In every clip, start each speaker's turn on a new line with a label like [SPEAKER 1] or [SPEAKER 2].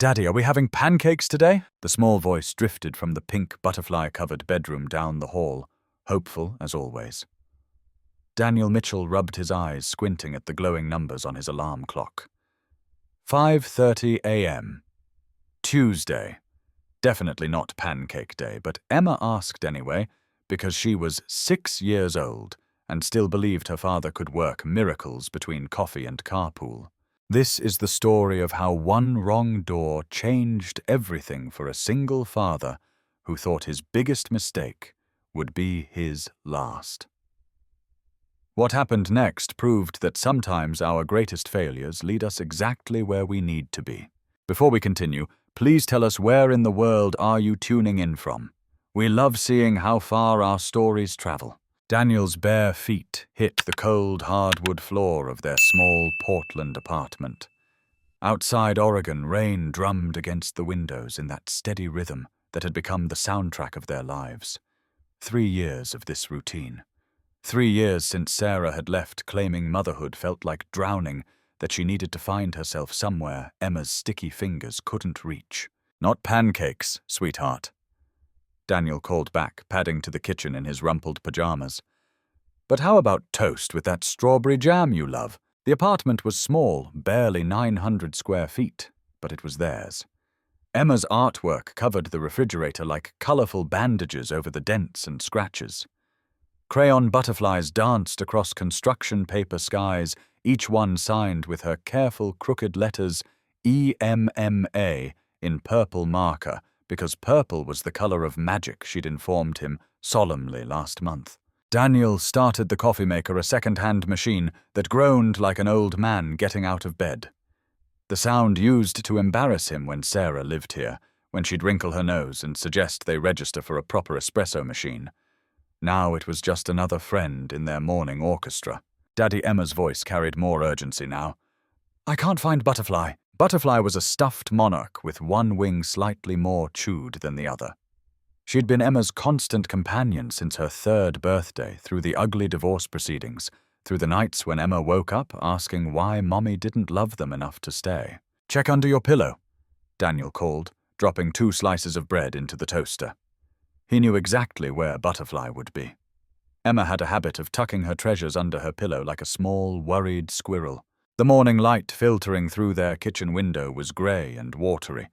[SPEAKER 1] Daddy, are we having pancakes today? The small voice drifted from the pink butterfly-covered bedroom down the hall, hopeful as always. Daniel Mitchell rubbed his eyes, squinting at the glowing numbers on his alarm clock. 5:30 a.m. Tuesday. Definitely not pancake day, but Emma asked anyway, because she was 6 years old and still believed her father could work miracles between coffee and carpool. This is the story of how one wrong door changed everything for a single father who thought his biggest mistake would be his last. What happened next proved that sometimes our greatest failures lead us exactly where we need to be. Before we continue, please tell us where in the world are you tuning in from. We love seeing how far our stories travel. Daniel's bare feet hit the cold hardwood floor of their small Portland apartment. Outside Oregon, rain drummed against the windows in that steady rhythm that had become the soundtrack of their lives. 3 years of this routine. 3 years since Sarah had left, claiming motherhood felt like drowning, that she needed to find herself somewhere Emma's sticky fingers couldn't reach. Not pancakes, sweetheart. Daniel called back, padding to the kitchen in his rumpled pajamas. But how about toast with that strawberry jam you love? The apartment was small, barely 900 square feet, but it was theirs. Emma's artwork covered the refrigerator like colorful bandages over the dents and scratches. Crayon butterflies danced across construction paper skies, each one signed with her careful crooked letters EMMA in purple marker, because purple was the color of magic she'd informed him solemnly last month. Daniel started the coffee maker, a second-hand machine that groaned like an old man getting out of bed. The sound used to embarrass him when Sarah lived here, when she'd wrinkle her nose and suggest they register for a proper espresso machine. Now it was just another friend in their morning orchestra. Daddy Emma's voice carried more urgency now. I can't find Butterfly. Butterfly was a stuffed monarch with one wing slightly more chewed than the other. She'd been Emma's constant companion since her 3rd birthday, through the ugly divorce proceedings, through the nights when Emma woke up asking why Mommy didn't love them enough to stay. Check under your pillow, Daniel called, dropping 2 slices of bread into the toaster. He knew exactly where Butterfly would be. Emma had a habit of tucking her treasures under her pillow like a small, worried squirrel. The morning light filtering through their kitchen window was grey and watery,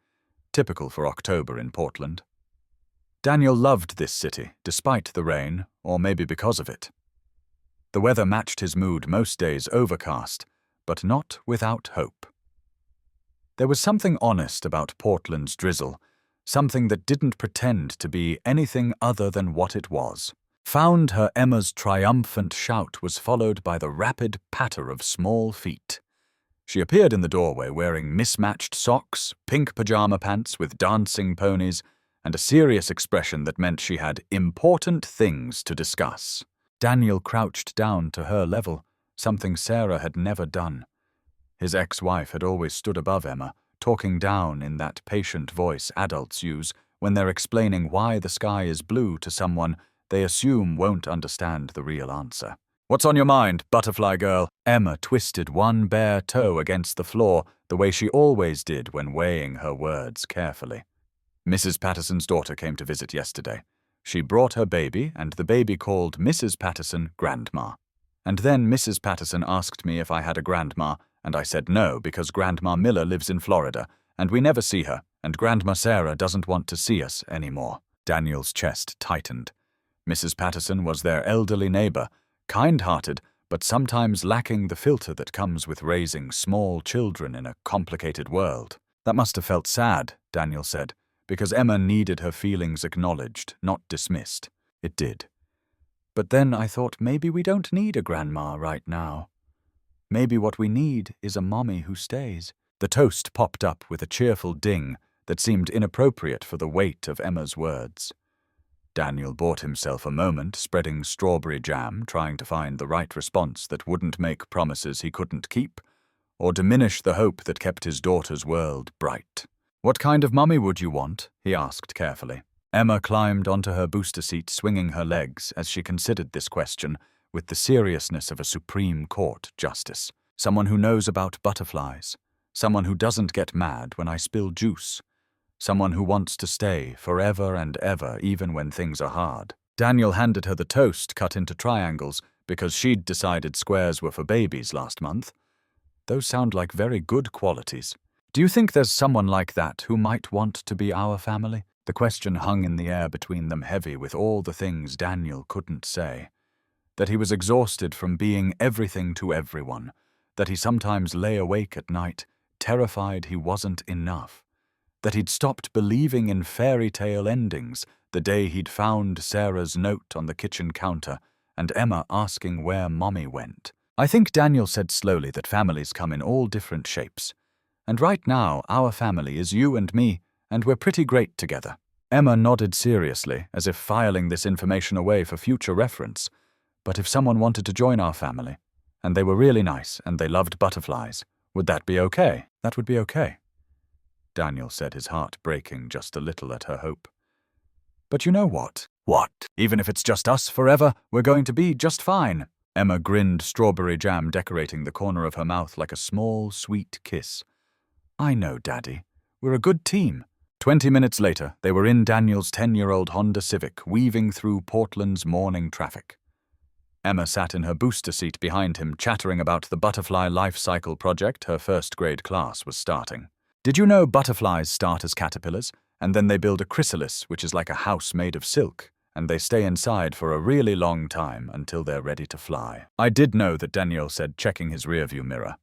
[SPEAKER 1] typical for October in Portland. Daniel loved this city, despite the rain, or maybe because of it. The weather matched his mood, most days overcast, but not without hope. There was something honest about Portland's drizzle, something that didn't pretend to be anything other than what it was. Found her Emma's triumphant shout was followed by the rapid patter of small feet. She appeared in the doorway wearing mismatched socks, pink pajama pants with dancing ponies, and a serious expression that meant she had important things to discuss. Daniel crouched down to her level, something Sarah had never done. His ex-wife had always stood above Emma, talking down in that patient voice adults use when they're explaining why the sky is blue to someone they assume won't understand the real answer. What's on your mind, butterfly girl? Emma twisted one bare toe against the floor the way she always did when weighing her words carefully. Mrs. Patterson's daughter came to visit yesterday. She brought her baby, and the baby called Mrs. Patterson Grandma. And then Mrs. Patterson asked me if I had a grandma, and I said no because Grandma Miller lives in Florida, and we never see her, and Grandma Sarah doesn't want to see us anymore. Daniel's chest tightened. Mrs. Patterson was their elderly neighbor, kind-hearted, but sometimes lacking the filter that comes with raising small children in a complicated world. That must have felt sad, Daniel said, because Emma needed her feelings acknowledged, not dismissed. It did. But then I thought maybe we don't need a grandma right now. Maybe what we need is a mommy who stays. The toast popped up with a cheerful ding that seemed inappropriate for the weight of Emma's words. Daniel bought himself a moment, spreading strawberry jam, trying to find the right response that wouldn't make promises he couldn't keep, or diminish the hope that kept his daughter's world bright. What kind of mummy would you want? He asked carefully. Emma climbed onto her booster seat, swinging her legs as she considered this question with the seriousness of a Supreme Court justice. Someone who knows about butterflies, Someone who doesn't get mad when I spill juice. Someone who wants to stay forever and ever, even when things are hard. Daniel handed her the toast cut into triangles because she'd decided squares were for babies last month. Those sound like very good qualities. Do you think there's someone like that who might want to be our family? The question hung in the air between them, heavy with all the things Daniel couldn't say. That he was exhausted from being everything to everyone. That he sometimes lay awake at night, terrified he wasn't enough. That he'd stopped believing in fairy tale endings the day he'd found Sarah's note on the kitchen counter and Emma asking where Mommy went. I think Daniel said slowly that families come in all different shapes. And right now, our family is you and me, and we're pretty great together. Emma nodded seriously, as if filing this information away for future reference. But if someone wanted to join our family, and they were really nice and they loved butterflies, would that be okay? That would be okay. Daniel said, his heart breaking just a little at her hope. But you know what? What? Even if it's just us forever, we're going to be just fine. Emma grinned, strawberry jam decorating the corner of her mouth like a small, sweet kiss. I know, Daddy. We're a good team. 20 minutes later, they were in Daniel's 10-year-old Honda Civic, weaving through Portland's morning traffic. Emma sat in her booster seat behind him, chattering about the butterfly life cycle project her first-grade class was starting. Did you know butterflies start as caterpillars, and then they build a chrysalis, which is like a house made of silk, and they stay inside for a really long time until they're ready to fly? I did know that, Daniel said, checking his rearview mirror.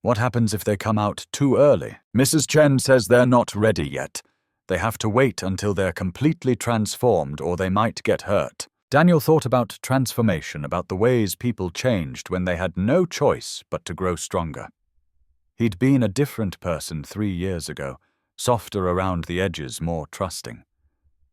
[SPEAKER 1] What happens if they come out too early? Mrs. Chen says they're not ready yet. They have to wait until they're completely transformed or they might get hurt. Daniel thought about transformation, about the ways people changed when they had no choice but to grow stronger. He'd been a different person 3 years ago, softer around the edges, more trusting.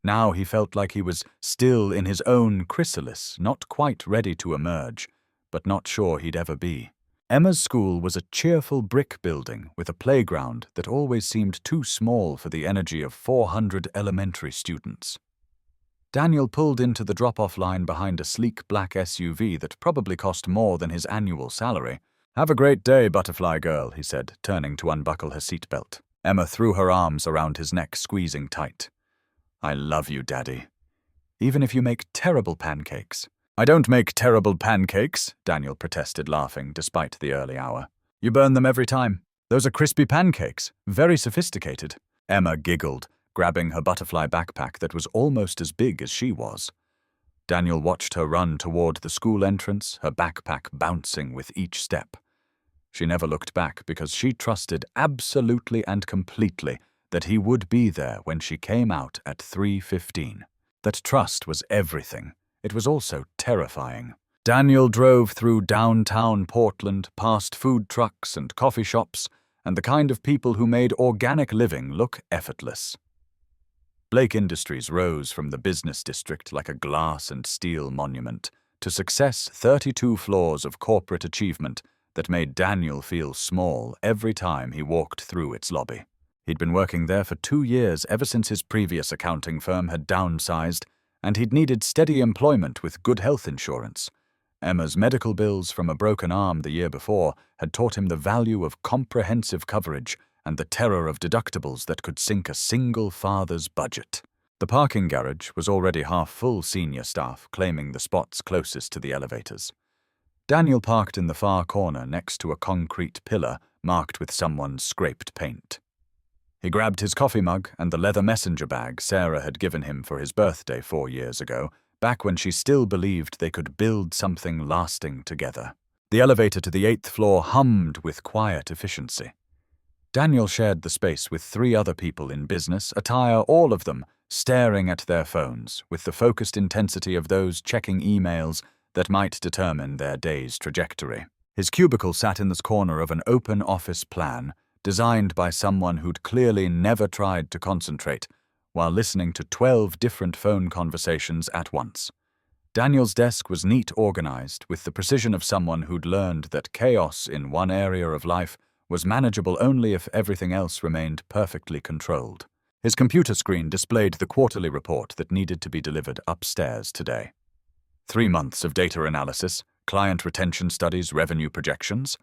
[SPEAKER 1] Now he felt like he was still in his own chrysalis, not quite ready to emerge, but not sure he'd ever be. Emma's school was a cheerful brick building with a playground that always seemed too small for the energy of 400 elementary students. Daniel pulled into the drop-off line behind a sleek black SUV that probably cost more than his annual salary. Have a great day, butterfly girl, he said, turning to unbuckle her seatbelt. Emma threw her arms around his neck, squeezing tight. I love you, Daddy. Even if you make terrible pancakes. I don't make terrible pancakes, Daniel protested, laughing, despite the early hour. You burn them every time. Those are crispy pancakes, very sophisticated. Emma giggled, grabbing her butterfly backpack that was almost as big as she was. Daniel watched her run toward the school entrance, her backpack bouncing with each step. She never looked back because she trusted absolutely and completely that he would be there when she came out at 3:15. That trust was everything. It was also terrifying. Daniel drove through downtown Portland, past food trucks and coffee shops, and the kind of people who made organic living look effortless. Blake Industries rose from the business district like a glass and steel monument to success, 32 floors of corporate achievement that made Daniel feel small every time he walked through its lobby. He'd been working there for 2 years, ever since his previous accounting firm had downsized, and he'd needed steady employment with good health insurance. Emma's medical bills from a broken arm the year before had taught him the value of comprehensive coverage and the terror of deductibles that could sink a single father's budget. The parking garage was already half full, senior staff claiming the spots closest to the elevators. Daniel parked in the far corner next to a concrete pillar marked with someone's scraped paint. He grabbed his coffee mug and the leather messenger bag Sarah had given him for his birthday 4 years ago, back when she still believed they could build something lasting together. The elevator to the 8th floor hummed with quiet efficiency. Daniel shared the space with 3 other people in business attire, all of them staring at their phones with the focused intensity of those checking emails that might determine their day's trajectory. His cubicle sat in the corner of an open office plan designed by someone who'd clearly never tried to concentrate while listening to 12 different phone conversations at once. Daniel's desk was neat, organized, with the precision of someone who'd learned that chaos in one area of life was manageable only if everything else remained perfectly controlled. His computer screen displayed the quarterly report that needed to be delivered upstairs today. 3 months of data analysis, client retention studies, revenue projections.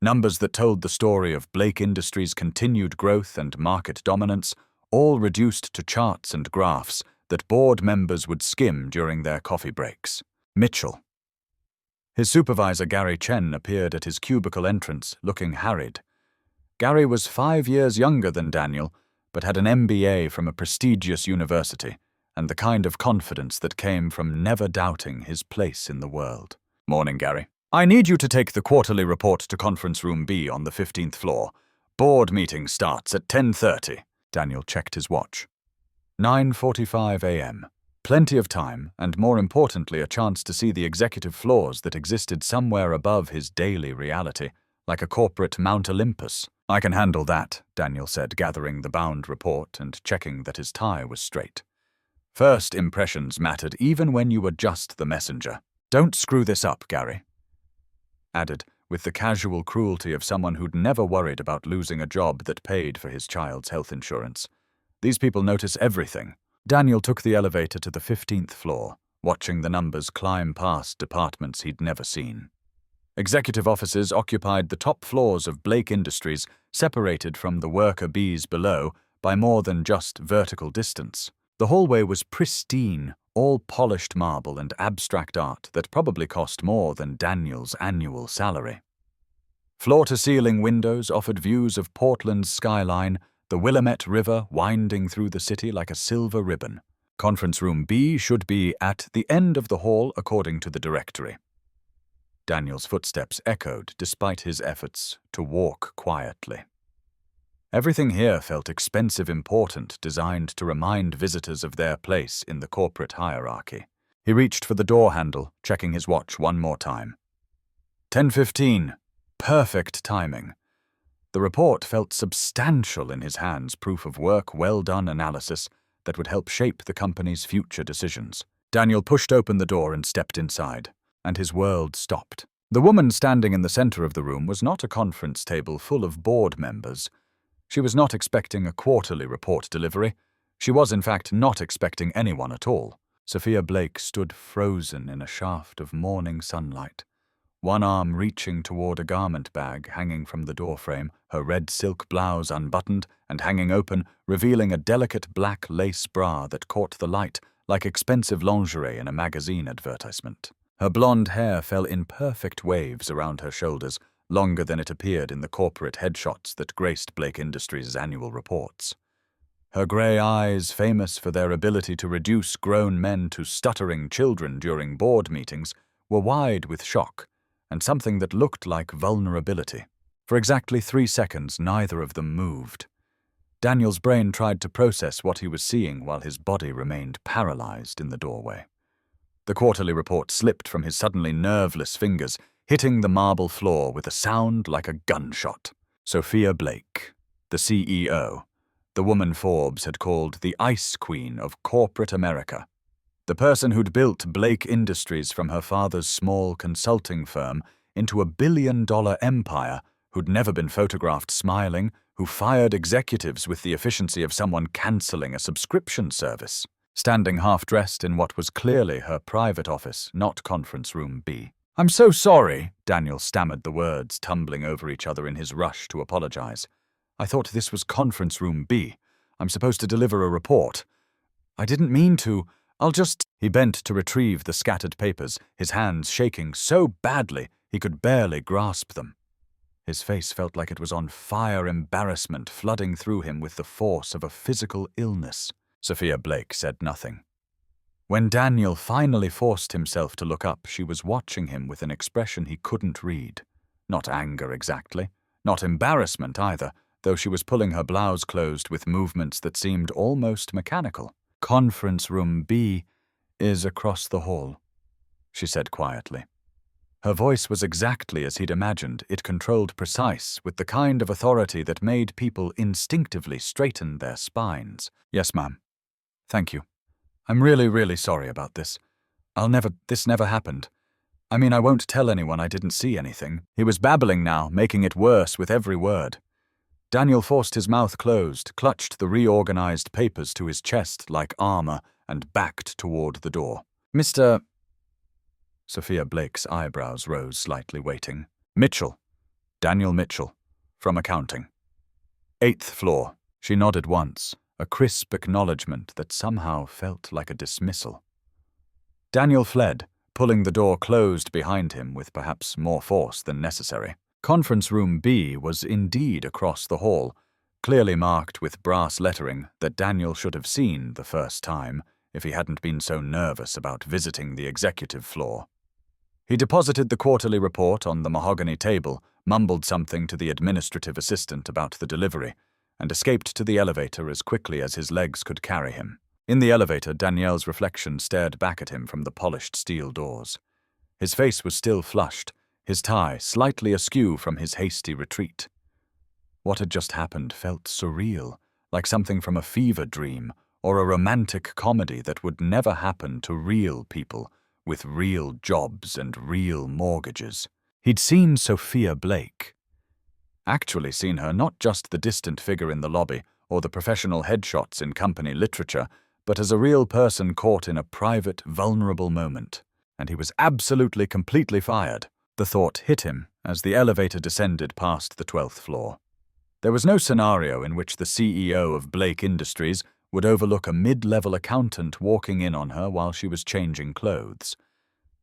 [SPEAKER 1] Numbers that told the story of Blake Industries' continued growth and market dominance, all reduced to charts and graphs that board members would skim during their coffee breaks. Mitchell. His supervisor, Gary Chen, appeared at his cubicle entrance, looking harried. Gary was 5 years younger than Daniel, but had an MBA from a prestigious university, and the kind of confidence that came from never doubting his place in the world. Morning, Gary. I need you to take the quarterly report to conference room B on the 15th floor. Board meeting starts at 10:30. Daniel checked his watch. 9:45 a.m. Plenty of time, and more importantly, a chance to see the executive floors that existed somewhere above his daily reality, like a corporate Mount Olympus. I can handle that, Daniel said, gathering the bound report and checking that his tie was straight. First impressions mattered even when you were just the messenger. Don't screw this up, Gary. Added, with the casual cruelty of someone who'd never worried about losing a job that paid for his child's health insurance. These people notice everything. Daniel took the elevator to the 15th floor, watching the numbers climb past departments he'd never seen. Executive offices occupied the top floors of Blake Industries, separated from the worker bees below by more than just vertical distance. The hallway was pristine, all polished marble and abstract art that probably cost more than Daniel's annual salary. Floor-to-ceiling windows offered views of Portland's skyline, the Willamette River winding through the city like a silver ribbon. Conference room B should be at the end of the hall according to the directory. Daniel's footsteps echoed despite his efforts to walk quietly. Everything here felt expensive, important, designed to remind visitors of their place in the corporate hierarchy. He reached for the door handle, checking his watch one more time. 10:15. Perfect timing. The report felt substantial in his hands, proof of work, well-done analysis that would help shape the company's future decisions. Daniel pushed open the door and stepped inside, and his world stopped. The woman standing in the center of the room was not a conference table full of board members. She was not expecting a quarterly report delivery. She was, in fact, not expecting anyone at all. Sophia Blake stood frozen in a shaft of morning sunlight, one arm reaching toward a garment bag hanging from the doorframe, her red silk blouse unbuttoned and hanging open, revealing a delicate black lace bra that caught the light like expensive lingerie in a magazine advertisement. Her blonde hair fell in perfect waves around her shoulders, longer than it appeared in the corporate headshots that graced Blake Industries' annual reports. Her grey eyes, famous for their ability to reduce grown men to stuttering children during board meetings, were wide with shock and something that looked like vulnerability. For exactly 3 seconds, neither of them moved. Daniel's brain tried to process what he was seeing while his body remained paralyzed in the doorway. The quarterly report slipped from his suddenly nerveless fingers, hitting the marble floor with a sound like a gunshot. Sophia Blake, the CEO, the woman Forbes had called the Ice Queen of corporate America. The person who'd built Blake Industries from her father's small consulting firm into a billion-dollar empire, who'd never been photographed smiling, who fired executives with the efficiency of someone cancelling a subscription service, standing half-dressed in what was clearly her private office, not conference room B. "I'm so sorry," Daniel stammered the words, tumbling over each other in his rush to apologize. "I thought this was conference room B. I'm supposed to deliver a report. I didn't mean to. I'll just—" He bent to retrieve the scattered papers, his hands shaking so badly he could barely grasp them. His face felt like it was on fire, embarrassment flooding through him with the force of a physical illness. Sophia Blake said nothing. When Daniel finally forced himself to look up, she was watching him with an expression he couldn't read. Not anger exactly, not embarrassment either, though she was pulling her blouse closed with movements that seemed almost mechanical. "Conference room B is across the hall," she said quietly. Her voice was exactly as he'd imagined, it controlled precise, with the kind of authority that made people instinctively straighten their spines. "Yes, ma'am. Thank you. I'm really, really sorry about this. This never happened. I mean, I won't tell anyone I didn't see anything." He was babbling now, making it worse with every word. Daniel forced his mouth closed, clutched the reorganized papers to his chest like armor, and backed toward the door. "Mr. Sophia Blake's eyebrows rose slightly, waiting. "Mitchell." Daniel Mitchell, from accounting. 8th floor. She nodded once, a crisp acknowledgement that somehow felt like a dismissal. Daniel fled, pulling the door closed behind him with perhaps more force than necessary. Conference room B was indeed across the hall, clearly marked with brass lettering that Daniel should have seen the first time if he hadn't been so nervous about visiting the executive floor. He deposited the quarterly report on the mahogany table, mumbled something to the administrative assistant about the delivery, and escaped to the elevator as quickly as his legs could carry him. In the elevator, Danielle's reflection stared back at him from the polished steel doors. His face was still flushed, his tie slightly askew from his hasty retreat. What had just happened felt surreal, like something from a fever dream or a romantic comedy that would never happen to real people with real jobs and real mortgages. He'd seen Sophia Blake. Actually seen her, not just the distant figure in the lobby or the professional headshots in company literature, but as a real person caught in a private, vulnerable moment. And he was absolutely, completely fired. The thought hit him as the elevator descended past the 12th floor. There was no scenario in which the CEO of Blake Industries would overlook a mid-level accountant walking in on her while she was changing clothes.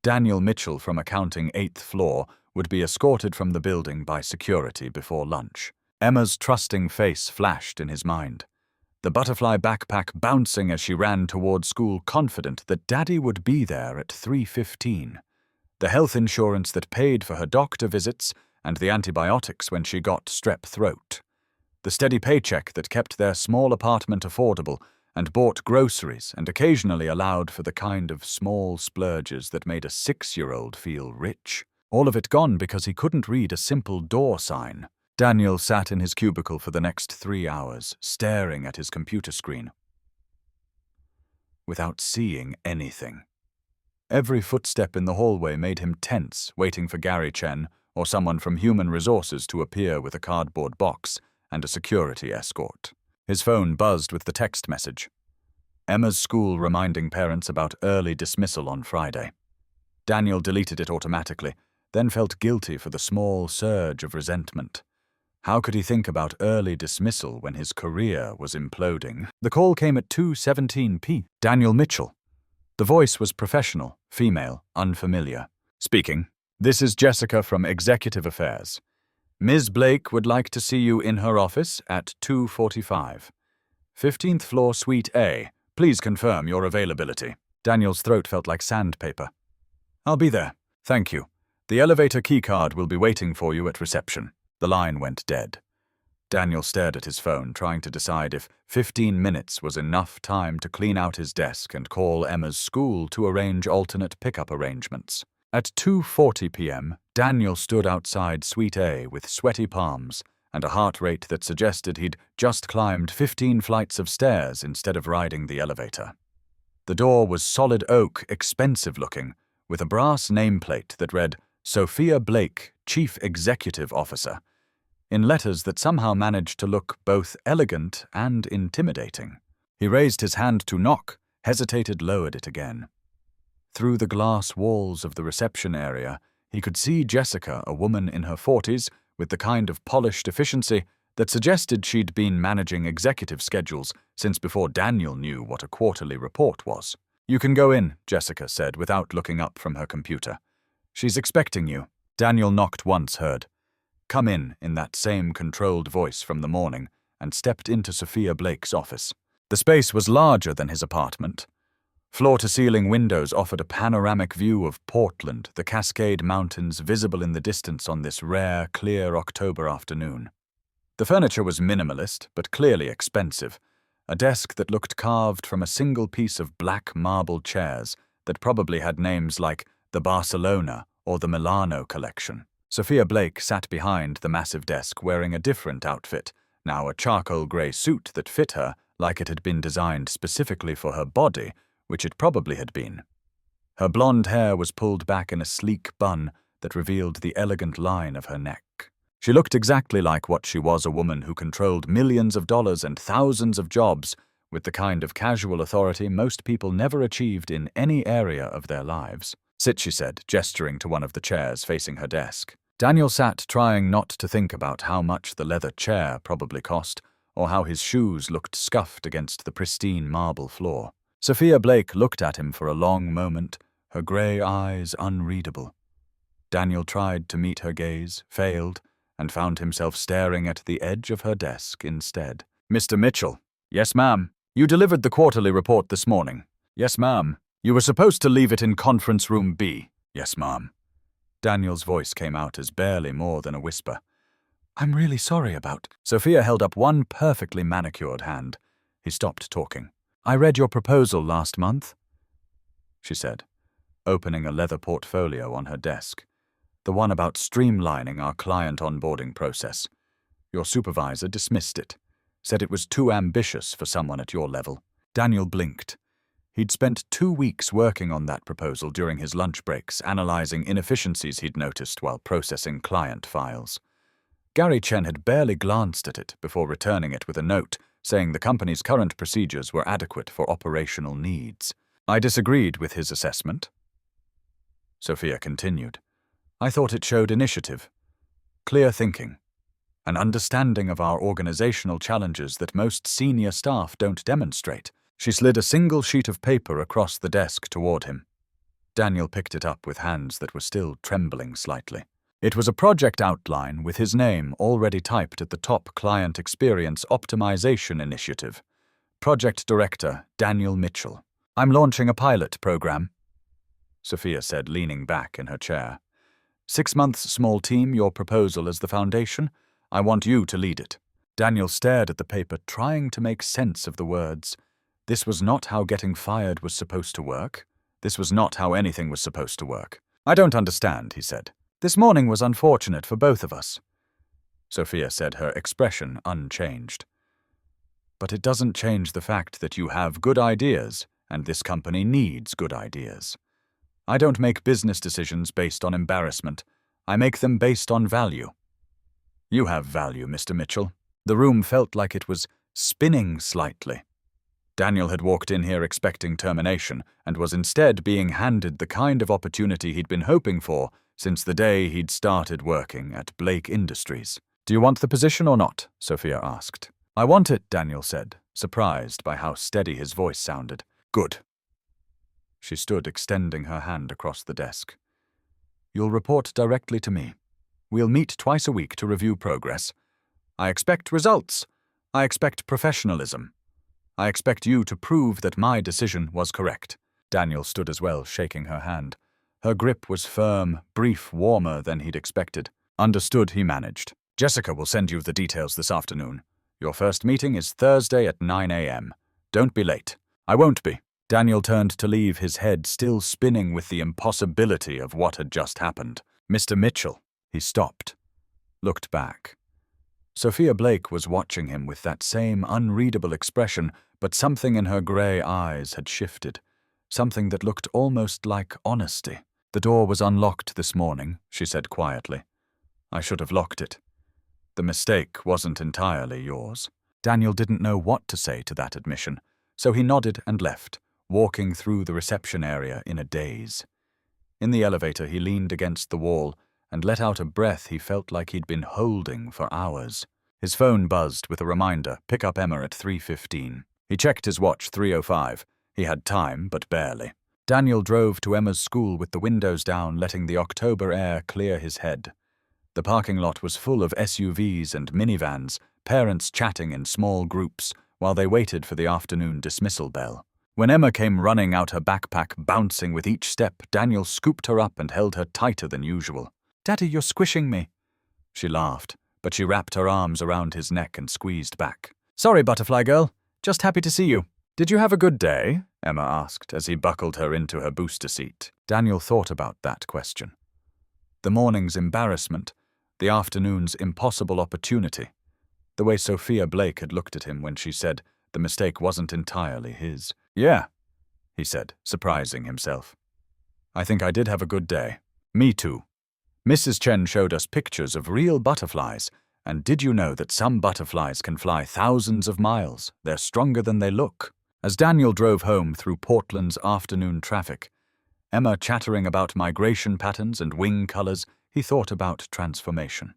[SPEAKER 1] Daniel Mitchell from accounting 8th floor would be escorted from the building by security before lunch. Emma's trusting face flashed in his mind, the butterfly backpack bouncing as she ran toward school, confident that Daddy would be there at 3:15. The health insurance that paid for her doctor visits and the antibiotics when she got strep throat. The steady paycheck that kept their small apartment affordable and bought groceries and occasionally allowed for the kind of small splurges that made a 6-year-old feel rich. All of it gone because he couldn't read a simple door sign. Daniel sat in his cubicle for the next 3 hours, staring at his computer screen, without seeing anything. Every footstep in the hallway made him tense, waiting for Gary Chen or someone from Human Resources to appear with a cardboard box and a security escort. His phone buzzed with the text message. Emma's school reminding parents about early dismissal on Friday. Daniel deleted it automatically, then felt guilty for the small surge of resentment. How could he think about early dismissal when his career was imploding? The call came at 2:17 p.m. Daniel Mitchell. The voice was professional, female, unfamiliar. Speaking. This is Jessica from Executive Affairs. Ms. Blake would like to see you in her office at 2:45. 15th floor, Suite A. Please confirm your availability. Daniel's throat felt like sandpaper. I'll be there. Thank you. The elevator keycard will be waiting for you at reception. The line went dead. Daniel stared at his phone, trying to decide if 15 minutes was enough time to clean out his desk and call Emma's school to arrange alternate pickup arrangements. At 2:40 p.m., Daniel stood outside Suite A with sweaty palms and a heart rate that suggested he'd just climbed 15 flights of stairs instead of riding the elevator. The door was solid oak, expensive-looking, with a brass nameplate that read, Sophia Blake, Chief Executive Officer, in letters that somehow managed to look both elegant and intimidating. He raised his hand to knock, hesitated, lowered it again. Through the glass walls of the reception area, he could see Jessica, a woman in her 40s, with the kind of polished efficiency that suggested she'd been managing executive schedules since before Daniel knew what a quarterly report was. You can go in, Jessica said without looking up from her computer. She's expecting you. Daniel knocked once, heard, come in that same controlled voice from the morning, and stepped into Sophia Blake's office. The space was larger than his apartment. Floor-to-ceiling windows offered a panoramic view of Portland, the Cascade Mountains visible in the distance on this rare, clear October afternoon. The furniture was minimalist, but clearly expensive. A desk that looked carved from a single piece of black marble chairs that probably had names like the Barcelona or the Milano collection. Sophia Blake sat behind the massive desk wearing a different outfit, now a charcoal grey suit that fit her like it had been designed specifically for her body, which it probably had been. Her blonde hair was pulled back in a sleek bun that revealed the elegant line of her neck. She looked exactly like what she was, a woman who controlled millions of dollars and thousands of jobs with the kind of casual authority most people never achieved in any area of their lives. Sit, she said, gesturing to one of the chairs facing her desk. Daniel sat trying not to think about how much the leather chair probably cost, or how his shoes looked scuffed against the pristine marble floor. Sophia Blake looked at him for a long moment, her grey eyes unreadable. Daniel tried to meet her gaze, failed, and found himself staring at the edge of her desk instead. Mr. Mitchell. Yes, ma'am. You delivered the quarterly report this morning. Yes, ma'am. You were supposed to leave it in conference room B. Yes, ma'am. Daniel's voice came out as barely more than a whisper. I'm really sorry about... Sophia held up one perfectly manicured hand. He stopped talking. I read your proposal last month, she said, opening a leather portfolio on her desk. The one about streamlining our client onboarding process. Your supervisor dismissed it, said it was too ambitious for someone at your level. Daniel blinked. He'd spent 2 weeks working on that proposal during his lunch breaks, analyzing inefficiencies he'd noticed while processing client files. Gary Chen had barely glanced at it before returning it with a note saying the company's current procedures were adequate for operational needs. I disagreed with his assessment. Sophia continued. I thought it showed initiative, clear thinking, an understanding of our organizational challenges that most senior staff don't demonstrate. She slid a single sheet of paper across the desk toward him. Daniel picked it up with hands that were still trembling slightly. It was a project outline with his name already typed at the top Client Experience Optimization Initiative. Project Director, Daniel Mitchell. I'm launching a pilot program, Sophia said, leaning back in her chair. 6 months small team, your proposal as the foundation. I want you to lead it. Daniel stared at the paper, trying to make sense of the words. This was not how getting fired was supposed to work. This was not how anything was supposed to work. I don't understand, he said. This morning was unfortunate for both of us, Sophia said, her expression unchanged. But it doesn't change the fact that you have good ideas, and this company needs good ideas. I don't make business decisions based on embarrassment. I make them based on value. You have value, Mr. Mitchell. The room felt like it was spinning slightly. Daniel had walked in here expecting termination, and was instead being handed the kind of opportunity he'd been hoping for since the day he'd started working at Blake Industries. Do you want the position or not? Sophia asked. I want it, Daniel said, surprised by how steady his voice sounded. Good. She stood, extending her hand across the desk. You'll report directly to me. We'll meet twice a week to review progress. I expect results. I expect professionalism. I expect you to prove that my decision was correct. Daniel stood as well, shaking her hand. Her grip was firm, brief, warmer than he'd expected. Understood, he managed. Jessica will send you the details this afternoon. Your first meeting is Thursday at 9 a.m. Don't be late. I won't be. Daniel turned to leave, his head still spinning with the impossibility of what had just happened. Mr. Mitchell. He stopped, looked back. Sophia Blake was watching him with that same unreadable expression, but something in her grey eyes had shifted. Something that looked almost like honesty. The door was unlocked this morning, she said quietly. I should have locked it. The mistake wasn't entirely yours. Daniel didn't know what to say to that admission, so he nodded and left, walking through the reception area in a daze. In the elevator, he leaned against the wall and let out a breath he felt like he'd been holding for hours. His phone buzzed with a reminder, pick up Emma at 3:15. He checked his watch, 3:05. He had time, but barely. Daniel drove to Emma's school with the windows down, letting the October air clear his head. The parking lot was full of SUVs and minivans, parents chatting in small groups while they waited for the afternoon dismissal bell. When Emma came running out, her backpack bouncing with each step, Daniel scooped her up and held her tighter than usual. Daddy, you're squishing me. She laughed, but she wrapped her arms around his neck and squeezed back. Sorry, butterfly girl. Just happy to see you. Did you have a good day? Emma asked as he buckled her into her booster seat. Daniel thought about that question. The morning's embarrassment, the afternoon's impossible opportunity, the way Sophia Blake had looked at him when she said the mistake wasn't entirely his. Yeah, he said, surprising himself. I think I did have a good day. Me too. Mrs. Chen showed us pictures of real butterflies, and did you know that some butterflies can fly thousands of miles? They're stronger than they look. As Daniel drove home through Portland's afternoon traffic, Emma chattering about migration patterns and wing colors he thought about transformation,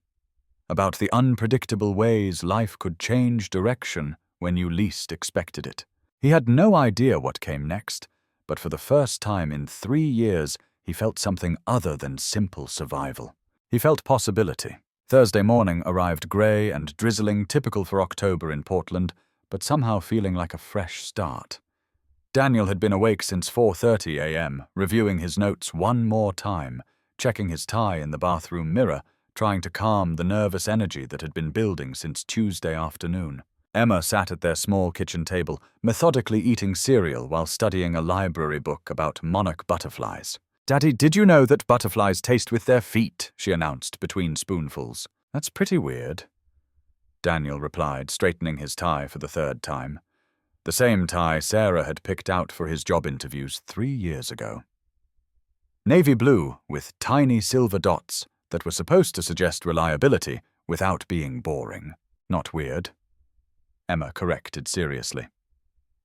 [SPEAKER 1] about the unpredictable ways life could change direction when you least expected it. He had no idea what came next, but for the first time in 3 years, he felt something other than simple survival. He felt possibility. Thursday morning arrived grey and drizzling, typical for October in Portland, but somehow feeling like a fresh start. Daniel had been awake since 4:30 a.m., reviewing his notes one more time, checking his tie in the bathroom mirror, trying to calm the nervous energy that had been building since Tuesday afternoon. Emma sat at their small kitchen table, methodically eating cereal while studying a library book about monarch butterflies. "Daddy, did you know that butterflies taste with their feet?" she announced between spoonfuls. "That's pretty weird," Daniel replied, straightening his tie for the 3rd time. The same tie Sarah had picked out for his job interviews 3 years ago. Navy blue with tiny silver dots that were supposed to suggest reliability without being boring. Not weird, Emma corrected seriously.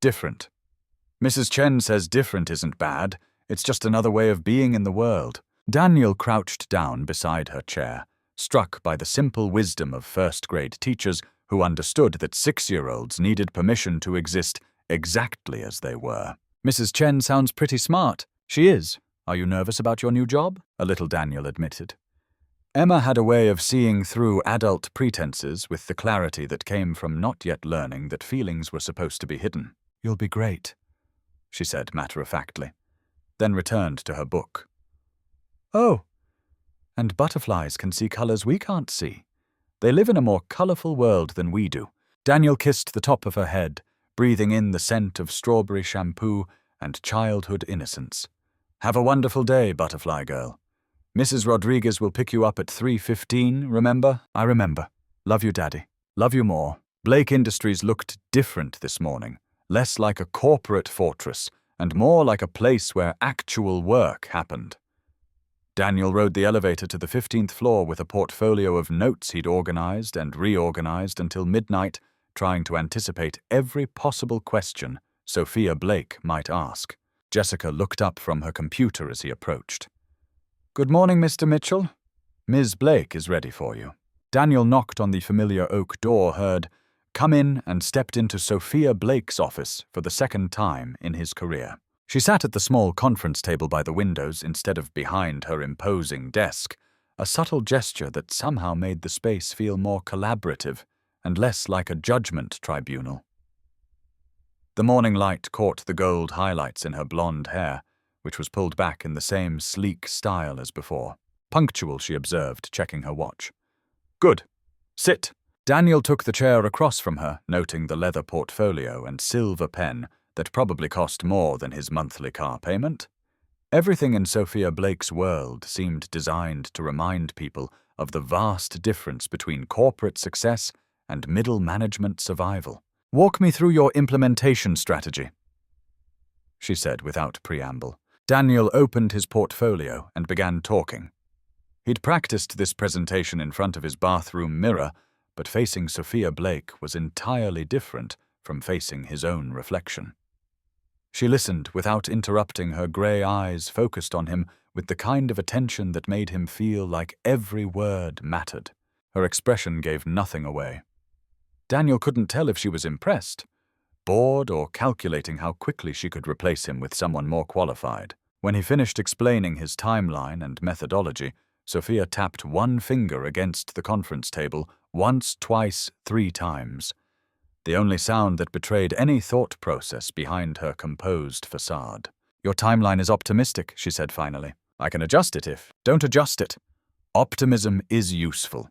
[SPEAKER 1] Different. Mrs. Chen says different isn't bad, it's just another way of being in the world. Daniel crouched down beside her chair, struck by the simple wisdom of first-grade teachers who understood that 6-year-olds needed permission to exist exactly as they were. "Mrs. Chen sounds pretty smart." "She is. Are you nervous about your new job?" a little Daniel admitted. Emma had a way of seeing through adult pretenses with the clarity that came from not yet learning that feelings were supposed to be hidden. "You'll be great," she said matter-of-factly, then returned to her book. "Oh, and butterflies can see colors we can't see. They live in a more colorful world than we do." Daniel kissed the top of her head, breathing in the scent of strawberry shampoo and childhood innocence. "Have a wonderful day, butterfly girl. Mrs. Rodriguez will pick you up at 3:15, remember?" "I remember. Love you, Daddy. Love you more." Blake Industries looked different this morning, less like a corporate fortress and more like a place where actual work happened. Daniel rode the elevator to the 15th floor with a portfolio of notes he'd organized and reorganized until midnight, trying to anticipate every possible question Sophia Blake might ask. Jessica looked up from her computer as he approached. "Good morning, Mr. Mitchell. Ms. Blake is ready for you." Daniel knocked on the familiar oak door, heard, "Come in," and stepped into Sophia Blake's office for the 2nd time in his career. She sat at the small conference table by the windows instead of behind her imposing desk, a subtle gesture that somehow made the space feel more collaborative and less like a judgment tribunal. The morning light caught the gold highlights in her blonde hair, which was pulled back in the same sleek style as before. "Punctual," she observed, checking her watch. "Good. Sit." Daniel took the chair across from her, noting the leather portfolio and silver pen that probably cost more than his monthly car payment. Everything in Sophia Blake's world seemed designed to remind people of the vast difference between corporate success and middle management survival. "Walk me through your implementation strategy," she said without preamble. Daniel opened his portfolio and began talking. He'd practiced this presentation in front of his bathroom mirror, but facing Sophia Blake was entirely different from facing his own reflection. She listened without interrupting, her grey eyes focused on him with the kind of attention that made him feel like every word mattered. Her expression gave nothing away. Daniel couldn't tell if she was impressed, bored, or calculating how quickly she could replace him with someone more qualified. When he finished explaining his timeline and methodology, Sophia tapped one finger against the conference table, once, twice, 3 times. The only sound that betrayed any thought process behind her composed facade. "Your timeline is optimistic," she said finally. "I can adjust it if..." "Don't adjust it. Optimism is useful.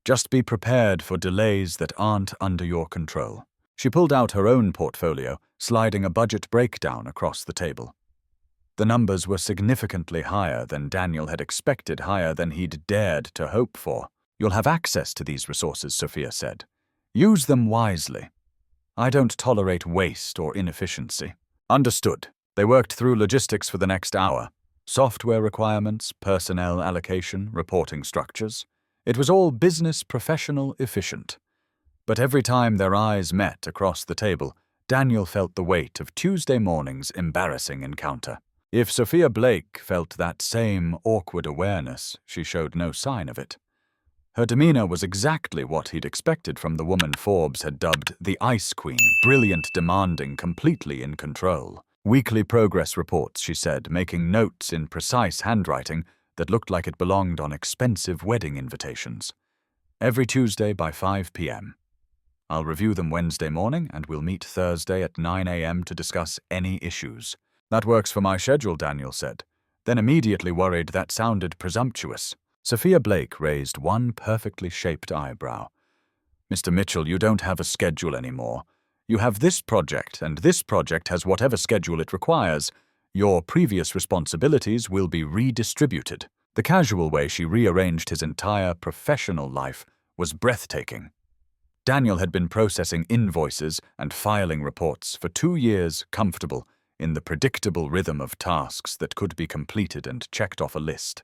[SPEAKER 1] Just be prepared for delays that aren't under your control." She pulled out her own portfolio, sliding a budget breakdown across the table. The numbers were significantly higher than Daniel had expected, higher than he'd dared to hope for. "You'll have access to these resources," Sophia said. "Use them wisely. I don't tolerate waste or inefficiency." "Understood." They worked through logistics for the next hour. Software requirements, personnel allocation, reporting structures. It was all business professional efficient. But every time their eyes met across the table, Daniel felt the weight of Tuesday morning's embarrassing encounter. If Sophia Blake felt that same awkward awareness, she showed no sign of it. Her demeanor was exactly what he'd expected from the woman Forbes had dubbed the Ice Queen, brilliant, demanding, completely in control. Weekly progress reports, she said, making notes in precise handwriting that looked like it belonged on expensive wedding invitations. Every Tuesday by 5 p.m. I'll review them Wednesday morning, and we'll meet Thursday at 9 a.m. to discuss any issues. That works for my schedule, Daniel said, then immediately worried that sounded presumptuous. Sophia Blake raised one perfectly shaped eyebrow. Mr. Mitchell, you don't have a schedule anymore. You have this project, and this project has whatever schedule it requires. Your previous responsibilities will be redistributed. The casual way she rearranged his entire professional life was breathtaking. Daniel had been processing invoices and filing reports for 2 years, comfortable in the predictable rhythm of tasks that could be completed and checked off a list.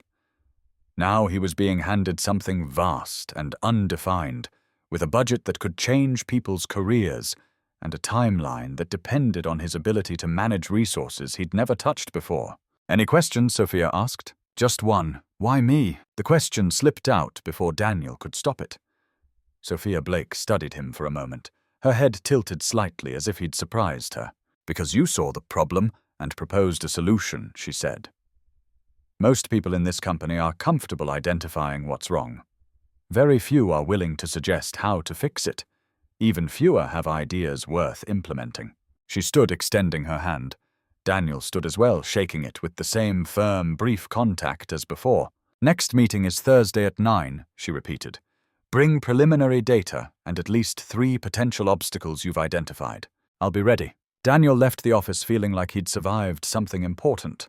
[SPEAKER 1] Now he was being handed something vast and undefined, with a budget that could change people's careers and a timeline that depended on his ability to manage resources he'd never touched before. Any questions? Sophia asked. Just one. Why me? The question slipped out before Daniel could stop it. Sophia Blake studied him for a moment, her head tilted slightly as if he'd surprised her. Because you saw the problem and proposed a solution, she said. Most people in this company are comfortable identifying what's wrong. Very few are willing to suggest how to fix it. Even fewer have ideas worth implementing. She stood extending her hand. Daniel stood as well, shaking it with the same firm, brief contact as before. Next meeting is Thursday at 9, she repeated. Bring preliminary data and at least 3 potential obstacles you've identified. I'll be ready. Daniel left the office feeling like he'd survived something important.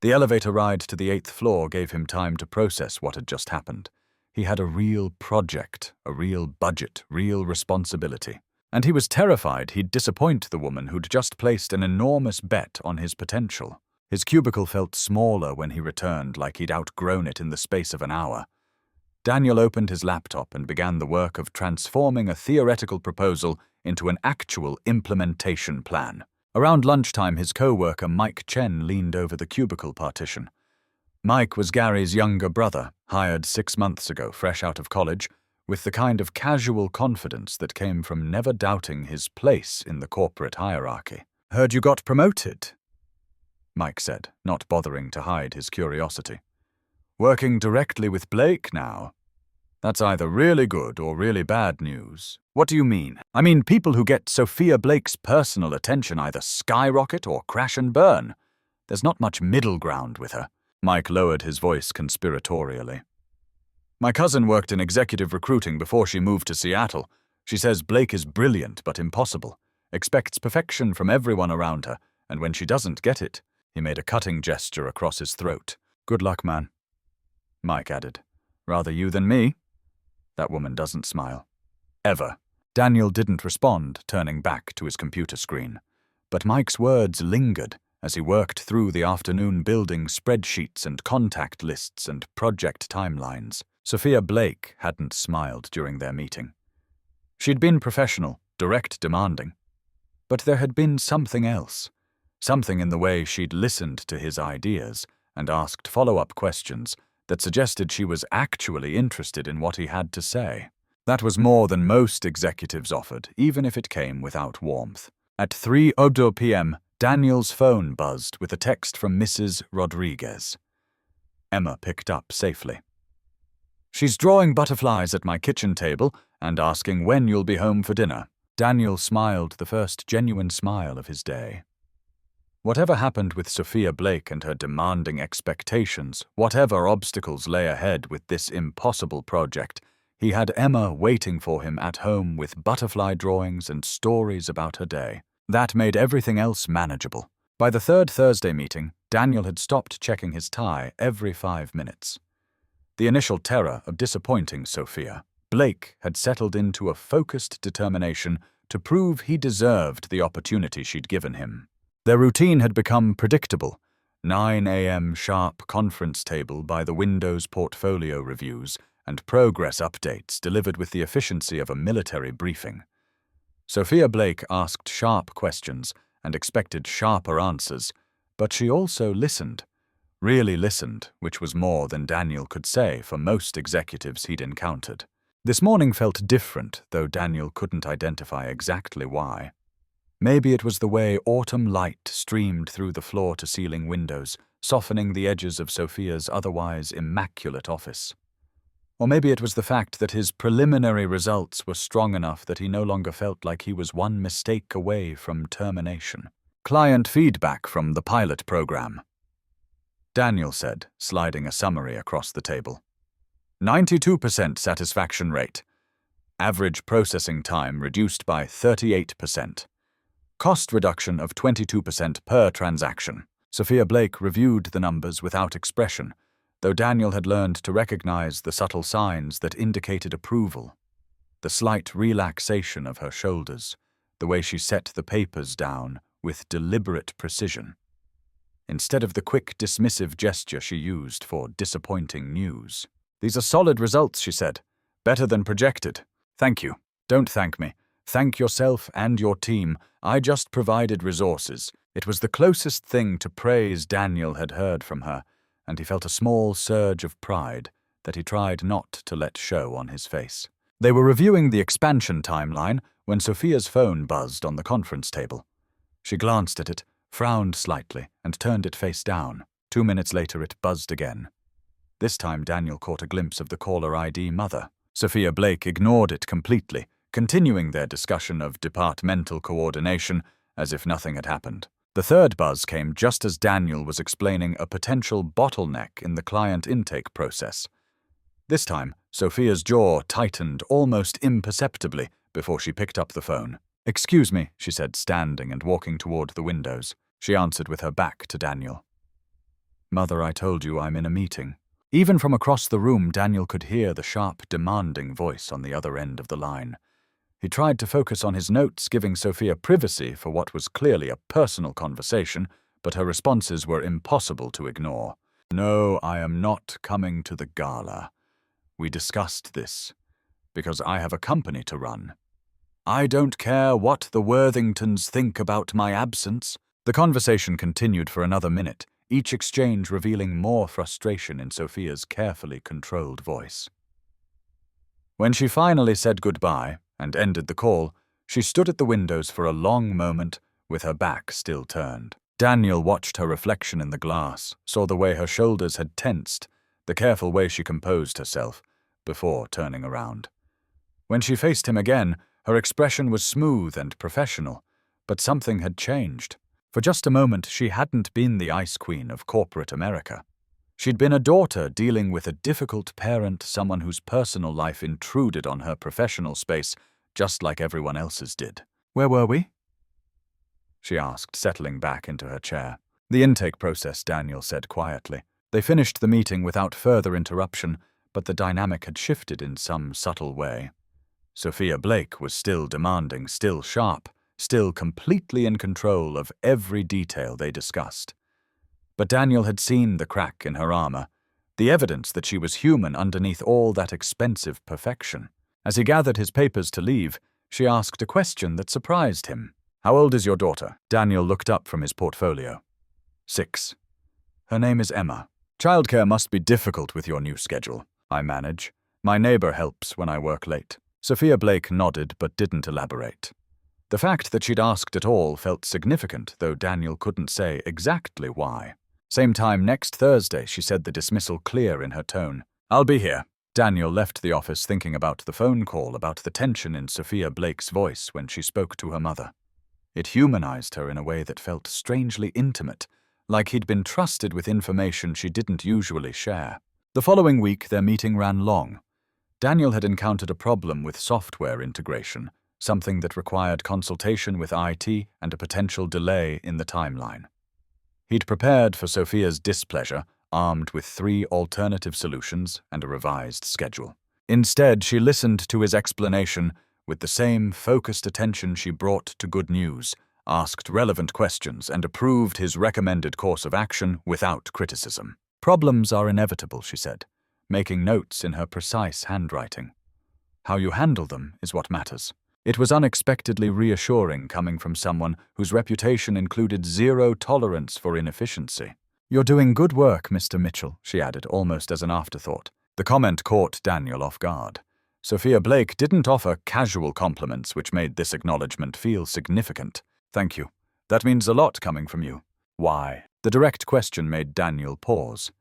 [SPEAKER 1] The elevator ride to the 8th floor gave him time to process what had just happened. He had a real project, a real budget, real responsibility. And he was terrified he'd disappoint the woman who'd just placed an enormous bet on his potential. His cubicle felt smaller when he returned, like he'd outgrown it in the space of an hour. Daniel opened his laptop and began the work of transforming a theoretical proposal into an actual implementation plan. Around lunchtime, his co-worker Mike Chen leaned over the cubicle partition. Mike was Gary's younger brother, hired 6 months ago, fresh out of college, with the kind of casual confidence that came from never doubting his place in the corporate hierarchy. Heard you got promoted, Mike said, not bothering to hide his curiosity. Working directly with Blake now. That's either really good or really bad news. What do you mean? I mean, people who get Sophia Blake's personal attention either skyrocket or crash and burn. There's not much middle ground with her. Mike lowered his voice conspiratorially. My cousin worked in executive recruiting before she moved to Seattle. She says Blake is brilliant but impossible, expects perfection from everyone around her, and when she doesn't get it, he made a cutting gesture across his throat. Good luck, man. Mike added, rather you than me. That woman doesn't smile. Ever. Daniel didn't respond, turning back to his computer screen. But Mike's words lingered as he worked through the afternoon building spreadsheets and contact lists and project timelines. Sophia Blake hadn't smiled during their meeting. She'd been professional, direct, demanding. But there had been something else. Something in the way she'd listened to his ideas and asked follow-up questions that suggested she was actually interested in what he had to say. That was more than most executives offered, even if it came without warmth. At 3:00 p.m., Daniel's phone buzzed with a text from Mrs. Rodriguez. Emma picked up safely. She's drawing butterflies at my kitchen table and asking when you'll be home for dinner. Daniel smiled the first genuine smile of his day. Whatever happened with Sophia Blake and her demanding expectations, whatever obstacles lay ahead with this impossible project, he had Emma waiting for him at home with butterfly drawings and stories about her day. That made everything else manageable. By the 3rd Thursday meeting, Daniel had stopped checking his tie every 5 minutes. The initial terror of disappointing Sophia Blake had settled into a focused determination to prove he deserved the opportunity she'd given him. Their routine had become predictable. 9 a.m. sharp conference table by the Windows portfolio reviews and progress updates delivered with the efficiency of a military briefing. Sophia Blake asked sharp questions and expected sharper answers. But she also listened. Really listened, which was more than Daniel could say for most executives he'd encountered. This morning felt different, though Daniel couldn't identify exactly why. Maybe it was the way autumn light streamed through the floor-to-ceiling windows, softening the edges of Sophia's otherwise immaculate office. Or maybe it was the fact that his preliminary results were strong enough that he no longer felt like he was one mistake away from termination. Client feedback from the pilot program, Daniel said, sliding a summary across the table. 92% satisfaction rate. Average processing time reduced by 38%. Cost reduction of 22% per transaction. Sophia Blake reviewed the numbers without expression, though Daniel had learned to recognize the subtle signs that indicated approval. The slight relaxation of her shoulders, the way she set the papers down with deliberate precision, instead of the quick dismissive gesture she used for disappointing news. "These are solid results," she said. "Better than projected. Thank you. Don't thank me. Thank yourself and your team. I just provided resources." It was the closest thing to praise Daniel had heard from her, and he felt a small surge of pride that he tried not to let show on his face. They were reviewing the expansion timeline when Sophia's phone buzzed on the conference table. She glanced at it, frowned slightly, and turned it face down. 2 minutes later it buzzed again. This time Daniel caught a glimpse of the caller ID mother. Sophia Blake ignored it completely, continuing their discussion of departmental coordination as if nothing had happened. The third buzz came just as Daniel was explaining a potential bottleneck in the client intake process. This time, Sophia's jaw tightened almost imperceptibly before she picked up the phone. "Excuse me," she said, standing and walking toward the windows. She answered with her back to Daniel. "Mother, I told you I'm in a meeting." Even from across the room, Daniel could hear the sharp, demanding voice on the other end of the line. He tried to focus on his notes, giving Sophia privacy for what was clearly a personal conversation, but her responses were impossible to ignore. "No, I am not coming to the gala. We discussed this, because I have a company to run. I don't care what the Worthingtons think about my absence." The conversation continued for another minute, each exchange revealing more frustration in Sophia's carefully controlled voice. When she finally said goodbye and ended the call, she stood at the windows for a long moment with her back still turned. Daniel watched her reflection in the glass, saw the way her shoulders had tensed, the careful way she composed herself, before turning around. When she faced him again, her expression was smooth and professional, but something had changed. For just a moment, she hadn't been the ice queen of corporate America. She'd been a daughter dealing with a difficult parent, someone whose personal life intruded on her professional space, just like everyone else's did. "Where were we?" she asked, settling back into her chair. "The intake process," Daniel said quietly. They finished the meeting without further interruption, but the dynamic had shifted in some subtle way. Sophia Blake was still demanding, still sharp, still completely in control of every detail they discussed. But Daniel had seen the crack in her armor, the evidence that she was human underneath all that expensive perfection. As he gathered his papers to leave, she asked a question that surprised him. "How old is your daughter?" Daniel looked up from his portfolio. 6. "Her name is Emma. Childcare must be difficult with your new schedule." "I manage. My neighbor helps when I work late." Sophia Blake nodded but didn't elaborate. The fact that she'd asked at all felt significant, though Daniel couldn't say exactly why. "Same time next Thursday," she said, the dismissal clear in her tone. "I'll be here." Daniel left the office thinking about the phone call, about the tension in Sophia Blake's voice when she spoke to her mother. It humanized her in a way that felt strangely intimate, like he'd been trusted with information she didn't usually share. The following week, their meeting ran long. Daniel had encountered a problem with software integration, something that required consultation with IT and a potential delay in the timeline. He'd prepared for Sophia's displeasure, armed with 3 alternative solutions and a revised schedule. Instead, she listened to his explanation with the same focused attention she brought to good news, asked relevant questions, and approved his recommended course of action without criticism. "Problems are inevitable," she said, making notes in her precise handwriting. "How you handle them is what matters." It was unexpectedly reassuring coming from someone whose reputation included zero tolerance for inefficiency. "You're doing good work, Mr. Mitchell," she added, almost as an afterthought. The comment caught Daniel off guard. Sophia Blake didn't offer casual compliments, which made this acknowledgement feel significant. "Thank you. That means a lot coming from you." "Why?" The direct question made Daniel pause.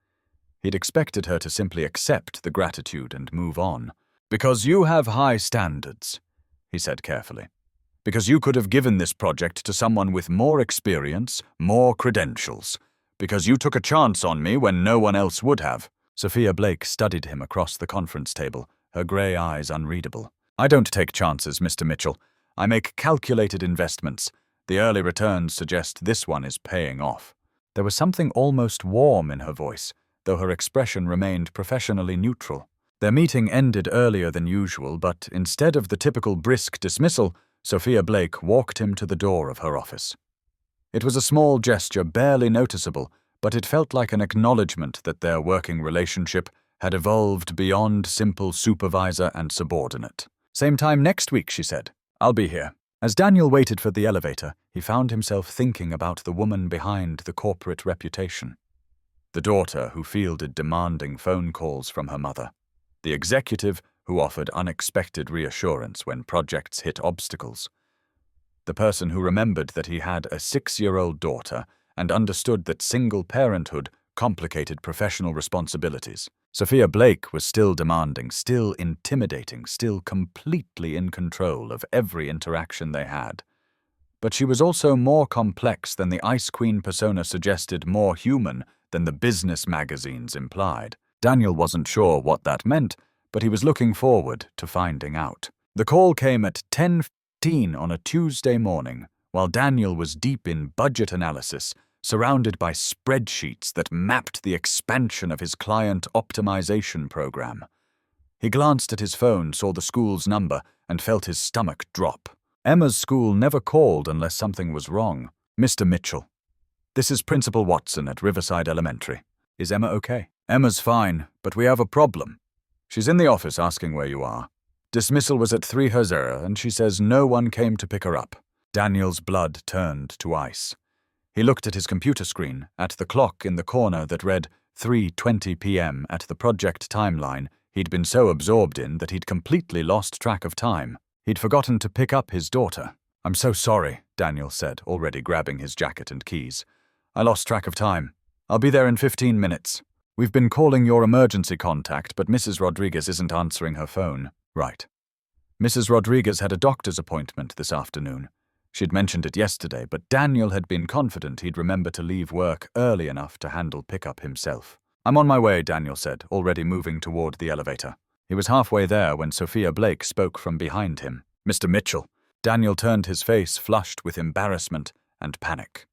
[SPEAKER 1] He'd expected her to simply accept the gratitude and move on. "Because you have high standards," he said carefully. "Because you could have given this project to someone with more experience, more credentials. Because you took a chance on me when no one else would have." Sophia Blake studied him across the conference table, her grey eyes unreadable. "I don't take chances, Mr. Mitchell. I make calculated investments. The early returns suggest this one is paying off." There was something almost warm in her voice, though her expression remained professionally neutral. Their meeting ended earlier than usual, but instead of the typical brisk dismissal, Sophia Blake walked him to the door of her office. It was a small gesture, barely noticeable, but it felt like an acknowledgement that their working relationship had evolved beyond simple supervisor and subordinate. "Same time next week," she said. "I'll be here." As Daniel waited for the elevator, he found himself thinking about the woman behind the corporate reputation. The daughter who fielded demanding phone calls from her mother. The executive who offered unexpected reassurance when projects hit obstacles. The person who remembered that he had a 6-year-old daughter and understood that single parenthood complicated professional responsibilities. Sophia Blake was still demanding, still intimidating, still completely in control of every interaction they had. But she was also more complex than the Ice Queen persona suggested, more human than the business magazines implied. Daniel wasn't sure what that meant, but he was looking forward to finding out. The call came at 10:15 on a Tuesday morning, while Daniel was deep in budget analysis, surrounded by spreadsheets that mapped the expansion of his client optimization program. He glanced at his phone, saw the school's number, and felt his stomach drop. Emma's school never called unless something was wrong. "Mr. Mitchell, this is Principal Watson at Riverside Elementary. Is Emma okay?" "Emma's fine, but we have a problem. She's in the office asking where you are. Dismissal was at 3:00 and she says no one came to pick her up." Daniel's blood turned to ice. He looked at his computer screen, at the clock in the corner that read 3:20 p.m. at the project timeline he'd been so absorbed in that he'd completely lost track of time. He'd forgotten to pick up his daughter. "I'm so sorry," Daniel said, already grabbing his jacket and keys. "I lost track of time. I'll be there in 15 minutes. We've been calling your emergency contact, but Mrs. Rodriguez isn't answering her phone." "Right." Mrs. Rodriguez had a doctor's appointment this afternoon. She'd mentioned it yesterday, but Daniel had been confident he'd remember to leave work early enough to handle pickup himself. "I'm on my way," Daniel said, already moving toward the elevator. He was halfway there when Sophia Blake spoke from behind him. "Mr. Mitchell." Daniel turned, his face flushed with embarrassment and panic.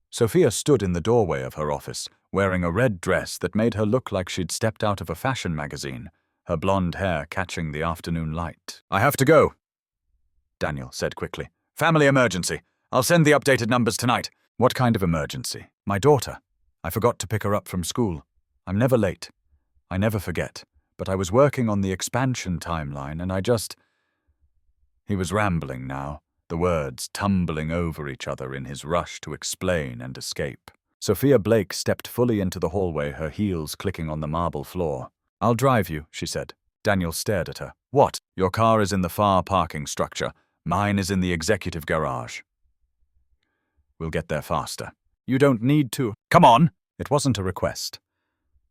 [SPEAKER 1] Sophia stood in the doorway of her office, wearing a red dress that made her look like she'd stepped out of a fashion magazine, her blonde hair catching the afternoon light. "I have to go," Daniel said quickly. "Family emergency. I'll send the updated numbers tonight." "What kind of emergency?" "My daughter. I forgot to pick her up from school. I'm never late. I never forget. But I was working on the expansion timeline and I just—" He was rambling now, the words tumbling over each other in his rush to explain and escape. Sophia Blake stepped fully into the hallway, her heels clicking on the marble floor. "I'll drive you," she said. Daniel stared at her. "What?" "Your car is in the far parking structure. Mine is in the executive garage. We'll get there faster." "You don't need to." "Come on!" It wasn't a request.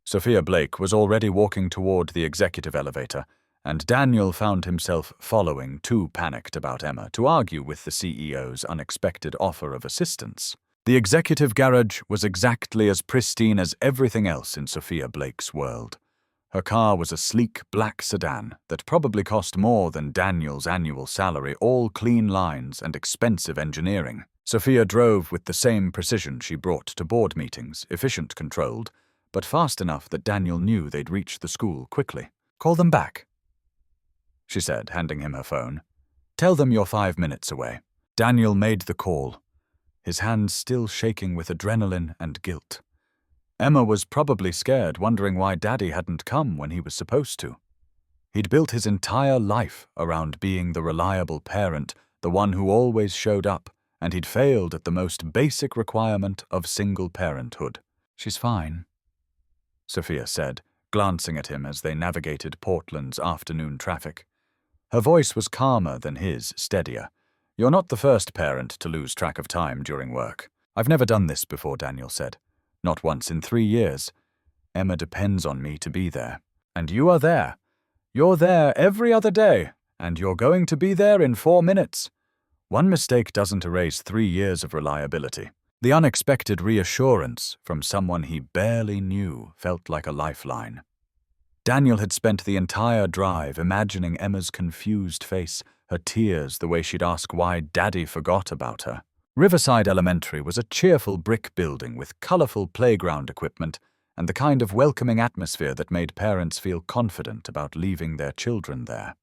[SPEAKER 1] Sophia Blake was already walking toward the executive elevator, and Daniel found himself following, too panicked about Emma to argue with the CEO's unexpected offer of assistance. The executive garage was exactly as pristine as everything else in Sophia Blake's world. Her car was a sleek black sedan that probably cost more than Daniel's annual salary, all clean lines and expensive engineering. Sophia drove with the same precision she brought to board meetings, efficient, controlled, but fast enough that Daniel knew they'd reach the school quickly. "Call them back," she said, handing him her phone. "Tell them you're 5 minutes away." Daniel made the call, his hands still shaking with adrenaline and guilt. Emma was probably scared, wondering why Daddy hadn't come when he was supposed to. He'd built his entire life around being the reliable parent, the one who always showed up, and he'd failed at the most basic requirement of single parenthood. "She's fine," Sophia said, glancing at him as they navigated Portland's afternoon traffic. Her voice was calmer than his, steadier. "You're not the first parent to lose track of time during work." "I've never done this before," Daniel said. "Not once in 3 years. Emma depends on me to be there. And you are there. You're there every other day, and you're going to be there in 4 minutes. One mistake doesn't erase 3 years of reliability." The unexpected reassurance from someone he barely knew felt like a lifeline. Daniel had spent the entire drive imagining Emma's confused face, her tears, the way she'd ask why Daddy forgot about her. Riverside Elementary was a cheerful brick building with colorful playground equipment and the kind of welcoming atmosphere that made parents feel confident about leaving their children there.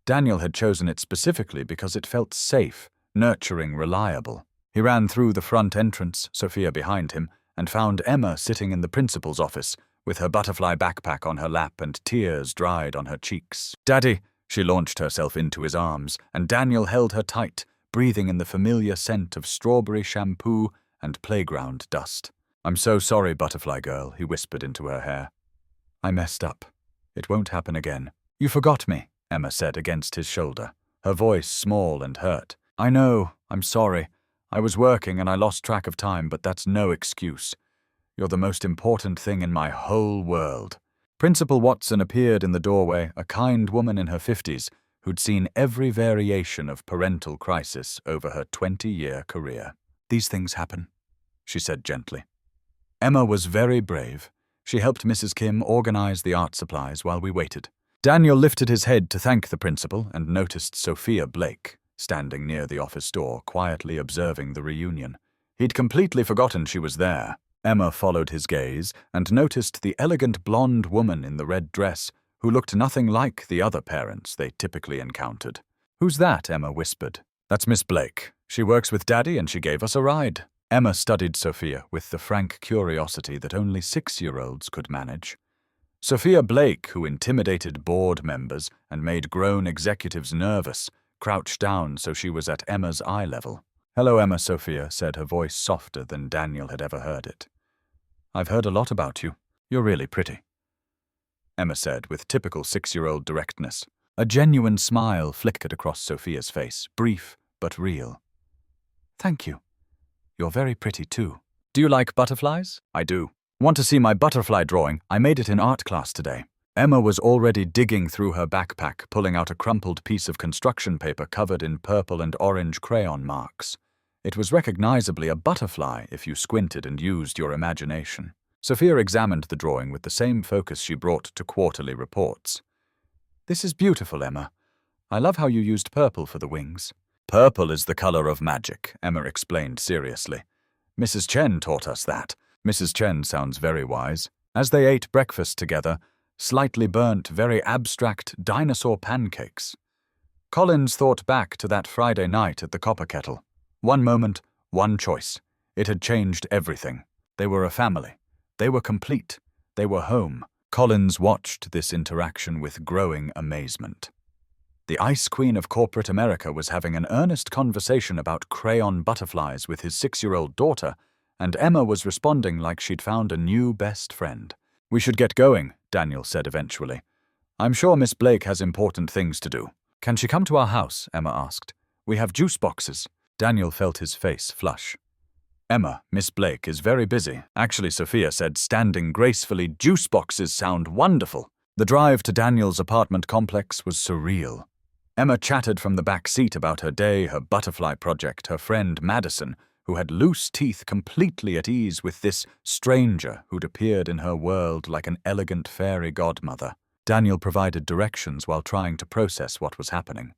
[SPEAKER 1] Daniel had chosen it specifically because it felt safe, nurturing, reliable. He ran through the front entrance, Sophia behind him, and found Emma sitting in the principal's office, with her butterfly backpack on her lap and tears dried on her cheeks. "Daddy!" She launched herself into his arms, and Daniel held her tight, breathing in the familiar scent of strawberry shampoo and playground dust. "I'm so sorry, butterfly girl," he whispered into her hair. "I messed up. It won't happen again." "You forgot me," Emma said against his shoulder, her voice small and hurt. "I know, I'm sorry. I was working and I lost track of time, but that's no excuse. You're the most important thing in my whole world." Principal Watson appeared in the doorway, a kind woman in her 50s who'd seen every variation of parental crisis over her 20-year career. "These things happen," she said gently. Emma was very brave. She helped Mrs. Kim organize the art supplies while we waited. Daniel lifted his head to thank the principal and noticed Sophia Blake, standing near the office door, quietly observing the reunion. He'd completely forgotten she was there. Emma followed his gaze and noticed the elegant blonde woman in the red dress, who looked nothing like the other parents they typically encountered. "Who's that?" Emma whispered. "That's Miss Blake. She works with Daddy and she gave us a ride." Emma studied Sophia with the frank curiosity that only 6-year-olds could manage. Sophia Blake, who intimidated board members and made grown executives nervous, crouched down so she was at Emma's eye level. "Hello, Emma," Sophia said, her voice softer than Daniel had ever heard it. "I've heard a lot about you. You're really pretty," Emma said with typical 6-year-old directness. A genuine smile flickered across Sophia's face, brief but real. "Thank you. You're very pretty too." "Do you like butterflies?" "I do. Want to see my butterfly drawing? I made it in art class today." Emma was already digging through her backpack, pulling out a crumpled piece of construction paper covered in purple and orange crayon marks. It was recognizably a butterfly if you squinted and used your imagination. Sophia examined the drawing with the same focus she brought to quarterly reports. "This is beautiful, Emma. I love how you used purple for the wings." "Purple is the color of magic," Emma explained seriously. "Mrs. Chen taught us that." Mrs. Chen sounds very wise. As they ate breakfast together, slightly burnt, very abstract dinosaur pancakes, Collins thought back to that Friday night at the Copper Kettle. One moment, one choice. It had changed everything. They were a family. They were complete. They were home. Collins watched this interaction with growing amazement. The Ice Queen of corporate America was having an earnest conversation about crayon butterflies with his 6-year-old daughter, and Emma was responding like she'd found a new best friend. "We should get going," Daniel said eventually. "I'm sure Miss Blake has important things to do." "Can she come to our house?" Emma asked. "We have juice boxes." Daniel felt his face flush. "Emma, Miss Blake is very busy." "Actually," Sophia said, standing gracefully, "juice boxes sound wonderful." The drive to Daniel's apartment complex was surreal. Emma chatted from the back seat about her day, her butterfly project, her friend Madison, who had loose teeth, completely at ease with this stranger who'd appeared in her world like an elegant fairy godmother. Daniel provided directions while trying to process what was happening.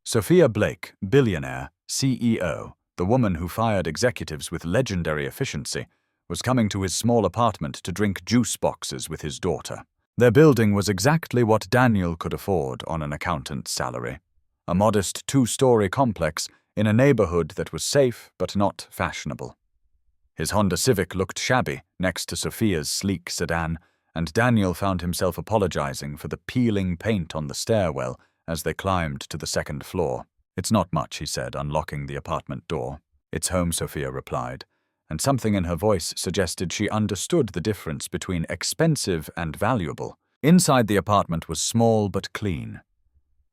[SPEAKER 1] Sophia Blake, billionaire, CEO, the woman who fired executives with legendary efficiency, was coming to his small apartment to drink juice boxes with his daughter. Their building was exactly what Daniel could afford on an accountant's salary. A modest 2-story complex in a neighborhood that was safe but not fashionable. His Honda Civic looked shabby next to Sophia's sleek sedan, and Daniel found himself apologizing for the peeling paint on the stairwell as they climbed to the second floor. "It's not much," he said, unlocking the apartment door. "It's home," Sophia replied, and something in her voice suggested she understood the difference between expensive and valuable. Inside the apartment was small but clean.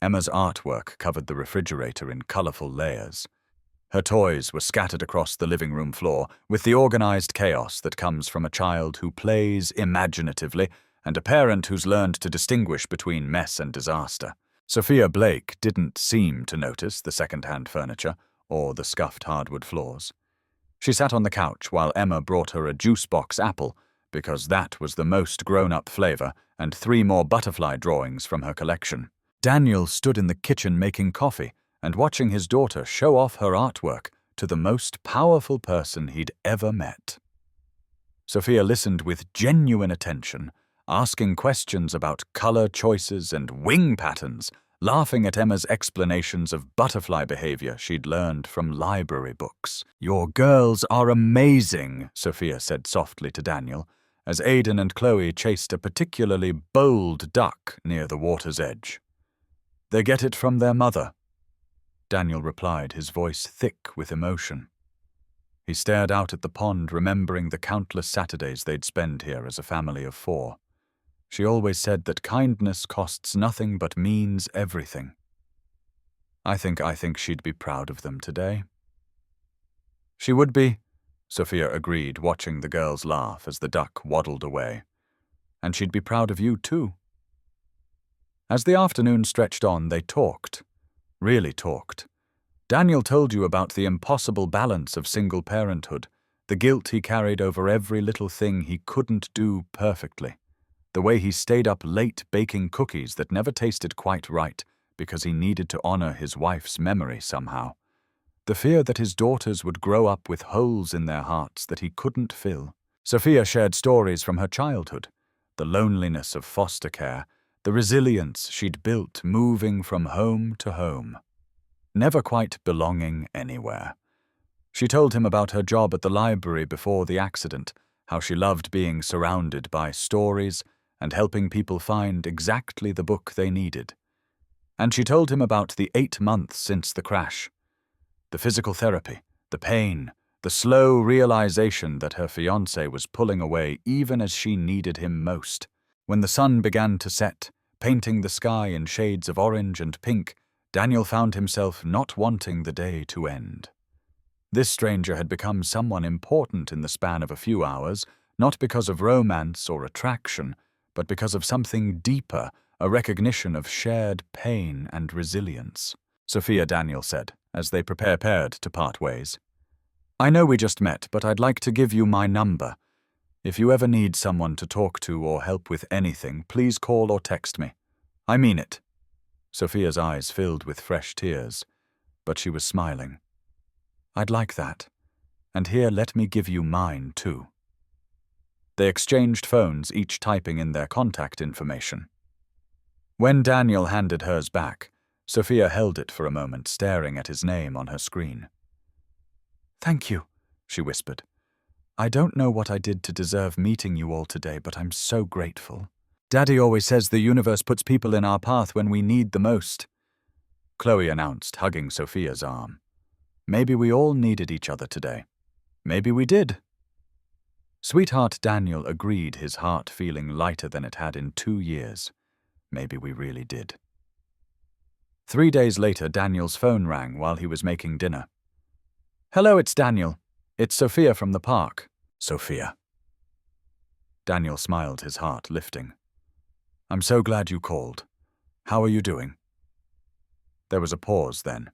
[SPEAKER 1] Emma's artwork covered the refrigerator in colorful layers. Her toys were scattered across the living room floor, with the organized chaos that comes from a child who plays imaginatively and a parent who's learned to distinguish between mess and disaster. Sophia Blake didn't seem to notice the second-hand furniture or the scuffed hardwood floors. She sat on the couch while Emma brought her a juice box apple, because that was the most grown-up flavor, and 3 more butterfly drawings from her collection. Daniel stood in the kitchen making coffee and watching his daughter show off her artwork to the most powerful person he'd ever met. Sophia listened with genuine attention, asking questions about color choices and wing patterns, laughing at Emma's explanations of butterfly behavior she'd learned from library books. "Your girls are amazing," Sophia said softly to Daniel, as Aidan and Chloe chased a particularly bold duck near the water's edge. "They get it from their mother," Daniel replied, his voice thick with emotion. He stared out at the pond, remembering the countless Saturdays they'd spend here as a family of 4. She always said that kindness costs nothing but means everything. I think she'd be proud of them today." "She would be," Sophia agreed, watching the girls laugh as the duck waddled away. "And she'd be proud of you too." As the afternoon stretched on, they talked. Really talked. Daniel told you about the impossible balance of single parenthood, the guilt he carried over every little thing he couldn't do perfectly, the way he stayed up late baking cookies that never tasted quite right because he needed to honor his wife's memory somehow, the fear that his daughters would grow up with holes in their hearts that he couldn't fill. Sophia shared stories from her childhood, the loneliness of foster care, the resilience she'd built moving from home to home, never quite belonging anywhere. She told him about her job at the library before the accident, how she loved being surrounded by stories and helping people find exactly the book they needed. And she told him about the 8 months since the crash, the physical therapy, the pain, the slow realization that her fiancé was pulling away even as she needed him most. When the sun began to set, painting the sky in shades of orange and pink, Daniel found himself not wanting the day to end. This stranger had become someone important in the span of a few hours, not because of romance or attraction, but because of something deeper, a recognition of shared pain and resilience. "Sophia," Daniel said, as they prepared to part ways, "I know we just met, but I'd like to give you my number. If you ever need someone to talk to or help with anything, please call or text me. I mean it." Sophia's eyes filled with fresh tears, but she was smiling. "I'd like that. And here, let me give you mine, too." They exchanged phones, each typing in their contact information. When Daniel handed hers back, Sophia held it for a moment, staring at his name on her screen. "Thank you," she whispered. "I don't know what I did to deserve meeting you all today, but I'm so grateful. Daddy always says the universe puts people in our path when we need the most," Chloe announced, hugging Sophia's arm. "Maybe we all needed each other today. Maybe we did." Sweetheart Daniel agreed, his heart feeling lighter than it had in 2 years. Maybe we really did. 3 days later, Daniel's phone rang while he was making dinner. "Hello, it's Daniel. It's Sophia from the park." "Sophia." Daniel smiled, his heart lifting. "I'm so glad you called. How are you doing?" There was a pause then.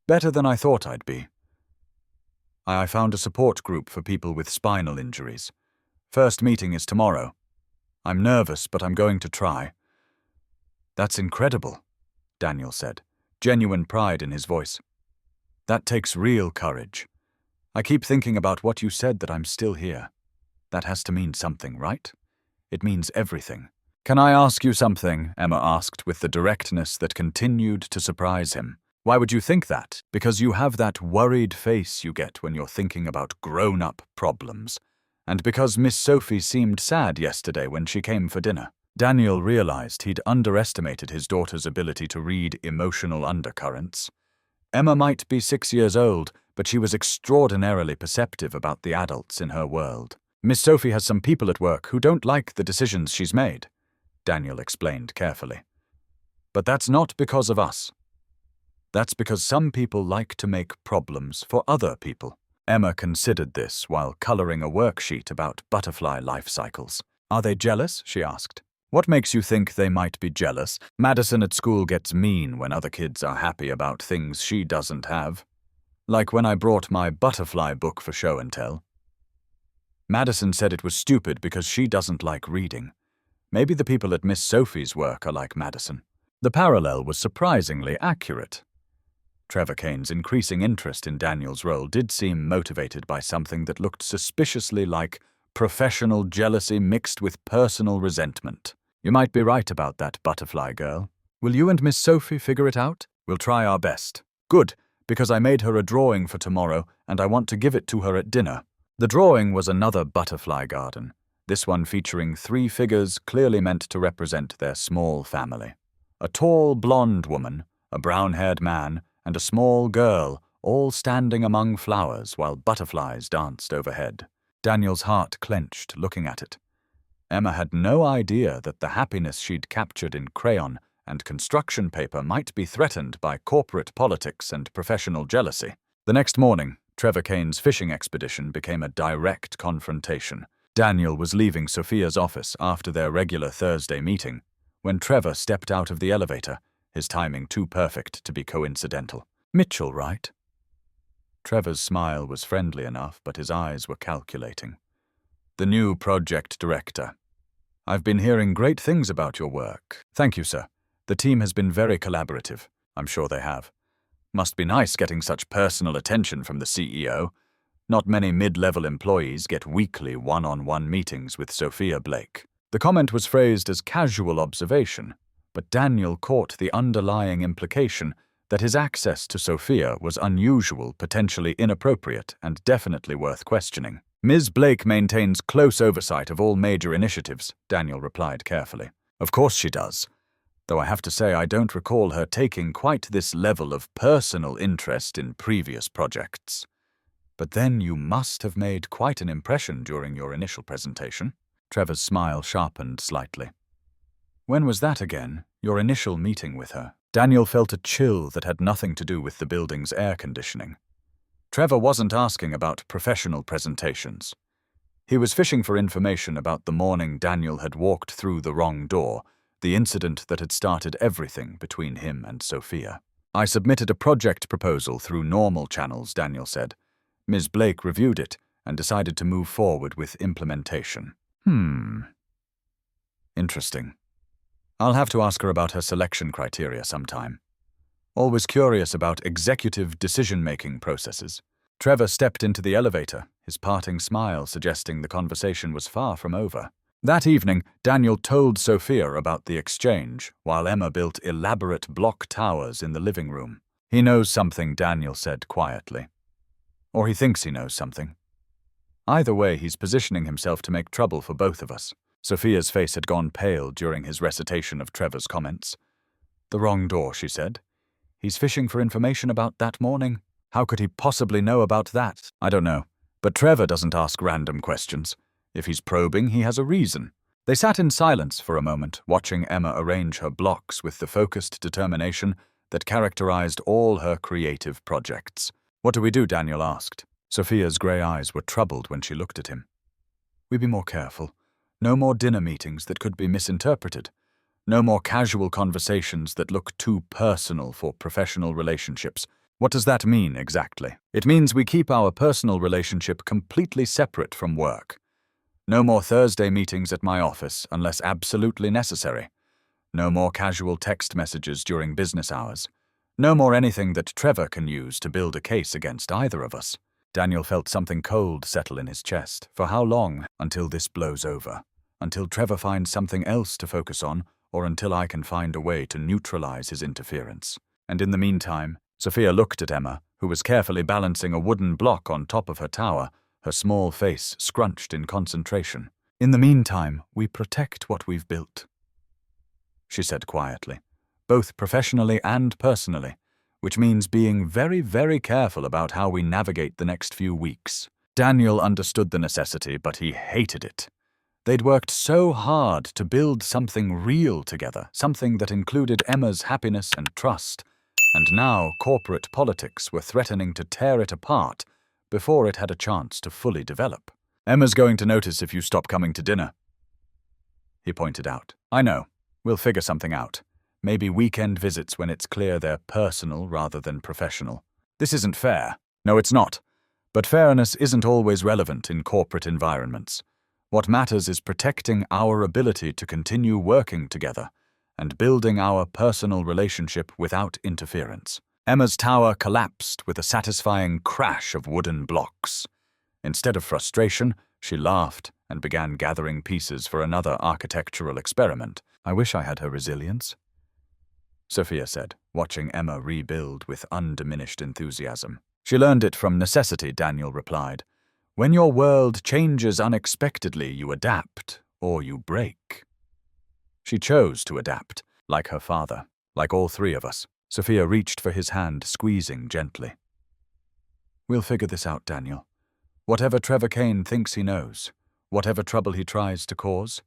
[SPEAKER 1] "Better than I thought I'd be. I found a support group for people with spinal injuries. First meeting is tomorrow. I'm nervous, but I'm going to try." "That's incredible," Daniel said, genuine pride in his voice. "That takes real courage. I keep thinking about what you said, that I'm still here. That has to mean something, right? It means everything." "Can I ask you something?" Emma asked with the directness that continued to surprise him. "Why would you think that?" "Because you have that worried face you get when you're thinking about grown-up problems. And because Miss Sophie seemed sad yesterday when she came for dinner. Daniel realized he'd underestimated his daughter's ability to read emotional undercurrents. Emma might be 6 years old, but she was extraordinarily perceptive about the adults in her world. Miss Sophie has some people at work who don't like the decisions she's made, Daniel explained carefully. But that's not because of us. That's because some people like to make problems for other people. Emma considered this while coloring a worksheet about butterfly life cycles. Are they jealous? She asked. What makes you think they might be jealous? Madison at school gets mean when other kids are happy about things she doesn't have. Like when I brought my butterfly book for show and tell. Madison said it was stupid because she doesn't like reading. Maybe the people at Miss Sophie's work are like Madison. The parallel was surprisingly accurate. Trevor Kane's increasing interest in Daniel's role did seem motivated by something that looked suspiciously like professional jealousy mixed with personal resentment. You might be right about that butterfly girl. Will you and Miss Sophie figure it out? We'll try our best. Good, because I made her a drawing for tomorrow and I want to give it to her at dinner. The drawing was another butterfly garden, this one featuring 3 figures clearly meant to represent their small family. A tall blonde woman, a brown-haired man, and a small girl, all standing among flowers while butterflies danced overhead. Daniel's heart clenched looking at it. Emma had no idea that the happiness she'd captured in crayon and construction paper might be threatened by corporate politics and professional jealousy. The next morning, Trevor Kane's fishing expedition became a direct confrontation. Daniel was leaving Sophia's office after their regular Thursday meeting when Trevor stepped out of the elevator, his timing too perfect to be coincidental. Mitchell, right? Trevor's smile was friendly enough, but his eyes were calculating. The new project director. I've been hearing great things about your work. Thank you, sir. The team has been very collaborative. I'm sure they have. Must be nice getting such personal attention from the CEO. Not many mid-level employees get weekly one-on-one meetings with Sophia Blake. The comment was phrased as casual observation, but Daniel caught the underlying implication that his access to Sophia was unusual, potentially inappropriate, and definitely worth questioning. Ms. Blake maintains close oversight of all major initiatives, Daniel replied carefully. Of course she does, though I have to say I don't recall her taking quite this level of personal interest in previous projects. But then you must have made quite an impression during your initial presentation. Trevor's smile sharpened slightly. When was that again, your initial meeting with her? Daniel felt a chill that had nothing to do with the building's air conditioning. Trevor wasn't asking about professional presentations. He was fishing for information about the morning Daniel had walked through the wrong door, the incident that had started everything between him and Sophia. I submitted a project proposal through normal channels, Daniel said. Ms. Blake reviewed it and decided to move forward with implementation. Interesting. I'll have to ask her about her selection criteria sometime. Always curious about executive decision-making processes. Trevor stepped into the elevator, his parting smile suggesting the conversation was far from over. That evening, Daniel told Sophia about the exchange, while Emma built elaborate block towers in the living room. He knows something, Daniel said quietly. Or he thinks he knows something. Either way, he's positioning himself to make trouble for both of us. Sophia's face had gone pale during his recitation of Trevor's comments. The wrong door, she said. He's fishing for information about that morning. How could he possibly know about that? I don't know. But Trevor doesn't ask random questions. If he's probing, he has a reason. They sat in silence for a moment, watching Emma arrange her blocks with the focused determination that characterized all her creative projects. What do we do? Daniel asked. Sophia's grey eyes were troubled when she looked at him. We be more careful. No more dinner meetings that could be misinterpreted. No more casual conversations that look too personal for professional relationships. What does that mean exactly? It means we keep our personal relationship completely separate from work. No more Thursday meetings at my office unless absolutely necessary. No more casual text messages during business hours. No more anything that Trevor can use to build a case against either of us. Daniel felt something cold settle in his chest. For how long? Until this blows over. Until Trevor finds something else to focus on, or until I can find a way to neutralize his interference. And in the meantime, Sophia looked at Emma, who was carefully balancing a wooden block on top of her tower, her small face scrunched in concentration. "In the meantime, we protect what we've built," she said quietly, "both professionally and personally, which means being very, very careful about how we navigate the next few weeks." Daniel understood the necessity, but he hated it. They'd worked so hard to build something real together, something that included Emma's happiness and trust, and now corporate politics were threatening to tear it apart before it had a chance to fully develop. "Emma's going to notice if you stop coming to dinner," he pointed out. "I know. We'll figure something out. Maybe weekend visits when it's clear they're personal rather than professional." "This isn't fair." "No, it's not. But fairness isn't always relevant in corporate environments. What matters is protecting our ability to continue working together and building our personal relationship without interference." Emma's tower collapsed with a satisfying crash of wooden blocks. Instead of frustration, she laughed and began gathering pieces for another architectural experiment. "I wish I had her resilience," Sophia said, watching Emma rebuild with undiminished enthusiasm. "She learned it from necessity," Daniel replied. "When your world changes unexpectedly, you adapt, or you break." She chose to adapt, like her father, like all three of us. Sophia reached for his hand, squeezing gently. "We'll figure this out, Daniel. Whatever Trevor Kane thinks he knows, whatever trouble he tries to cause,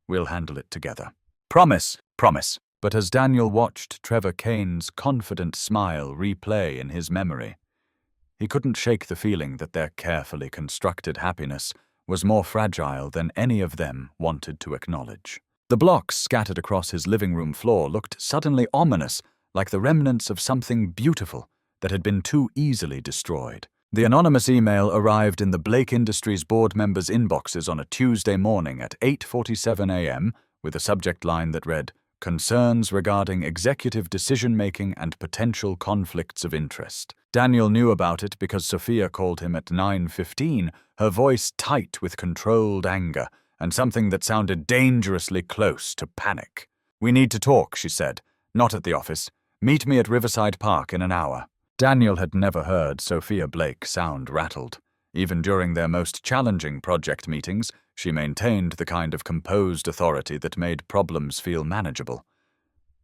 [SPEAKER 1] we'll handle it together." "Promise, promise." But as Daniel watched Trevor Kane's confident smile replay in his memory, he couldn't shake the feeling that their carefully constructed happiness was more fragile than any of them wanted to acknowledge. The blocks scattered across his living room floor looked suddenly ominous, like the remnants of something beautiful that had been too easily destroyed. The anonymous email arrived in the Blake Industries board members' inboxes on a Tuesday morning at 8:47 a.m. with a subject line that read, "Concerns regarding executive decision-making and potential conflicts of interest." Daniel knew about it because Sophia called him at 9:15, her voice tight with controlled anger and something that sounded dangerously close to panic. "We need to talk," she said. "Not at the office. Meet me at Riverside Park in an hour." Daniel had never heard Sophia Blake sound rattled. Even during their most challenging project meetings, she maintained the kind of composed authority that made problems feel manageable.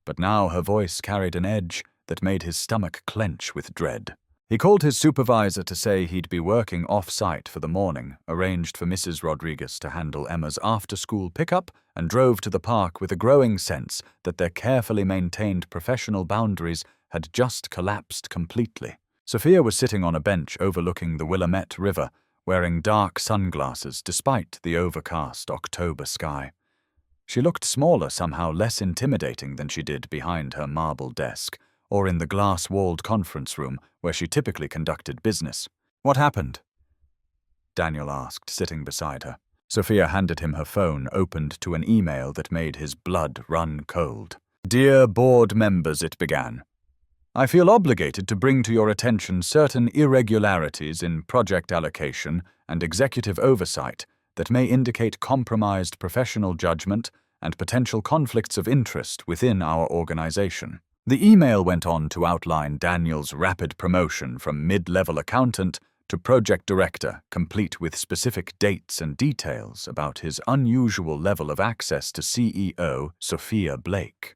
[SPEAKER 1] But now her voice carried an edge that made his stomach clench with dread. He called his supervisor to say he'd be working off-site for the morning, arranged for Mrs. Rodriguez to handle Emma's after-school pickup, and drove to the park with a growing sense that their carefully maintained professional boundaries had just collapsed completely. Sophia was sitting on a bench overlooking the Willamette River, wearing dark sunglasses despite the overcast October sky. She looked smaller, somehow less intimidating than she did behind her marble desk, or in the glass-walled conference room where she typically conducted business. "What happened?" Daniel asked, sitting beside her. Sophia handed him her phone, opened to an email that made his blood run cold. "Dear board members," it began. "I feel obligated to bring to your attention certain irregularities in project allocation and executive oversight that may indicate compromised professional judgment and potential conflicts of interest within our organization." The email went on to outline Daniel's rapid promotion from mid-level accountant to project director, complete with specific dates and details about his unusual level of access to CEO Sophia Blake.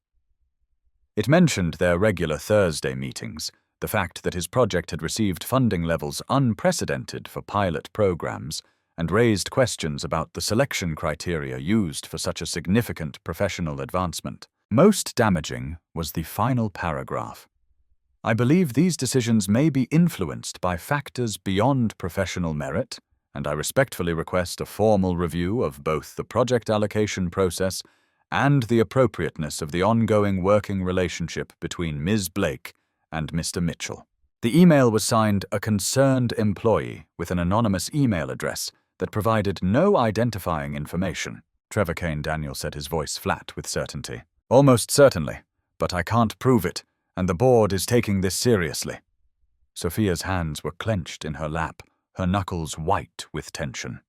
[SPEAKER 1] It mentioned their regular Thursday meetings, the fact that his project had received funding levels unprecedented for pilot programs, and raised questions about the selection criteria used for such a significant professional advancement. Most damaging was the final paragraph. "I believe these decisions may be influenced by factors beyond professional merit, and I respectfully request a formal review of both the project allocation process and the appropriateness of the ongoing working relationship between Ms. Blake and Mr. Mitchell." The email was signed "A Concerned Employee" with an anonymous email address that provided no identifying information. Trevor Kane, Daniel said, his voice flat with certainty. "Almost certainly, but I can't prove it, and the board is taking this seriously." Sophia's hands were clenched in her lap, her knuckles white with tension.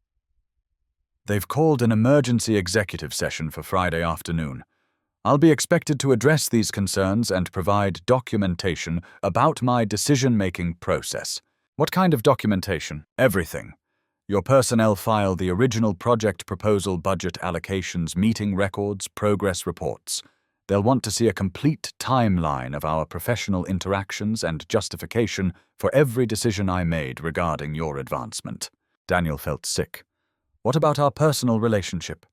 [SPEAKER 1] "They've called an emergency executive session for Friday afternoon. I'll be expected to address these concerns and provide documentation about my decision-making process." "What kind of documentation?" "Everything. Your personnel file the original project proposal, budget allocations, meeting records, progress reports. They'll want to see a complete timeline of our professional interactions and justification for every decision I made regarding your advancement. Daniel felt sick. What about our personal relationship?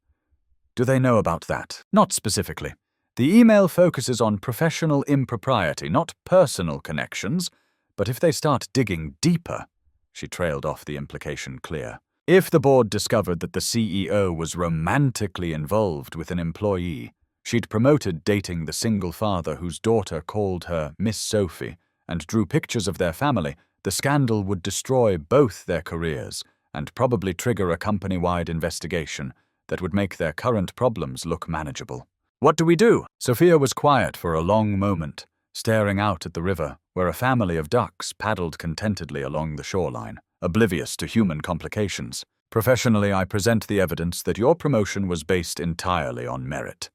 [SPEAKER 1] Do they know about that? Not specifically. The email focuses on professional impropriety, not personal connections, but if they start digging deeper, she trailed off, the implication clear. If the board discovered that the CEO was romantically involved with an employee, she'd promoted dating the single father whose daughter called her Miss Sophie and drew pictures of their family, the scandal would destroy both their careers and probably trigger a company-wide investigation that would make their current problems look manageable. What do we do? Sophia was quiet for a long moment, staring out at the river, where a family of ducks paddled contentedly along the shoreline, oblivious to human complications. Professionally, I present the evidence that your promotion was based entirely on merit.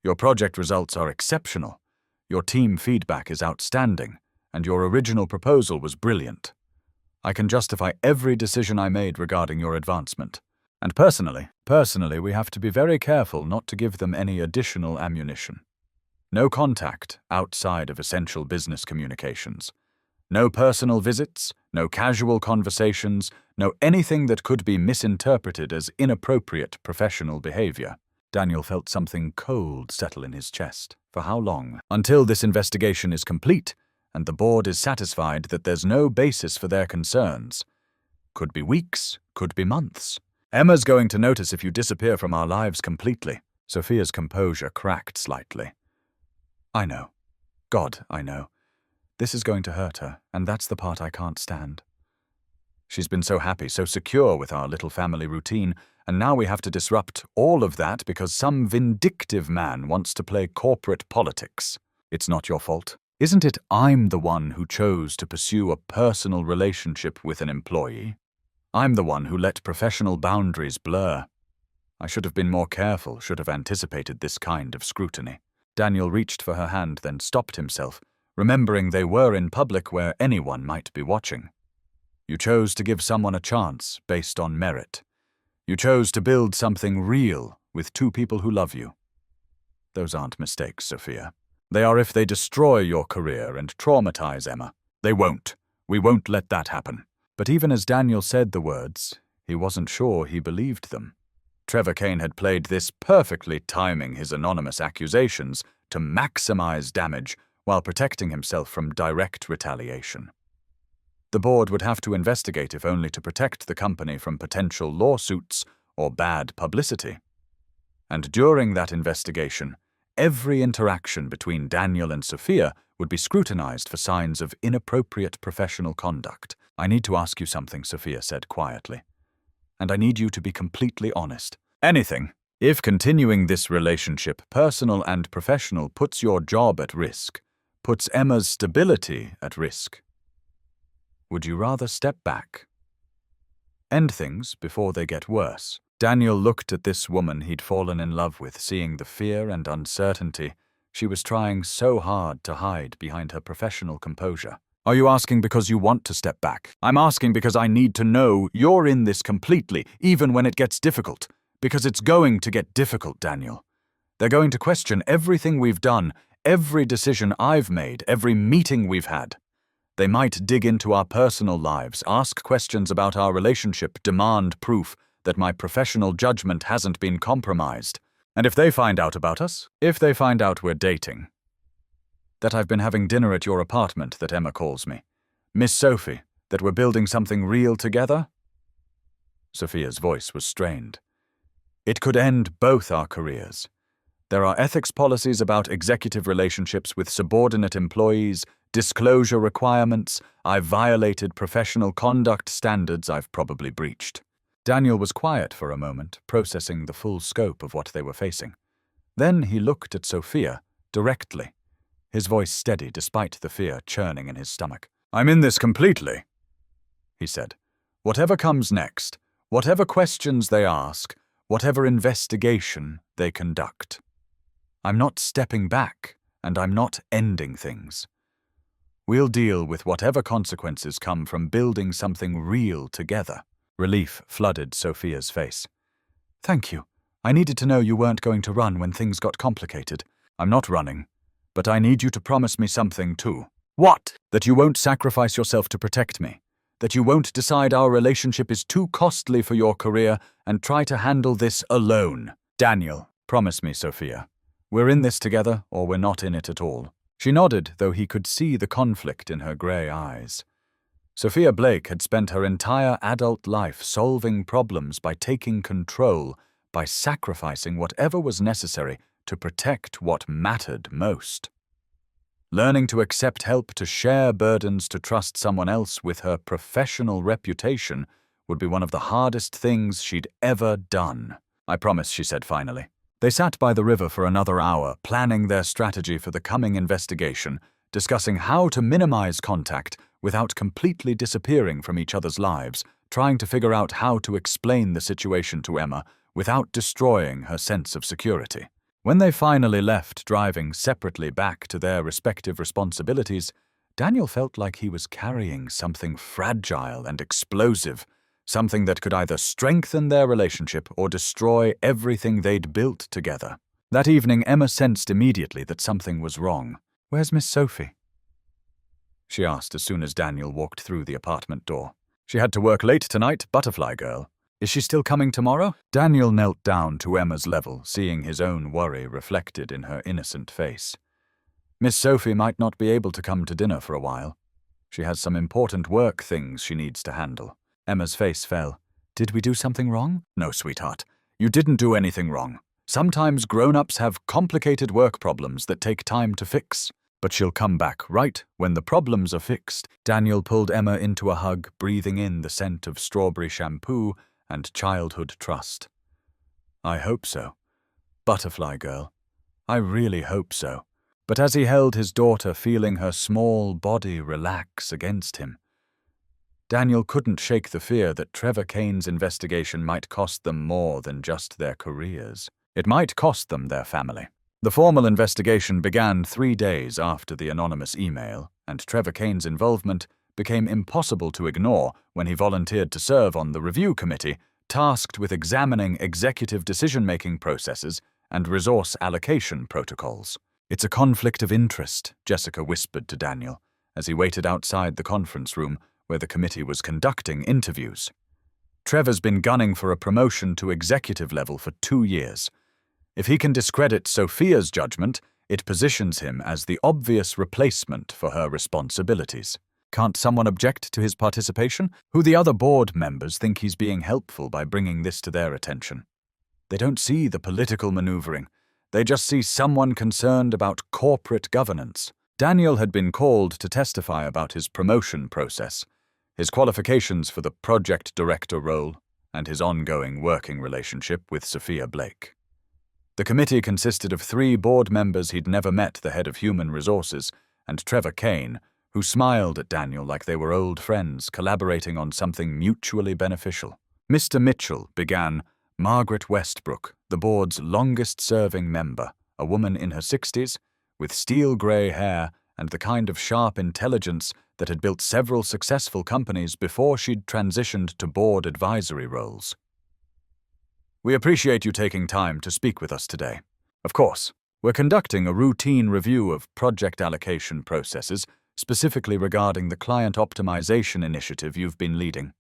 [SPEAKER 1] Your project results are exceptional, your team feedback is outstanding, and your original proposal was brilliant. I can justify every decision I made regarding your advancement. And personally, we have to be very careful not to give them any additional ammunition. No contact outside of essential business communications. No personal visits, no casual conversations, no anything that could be misinterpreted as inappropriate professional behavior. Daniel felt something cold settle in his chest. For how long? Until this investigation is complete and the board is satisfied that there's no basis for their concerns. Could be weeks, could be months. Emma's going to notice if you disappear from our lives completely. Sophia's composure cracked slightly. I know. God, I know. This is going to hurt her, and that's the part I can't stand. She's been so happy, so secure with our little family routine, and now we have to disrupt all of that because some vindictive man wants to play corporate politics. It's not your fault. Isn't it I'm the one who chose to pursue a personal relationship with an employee? I'm the one who let professional boundaries blur. I should have been more careful, should have anticipated this kind of scrutiny. Daniel reached for her hand, then stopped himself, remembering they were in public where anyone might be watching. You chose to give someone a chance based on merit. You chose to build something real with two people who love you. Those aren't mistakes, Sophia. They are if they destroy your career and traumatize Emma. They won't. We won't let that happen. But even as Daniel said the words, he wasn't sure he believed them. Trevor Kane had played this perfectly, timing his anonymous accusations to maximize damage while protecting himself from direct retaliation. The board would have to investigate if only to protect the company from potential lawsuits or bad publicity. And during that investigation, every interaction between Daniel and Sophia would be scrutinized for signs of inappropriate professional conduct. I need to ask you something, Sophia said quietly. And I need you to be completely honest. Anything. If continuing this relationship, personal and professional, puts your job at risk, puts Emma's stability at risk, would you rather step back? End things before they get worse. Daniel looked at this woman he'd fallen in love with, seeing the fear and uncertainty she was trying so hard to hide behind her professional composure. Are you asking because you want to step back? I'm asking because I need to know you're in this completely, even when it gets difficult. Because it's going to get difficult, Daniel. They're going to question everything we've done, every decision I've made, every meeting we've had. They might dig into our personal lives, ask questions about our relationship, demand proof that my professional judgment hasn't been compromised. And if they find out about us, if they find out we're dating, that I've been having dinner at your apartment that Emma calls me, Miss Sophie, that we're building something real together? Sophia's voice was strained. It could end both our careers. There are ethics policies about executive relationships with subordinate employees, disclosure requirements. I've violated professional conduct standards I've probably breached. Daniel was quiet for a moment, processing the full scope of what they were facing. Then he looked at Sophia directly, his voice steady despite the fear churning in his stomach. I'm in this completely, he said. Whatever comes next, whatever questions they ask, whatever investigation they conduct. I'm not stepping back, and I'm not ending things. We'll deal with whatever consequences come from building something real together. Relief flooded Sophia's face. Thank you. I needed to know you weren't going to run when things got complicated. I'm not running, but I need you to promise me something too. What? That you won't sacrifice yourself to protect me. That you won't decide our relationship is too costly for your career and try to handle this alone. Daniel, promise me, Sophia. We're in this together, or we're not in it at all. She nodded, though he could see the conflict in her grey eyes. Sophia Blake had spent her entire adult life solving problems by taking control, by sacrificing whatever was necessary to protect what mattered most. Learning to accept help, to share burdens, to trust someone else with her professional reputation would be one of the hardest things she'd ever done. I promise, she said finally. They sat by the river for another hour, planning their strategy for the coming investigation, discussing how to minimize contact without completely disappearing from each other's lives, trying to figure out how to explain the situation to Emma without destroying her sense of security. When they finally left, driving separately back to their respective responsibilities, Daniel felt like he was carrying something fragile and explosive, something that could either strengthen their relationship or destroy everything they'd built together. That evening, Emma sensed immediately that something was wrong. "Where's Miss Sophie?" she asked as soon as Daniel walked through the apartment door. "She had to work late tonight, butterfly girl. Is she still coming tomorrow?" Daniel knelt down to Emma's level, seeing his own worry reflected in her innocent face. "Miss Sophie might not be able to come to dinner for a while. She has some important work things she needs to handle." Emma's face fell. "Did we do something wrong?" "No, sweetheart. You didn't do anything wrong. Sometimes grown-ups have complicated work problems that take time to fix. But she'll come back right when the problems are fixed." Daniel pulled Emma into a hug, breathing in the scent of strawberry shampoo and childhood trust. "I hope so. Butterfly girl. I really hope so." But as he held his daughter, feeling her small body relax against him, Daniel couldn't shake the fear that Trevor Kane's investigation might cost them more than just their careers. It might cost them their family. The formal investigation began 3 days after the anonymous email, and Trevor Kane's involvement became impossible to ignore when he volunteered to serve on the review committee tasked with examining executive decision-making processes and resource allocation protocols. "It's a conflict of interest," Jessica whispered to Daniel as he waited outside the conference room where the committee was conducting interviews. "Trevor's been gunning for a promotion to executive level for 2 years. If he can discredit Sophia's judgment, it positions him as the obvious replacement for her responsibilities. Can't someone object to his participation? Who the other board members think he's being helpful by bringing this to their attention? They don't see the political maneuvering. They just see someone concerned about corporate governance." Daniel had been called to testify about his promotion process, his qualifications for the project director role, and his ongoing working relationship with Sophia Blake. The committee consisted of 3 board members he'd never met, the head of human resources, and Trevor Kane, who smiled at Daniel like they were old friends collaborating on something mutually beneficial. Mr. Mitchell began Margaret Westbrook, the board's longest-serving member, a woman in her 60s, with steel-grey hair and the kind of sharp intelligence that had built several successful companies before she'd transitioned to board advisory roles. "We appreciate you taking time to speak with us today. Of course, we're conducting a routine review of project allocation processes, specifically regarding the client optimization initiative you've been leading.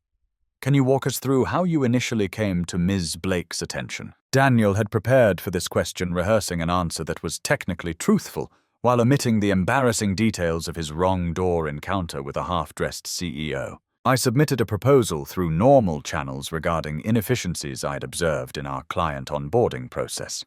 [SPEAKER 1] Can you walk us through how you initially came to Ms. Blake's attention?" Daniel had prepared for this question, rehearsing an answer that was technically truthful, while omitting the embarrassing details of his wrong-door encounter with a half-dressed CEO. "I submitted a proposal through normal channels regarding inefficiencies I'd observed in our client onboarding process.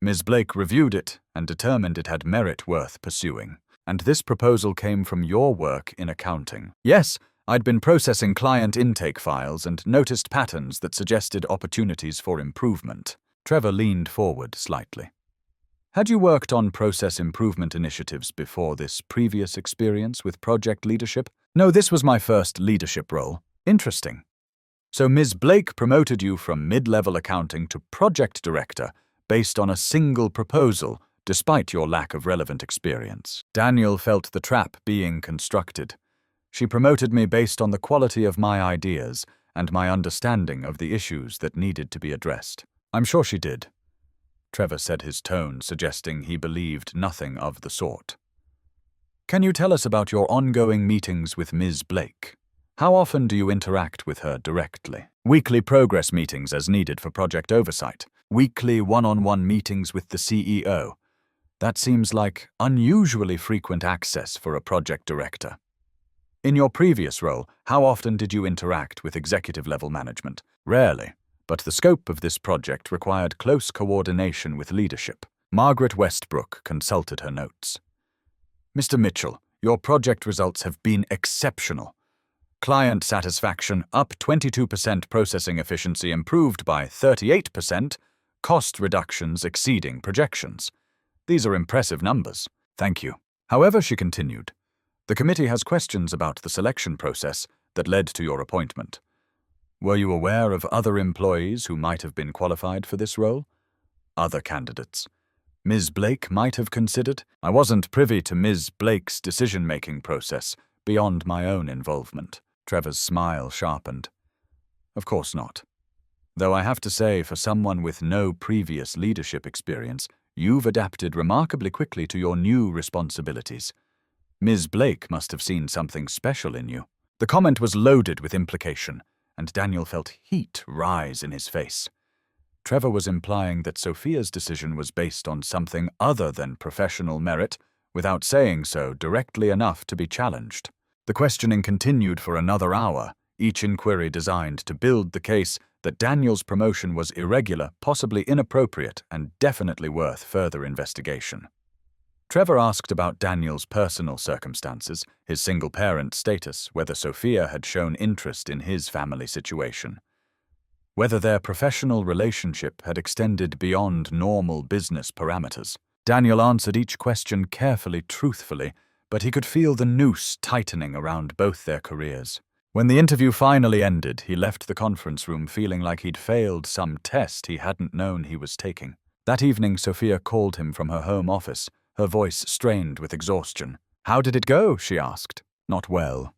[SPEAKER 1] Ms. Blake reviewed it and determined it had merit worth pursuing. And this proposal came from your work in accounting." "Yes, I'd been processing client intake files and noticed patterns that suggested opportunities for improvement." Trevor leaned forward slightly. "Had you worked on process improvement initiatives before this previous experience with project leadership?" "No, this was my first leadership role." "Interesting. So Ms. Blake promoted you from mid-level accounting to project director based on a single proposal, despite your lack of relevant experience." Daniel felt the trap being constructed. "She promoted me based on the quality of my ideas and my understanding of the issues that needed to be addressed. I'm sure she did. Trevor said, his tone suggesting he believed nothing of the sort. Can you tell us about your ongoing meetings with Ms. Blake? How often do you interact with her directly? Weekly progress meetings as needed for project oversight. Weekly one-on-one meetings with the CEO. That seems like unusually frequent access for a project director. In your previous role, how often did you interact with executive-level management? Rarely, but the scope of this project required close coordination with leadership. Margaret Westbrook consulted her notes. Mr. Mitchell, your project results have been exceptional. Client satisfaction up 22%, processing efficiency improved by 38%, cost reductions exceeding projections. These are impressive numbers. Thank you. However, she continued, the committee has questions about the selection process that led to your appointment. Were you aware of other employees who might have been qualified for this role? Other candidates Ms. Blake might have considered? I wasn't privy to Ms. Blake's decision-making process beyond my own involvement. Trevor's smile sharpened. Of course not. Though I have to say, for someone with no previous leadership experience, you've adapted remarkably quickly to your new responsibilities. Ms. Blake must have seen something special in you. The comment was loaded with implication, and Daniel felt heat rise in his face. Trevor was implying that Sophia's decision was based on something other than professional merit, without saying so directly enough to be challenged. The questioning continued for another hour, each inquiry designed to build the case that Daniel's promotion was irregular, possibly inappropriate, and definitely worth further investigation. Trevor asked about Daniel's personal circumstances, his single-parent status, whether Sophia had shown interest in his family situation, whether their professional relationship had extended beyond normal business parameters. Daniel answered each question carefully, truthfully, but he could feel the noose tightening around both their careers. When the interview finally ended, he left the conference room feeling like he'd failed some test he hadn't known he was taking. That evening, Sophia called him from her home office, her voice strained with exhaustion. How did it go? She asked. Not well.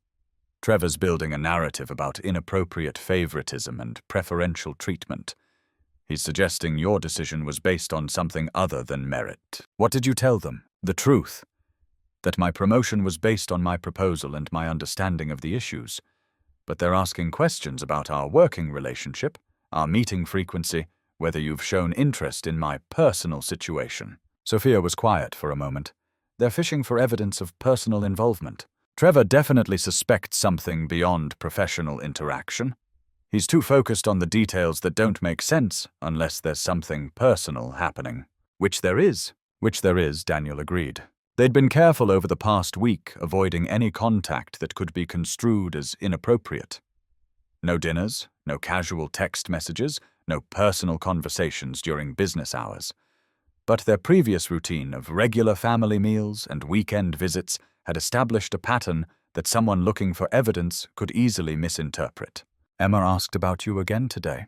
[SPEAKER 1] Trevor's building a narrative about inappropriate favoritism and preferential treatment. He's suggesting your decision was based on something other than merit. What did you tell them? The truth. That my promotion was based on my proposal and my understanding of the issues. But they're asking questions about our working relationship, our meeting frequency, whether you've shown interest in my personal situation. Sophia was quiet for a moment. They're fishing for evidence of personal involvement. Trevor definitely suspects something beyond professional interaction. He's too focused on the details that don't make sense unless there's something personal happening. Which there is, Daniel agreed. They'd been careful over the past week, avoiding any contact that could be construed as inappropriate. No dinners, no casual text messages, no personal conversations during business hours. But their previous routine of regular family meals and weekend visits had established a pattern that someone looking for evidence could easily misinterpret. Emma asked about you again today,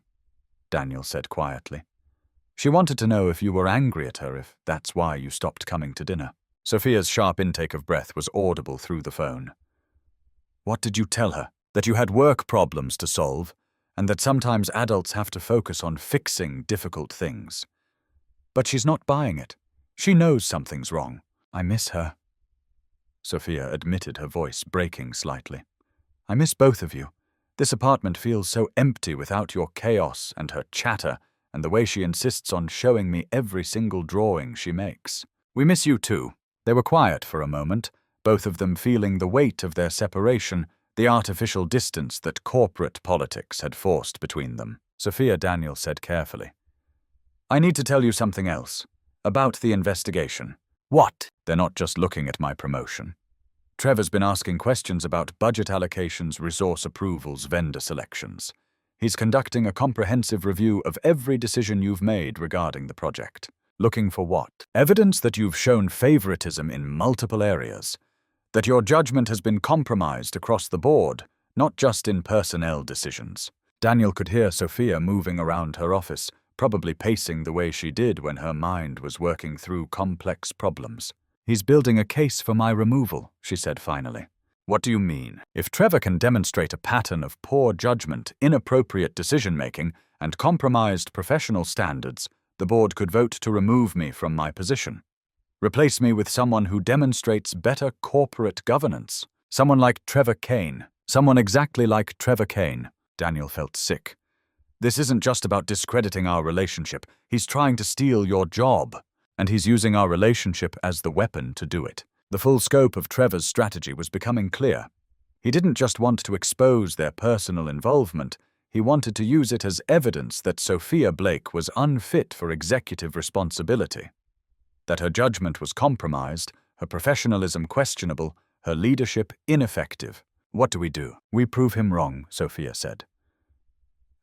[SPEAKER 1] Daniel said quietly. She wanted to know if you were angry at her, if that's why you stopped coming to dinner. Sophia's sharp intake of breath was audible through the phone. What did you tell her? That you had work problems to solve, and that sometimes adults have to focus on fixing difficult things. But she's not buying it. She knows something's wrong. I miss her. Sophia admitted, her voice breaking slightly. I miss both of you. This apartment feels so empty without your chaos and her chatter and the way she insists on showing me every single drawing she makes. We miss you too. They were quiet for a moment, both of them feeling the weight of their separation, the artificial distance that corporate politics had forced between them. Sophia, Daniel said carefully. I need to tell you something else. About the investigation. What? They're not just looking at my promotion. Trevor's been asking questions about budget allocations, resource approvals, vendor selections. He's conducting a comprehensive review of every decision you've made regarding the project. Looking for what? Evidence that you've shown favoritism in multiple areas. That your judgment has been compromised across the board, not just in personnel decisions. Daniel could hear Sophia moving around her office, probably pacing the way she did when her mind was working through complex problems. He's building a case for my removal, she said finally. What do you mean? If Trevor can demonstrate a pattern of poor judgment, inappropriate decision-making, and compromised professional standards, the board could vote to remove me from my position. Replace me with someone who demonstrates better corporate governance. Someone like Trevor Kane. Someone exactly like Trevor Kane. Daniel felt sick. This isn't just about discrediting our relationship. He's trying to steal your job. And he's using our relationship as the weapon to do it. The full scope of Trevor's strategy was becoming clear. He didn't just want to expose their personal involvement. He wanted to use it as evidence that Sophia Blake was unfit for executive responsibility. That her judgment was compromised, her professionalism questionable, her leadership ineffective. What do? We prove him wrong, Sophia said.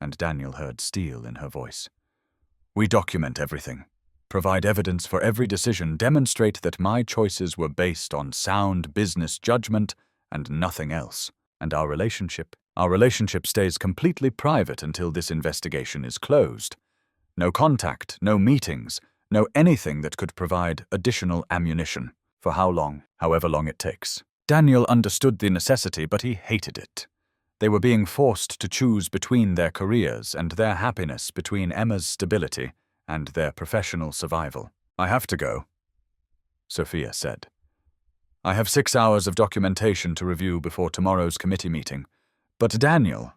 [SPEAKER 1] And Daniel heard steel in her voice. We document everything. Provide evidence for every decision, demonstrate that my choices were based on sound business judgment and nothing else. And our relationship stays completely private until this investigation is closed. No contact, no meetings, no anything that could provide additional ammunition. For how long? However long it takes. Daniel understood the necessity, but he hated it. They were being forced to choose between their careers and their happiness, between Emma's stability and their professional survival. I have to go, Sophia said. I have 6 hours of documentation to review before tomorrow's committee meeting. But Daniel,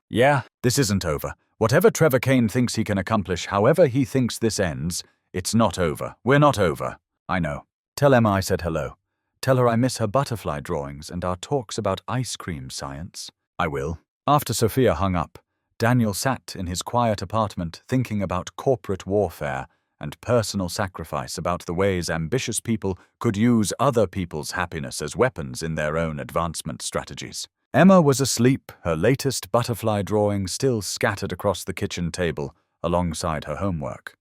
[SPEAKER 1] this isn't over. Whatever Trevor Kane thinks he can accomplish, however he thinks this ends, it's not over. We're not over. I know. Tell Emma I said hello. Tell her I miss her butterfly drawings and our talks about ice cream science. I will. After Sophia hung up, Daniel sat in his quiet apartment thinking about corporate warfare and personal sacrifice, about the ways ambitious people could use other people's happiness as weapons in their own advancement strategies. Emma was asleep, her latest butterfly drawing still scattered across the kitchen table alongside her homework.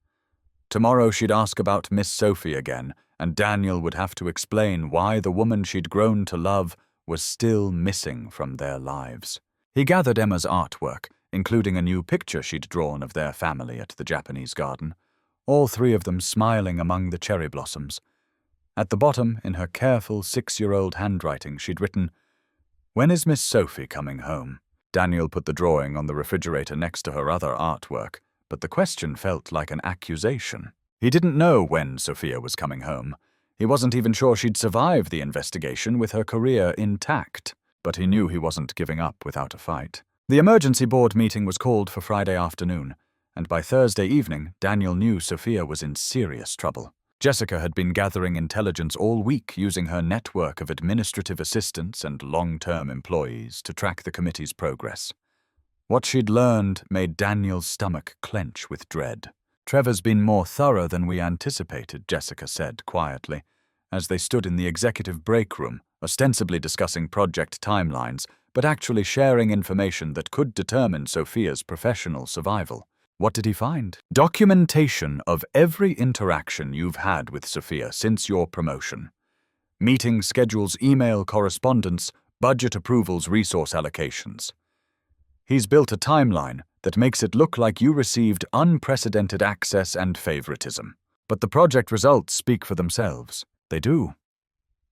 [SPEAKER 1] Tomorrow she'd ask about Miss Sophie again, and Daniel would have to explain why the woman she'd grown to love was still missing from their lives. He gathered Emma's artwork, including a new picture she'd drawn of their family at the Japanese garden, all 3 of them smiling among the cherry blossoms. At the bottom, in her careful 6-year-old handwriting, she'd written, "When is Miss Sophie coming home?" Daniel put the drawing on the refrigerator next to her other artwork, but the question felt like an accusation. He didn't know when Sophia was coming home. He wasn't even sure she'd survive the investigation with her career intact, but he knew he wasn't giving up without a fight. The emergency board meeting was called for Friday afternoon, and by Thursday evening, Daniel knew Sophia was in serious trouble. Jessica had been gathering intelligence all week using her network of administrative assistants and long-term employees to track the committee's progress. What she'd learned made Daniel's stomach clench with dread. Trevor's been more thorough than we anticipated, Jessica said quietly, as they stood in the executive break room, ostensibly discussing project timelines, but actually sharing information that could determine Sophia's professional survival. What did he find? Documentation of every interaction you've had with Sophia since your promotion. Meeting schedules, email correspondence, budget approvals, resource allocations. He's built a timeline that makes it look like you received unprecedented access and favoritism. But the project results speak for themselves. They do.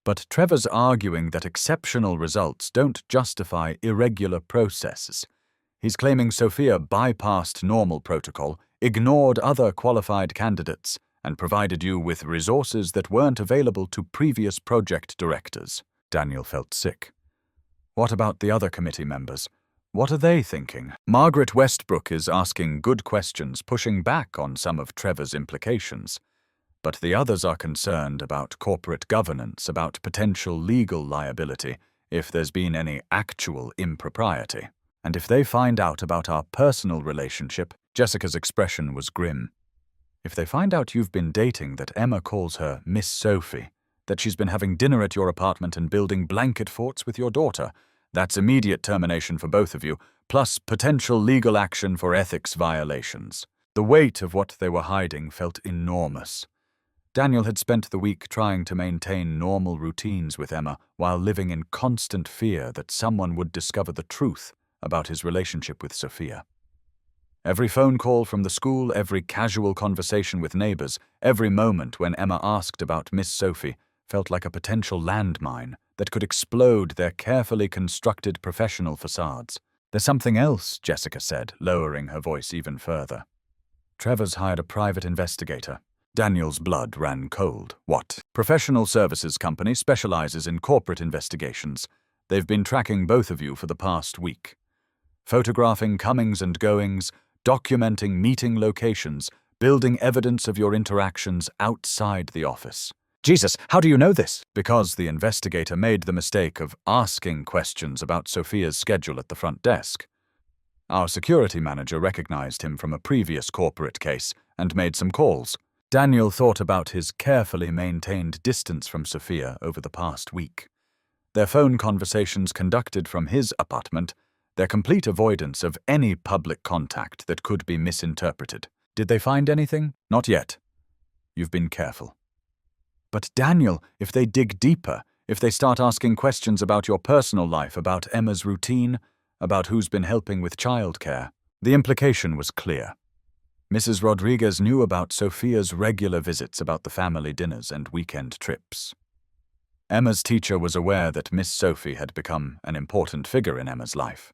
[SPEAKER 1] But Trevor's arguing that exceptional results don't justify irregular processes. He's claiming Sophia bypassed normal protocol, ignored other qualified candidates, and provided you with resources that weren't available to previous project directors. Daniel felt sick. What about the other committee members? What are they thinking? Margaret Westbrook is asking good questions, pushing back on some of Trevor's implications. But the others are concerned about corporate governance, about potential legal liability, if there's been any actual impropriety. And if they find out about our personal relationship, Jessica's expression was grim. If they find out you've been dating, that Emma calls her Miss Sophie, that she's been having dinner at your apartment and building blanket forts with your daughter, that's immediate termination for both of you, plus potential legal action for ethics violations. The weight of what they were hiding felt enormous. Daniel had spent the week trying to maintain normal routines with Emma while living in constant fear that someone would discover the truth about his relationship with Sophia. Every phone call from the school, every casual conversation with neighbors, every moment when Emma asked about Miss Sophie felt like a potential landmine that could explode their carefully constructed professional facades. "There's something else," Jessica said, lowering her voice even further. "Trevor's hired a private investigator." Daniel's blood ran cold. "What?" "Professional services company specializes in corporate investigations. They've been tracking both of you for the past week. Photographing comings and goings, documenting meeting locations, building evidence of your interactions outside the office." "Jesus, how do you know this?" "Because the investigator made the mistake of asking questions about Sophia's schedule at the front desk. Our security manager recognized him from a previous corporate case and made some calls." Daniel thought about his carefully maintained distance from Sophia over the past week. Their phone conversations conducted from his apartment, their complete avoidance of any public contact that could be misinterpreted. "Did they find anything?" "Not yet. You've been careful." "But Daniel, if they dig deeper, if they start asking questions about your personal life, about Emma's routine, about who's been helping with childcare." The implication was clear. Mrs. Rodriguez knew about Sophia's regular visits, about the family dinners and weekend trips. Emma's teacher was aware that Miss Sophie had become an important figure in Emma's life.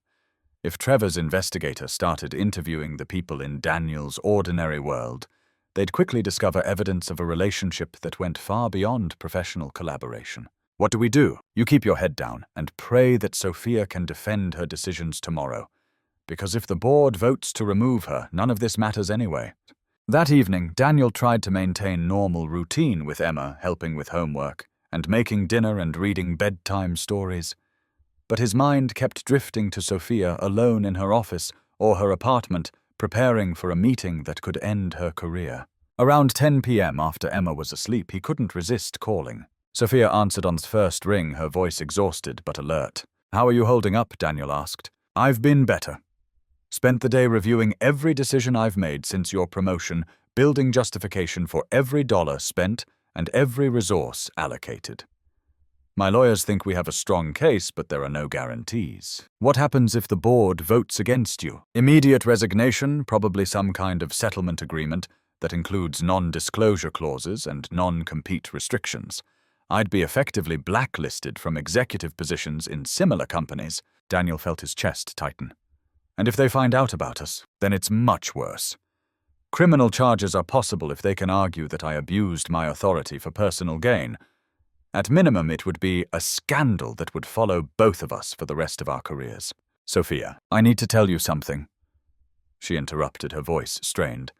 [SPEAKER 1] If Trevor's investigator started interviewing the people in Daniel's ordinary world, they'd quickly discover evidence of a relationship that went far beyond professional collaboration. "What do we do?" "You keep your head down and pray that Sophia can defend her decisions tomorrow. Because if the board votes to remove her, none of this matters anyway." That evening, Daniel tried to maintain normal routine with Emma, helping with homework, and making dinner and reading bedtime stories. But his mind kept drifting to Sophia alone in her office or her apartment, preparing for a meeting that could end her career. Around 10 p.m. after Emma was asleep, he couldn't resist calling. Sophia answered on the first ring, her voice exhausted but alert. "How are you holding up?" Daniel asked. "I've been better. Spent the day reviewing every decision I've made since your promotion, building justification for every dollar spent and every resource allocated. My lawyers think we have a strong case, but there are no guarantees. What happens if the board votes against you? Immediate resignation, probably some kind of settlement agreement that includes non-disclosure clauses and non-compete restrictions. I'd be effectively blacklisted from executive positions in similar companies." Daniel felt his chest tighten. "And if they find out about us, then it's much worse. Criminal charges are possible if they can argue that I abused my authority for personal gain. At minimum, it would be a scandal that would follow both of us for the rest of our careers." "Sophia, I need to tell you something." She interrupted, her voice strained.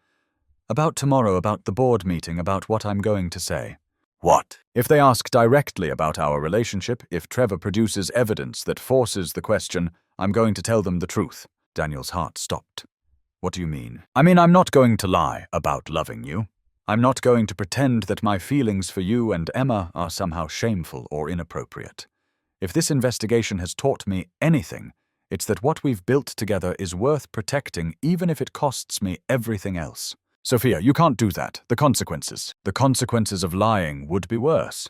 [SPEAKER 1] "About tomorrow, about the board meeting, about what I'm going to say." "What?" "If they ask directly about our relationship, if Trevor produces evidence that forces the question, I'm going to tell them the truth." Daniel's heart stopped. "What do you mean?" "I mean, I'm not going to lie about loving you. I'm not going to pretend that my feelings for you and Emma are somehow shameful or inappropriate. If this investigation has taught me anything, it's that what we've built together is worth protecting even if it costs me everything else." "Sophia, you can't do that. The consequences of lying would be worse.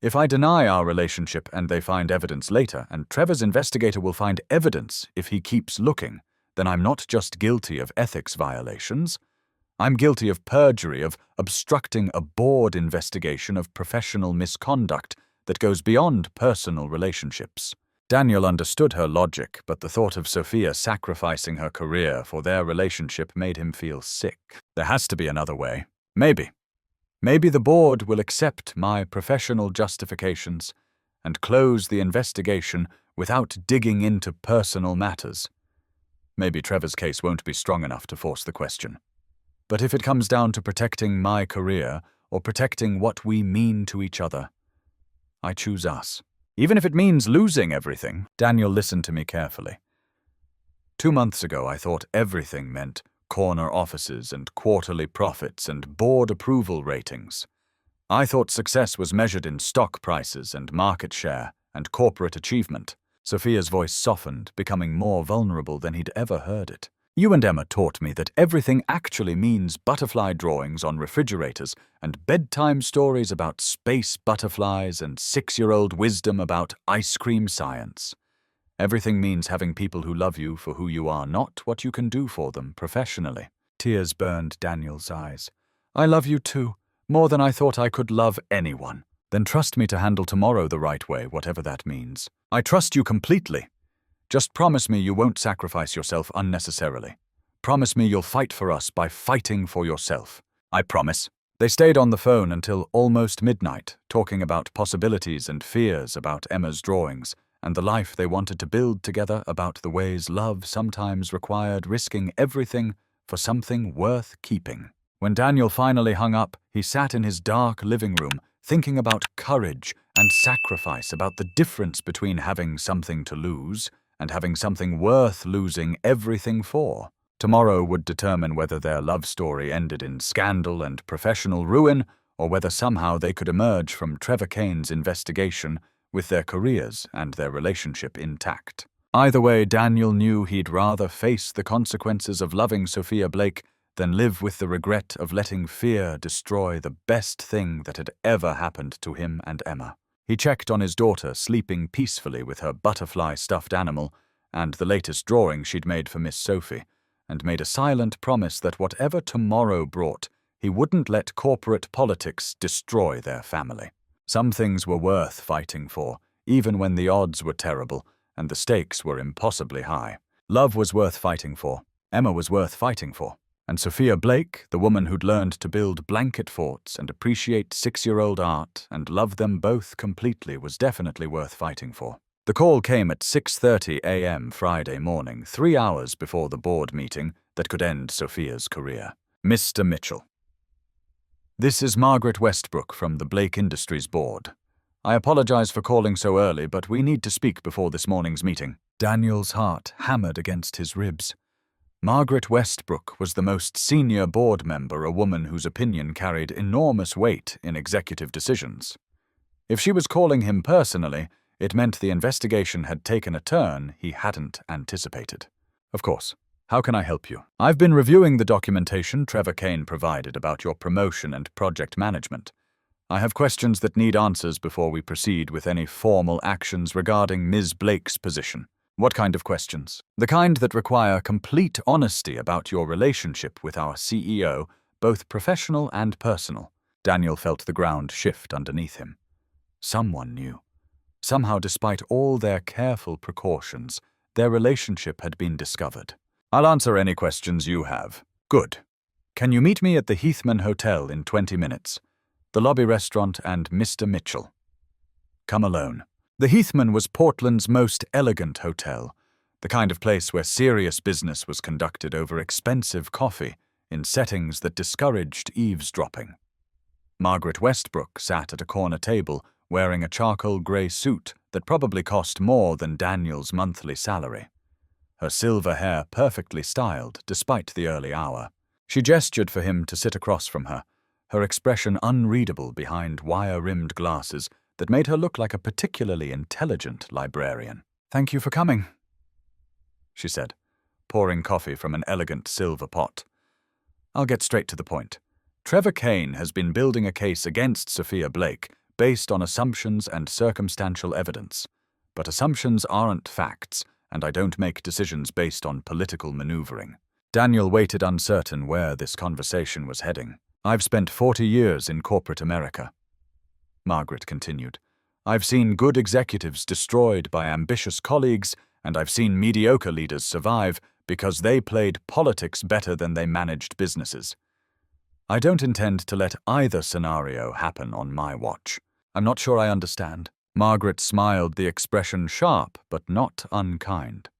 [SPEAKER 1] If I deny our relationship and they find evidence later, and Trevor's investigator will find evidence if he keeps looking, then I'm not just guilty of ethics violations. I'm guilty of perjury, of obstructing a board investigation of professional misconduct that goes beyond personal relationships." Daniel understood her logic, but the thought of Sophia sacrificing her career for their relationship made him feel sick. "There has to be another way. Maybe. Maybe the board will accept my professional justifications and close the investigation without digging into personal matters. Maybe Trevor's case won't be strong enough to force the question. But if it comes down to protecting my career or protecting what we mean to each other, I choose us. Even if it means losing everything." Daniel listened to me carefully. 2 months ago, I thought everything meant corner offices and quarterly profits and board approval ratings. I thought success was measured in stock prices and market share and corporate achievement. Sophia's voice softened, becoming more vulnerable than he'd ever heard it. "You and Emma taught me that everything actually means butterfly drawings on refrigerators and bedtime stories about space butterflies and 6-year-old wisdom about ice cream science. Everything means having people who love you for who you are, not what you can do for them professionally." Tears burned Daniel's eyes. "I love you too, more than I thought I could love anyone." Then trust me to handle tomorrow the right way, whatever that means. I trust you completely. Just promise me you won't sacrifice yourself unnecessarily. Promise me you'll fight for us by fighting for yourself. I promise. They stayed on the phone until almost midnight, talking about possibilities and fears about Emma's drawings, and the life they wanted to build together, about the ways love sometimes required risking everything for something worth keeping. When Daniel finally hung up, he sat in his dark living room, thinking about courage and sacrifice, about the difference between having something to lose and having something worth losing everything for. Tomorrow would determine whether their love story ended in scandal and professional ruin, or whether somehow they could emerge from Trevor Kane's investigation with their careers and their relationship intact. Either way, Daniel knew he'd rather face the consequences of loving Sophia Blake than live with the regret of letting fear destroy the best thing that had ever happened to him and Emma. He checked on his daughter, sleeping peacefully with her butterfly stuffed animal and the latest drawing she'd made for Miss Sophie, and made a silent promise that whatever tomorrow brought, he wouldn't let corporate politics destroy their family. Some things were worth fighting for, even when the odds were terrible and the stakes were impossibly high. Love was worth fighting for, Emma was worth fighting for, and Sophia Blake, the woman who'd learned to build blanket forts and appreciate 6-year-old art and love them both completely, was definitely worth fighting for. The call came at 6:30 a.m. Friday morning, 3 hours before the board meeting that could end Sophia's career. Mr. Mitchell. This is Margaret Westbrook from the Blake Industries board. I apologize for calling so early, but we need to speak before this morning's meeting. Daniel's heart hammered against his ribs. Margaret Westbrook was the most senior board member, a woman whose opinion carried enormous weight in executive decisions. If she was calling him personally, it meant the investigation had taken a turn he hadn't anticipated. Of course. How can I help you? I've been reviewing the documentation Trevor Kane provided about your promotion and project management. I have questions that need answers before we proceed with any formal actions regarding Ms. Blake's position. What kind of questions? The kind that require complete honesty about your relationship with our CEO, both professional and personal. Daniel felt the ground shift underneath him. Someone knew. Somehow, despite all their careful precautions, their relationship had been discovered. I'll answer any questions you have. Good. Can you meet me at the Heathman Hotel in 20 minutes? The lobby restaurant and Mr. Mitchell. Come alone. The Heathman was Portland's most elegant hotel, the kind of place where serious business was conducted over expensive coffee in settings that discouraged eavesdropping. Margaret Westbrook sat at a corner table wearing a charcoal grey suit that probably cost more than Daniel's monthly salary. Her silver hair perfectly styled despite the early hour. She gestured for him to sit across from her, her expression unreadable behind wire-rimmed glasses that made her look like a particularly intelligent librarian. "Thank you for coming," she said, pouring coffee from an elegant silver pot. "I'll get straight to the point. Trevor Kane has been building a case against Sophia Blake based on assumptions and circumstantial evidence. But assumptions aren't facts, and I don't make decisions based on political maneuvering." Daniel waited, uncertain where this conversation was heading. "I've spent 40 years in corporate America," Margaret continued. "I've seen good executives destroyed by ambitious colleagues, and I've seen mediocre leaders survive because they played politics better than they managed businesses. I don't intend to let either scenario happen on my watch." "I'm not sure I understand." Margaret smiled, the expression sharp but not unkind.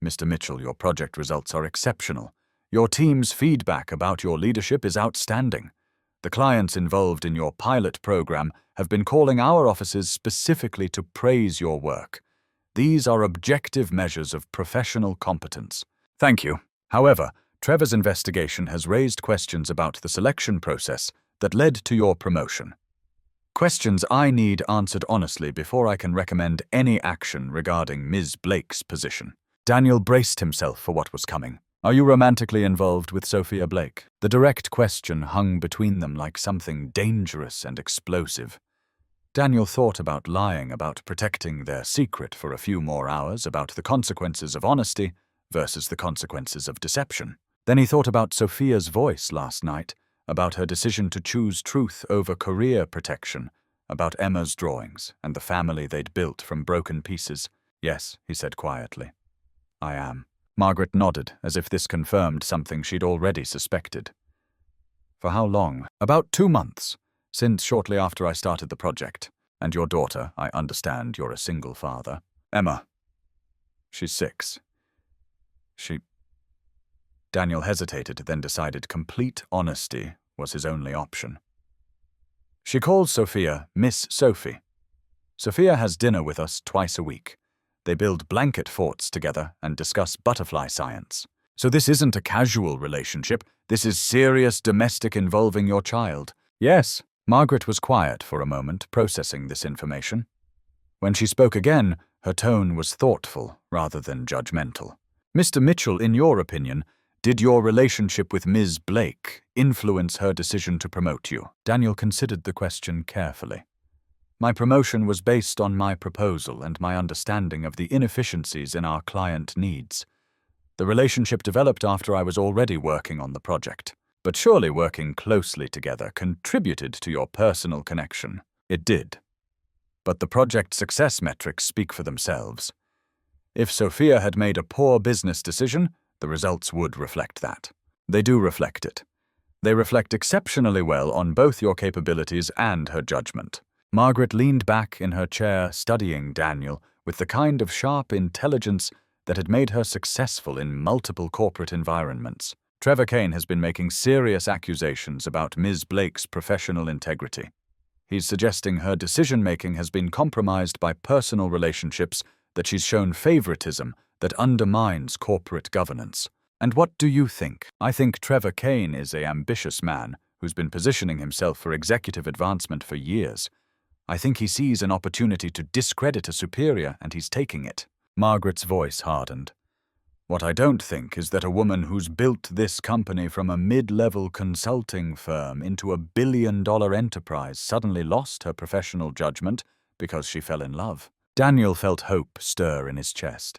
[SPEAKER 1] "Mr. Mitchell, your project results are exceptional. Your team's feedback about your leadership is outstanding. The clients involved in your pilot program have been calling our offices specifically to praise your work. These are objective measures of professional competence." "Thank you. However, Trevor's investigation has raised questions about the selection process that led to your promotion. Questions I need answered honestly before I can recommend any action regarding Ms. Blake's position." Daniel braced himself for what was coming. "Are you romantically involved with Sophia Blake?" The direct question hung between them like something dangerous and explosive. Daniel thought about lying, about protecting their secret for a few more hours, about the consequences of honesty versus the consequences of deception. Then he thought about Sophia's voice last night, about her decision to choose truth over career protection, about Emma's drawings and the family they'd built from broken pieces. Yes, he said quietly. I am. Margaret nodded, as if this confirmed something she'd already suspected. For how long? About 2 months, since shortly after I started the project. And your daughter, I understand you're a single father. Emma. She's 6. Daniel hesitated, then decided complete honesty was his only option. She calls Sophia Miss Sophie. Sophia has dinner with us twice a week. They build blanket forts together and discuss butterfly science. So this isn't a casual relationship. This is serious domestic involving your child. Yes. Margaret was quiet for a moment, processing this information. When she spoke again, her tone was thoughtful rather than judgmental. Mr. Mitchell, in your opinion, did your relationship with Ms. Blake influence her decision to promote you? Daniel considered the question carefully. My promotion was based on my proposal and my understanding of the inefficiencies in our client needs. The relationship developed after I was already working on the project. But surely working closely together contributed to your personal connection. It did. But the project success metrics speak for themselves. If Sophia had made a poor business decision, the results would reflect that. They do reflect it. They reflect exceptionally well on both your capabilities and her judgment. Margaret leaned back in her chair, studying Daniel with the kind of sharp intelligence that had made her successful in multiple corporate environments. Trevor Kane has been making serious accusations about Ms. Blake's professional integrity. He's suggesting her decision-making has been compromised by personal relationships, that she's shown favoritism that undermines corporate governance. And what do you think? I think Trevor Kane is an ambitious man who's been positioning himself for executive advancement for years. I think he sees an opportunity to discredit a superior, and he's taking it. Margaret's voice hardened. What I don't think is that a woman who's built this company from a mid-level consulting firm into a billion-dollar enterprise suddenly lost her professional judgment because she fell in love. Daniel felt hope stir in his chest.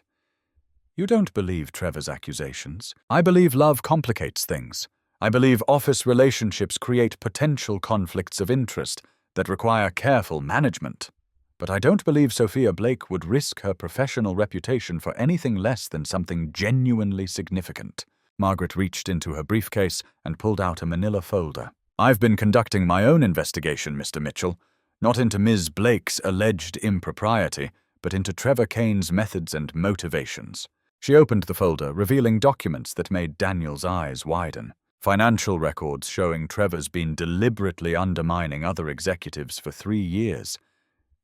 [SPEAKER 1] You don't believe Trevor's accusations. I believe love complicates things. I believe office relationships create potential conflicts of interest that require careful management. But I don't believe Sophia Blake would risk her professional reputation for anything less than something genuinely significant. Margaret reached into her briefcase and pulled out a manila folder. I've been conducting my own investigation, Mr. Mitchell, not into Ms. Blake's alleged impropriety, but into Trevor Kane's methods and motivations. She opened the folder, revealing documents that made Daniel's eyes widen. Financial records showing Trevor's been deliberately undermining other executives for 3 years.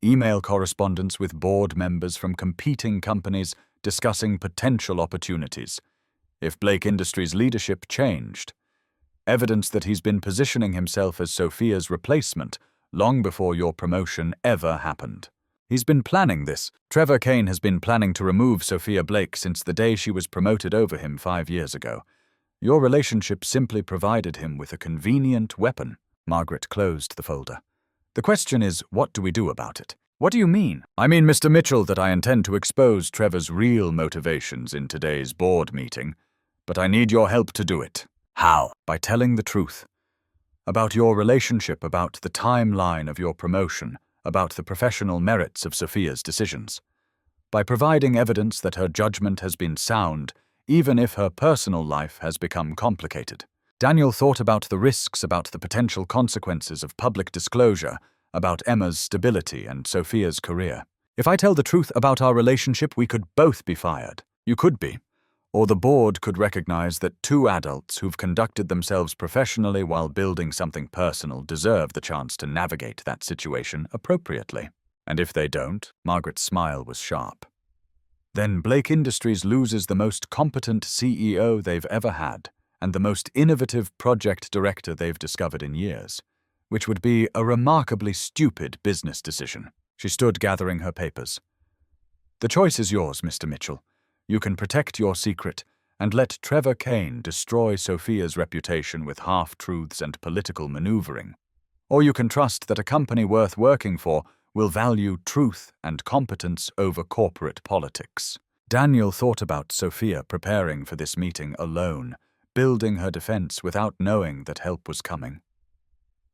[SPEAKER 1] Email correspondence with board members from competing companies discussing potential opportunities. If Blake Industries' leadership changed. Evidence that he's been positioning himself as Sophia's replacement long before your promotion ever happened. He's been planning this. Trevor Kane has been planning to remove Sophia Blake since the day she was promoted over him 5 years ago. Your relationship simply provided him with a convenient weapon. Margaret closed the folder. The question is, what do we do about it? What do you mean? I mean, Mr. Mitchell, that I intend to expose Trevor's real motivations in today's board meeting, but I need your help to do it. How? By telling the truth. About your relationship, about the timeline of your promotion, about the professional merits of Sophia's decisions. By providing evidence that her judgment has been sound, even if her personal life has become complicated. Daniel thought about the risks, about the potential consequences of public disclosure, about Emma's stability and Sophia's career. If I tell the truth about our relationship, we could both be fired. You could be. Or the board could recognize that 2 adults who've conducted themselves professionally while building something personal deserve the chance to navigate that situation appropriately. And if they don't, Margaret's smile was sharp. Then Blake Industries loses the most competent CEO they've ever had, and the most innovative project director they've discovered in years, which would be a remarkably stupid business decision. She stood gathering her papers. The choice is yours, Mr. Mitchell. You can protect your secret and let Trevor Kane destroy Sophia's reputation with half-truths and political maneuvering. Or you can trust that a company worth working for will value truth and competence over corporate politics. Daniel thought about Sophia preparing for this meeting alone, building her defense without knowing that help was coming.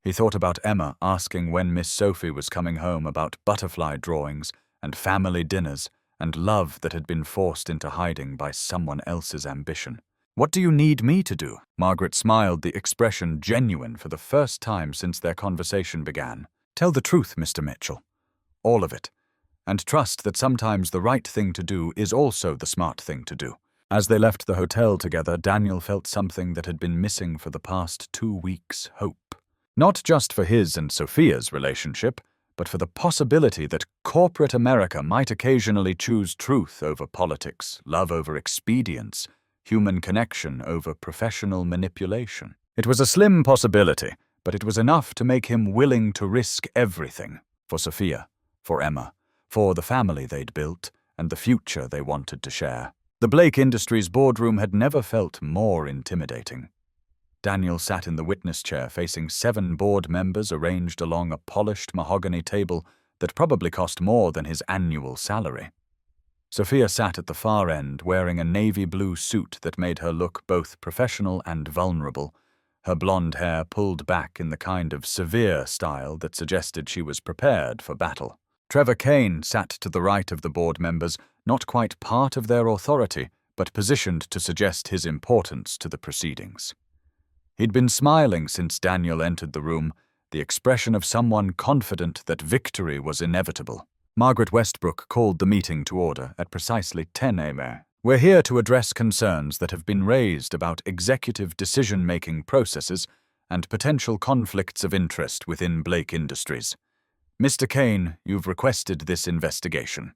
[SPEAKER 1] He thought about Emma asking when Miss Sophie was coming home about butterfly drawings and family dinners and love that had been forced into hiding by someone else's ambition. "What do you need me to do?" Margaret smiled, the expression genuine for the first time since their conversation began. "Tell the truth, Mr. Mitchell. All of it. And trust that sometimes the right thing to do is also the smart thing to do." As they left the hotel together, Daniel felt something that had been missing for the past 2 weeks: hope. Not just for his and Sophia's relationship, but for the possibility that corporate America might occasionally choose truth over politics, love over expedience, human connection over professional manipulation. It was a slim possibility, but it was enough to make him willing to risk everything. For Sophia, for Emma, for the family they'd built, and the future they wanted to share. The Blake Industries boardroom had never felt more intimidating. Daniel sat in the witness chair facing 7 board members arranged along a polished mahogany table that probably cost more than his annual salary. Sophia sat at the far end wearing a navy blue suit that made her look both professional and vulnerable, her blonde hair pulled back in the kind of severe style that suggested she was prepared for battle. Trevor Kane sat to the right of the board members, not quite part of their authority, but positioned to suggest his importance to the proceedings. He'd been smiling since Daniel entered the room, the expression of someone confident that victory was inevitable. Margaret Westbrook called the meeting to order at precisely 10 a.m. "We're here to address concerns that have been raised about executive decision-making processes and potential conflicts of interest within Blake Industries. Mr. Kane, you've requested this investigation.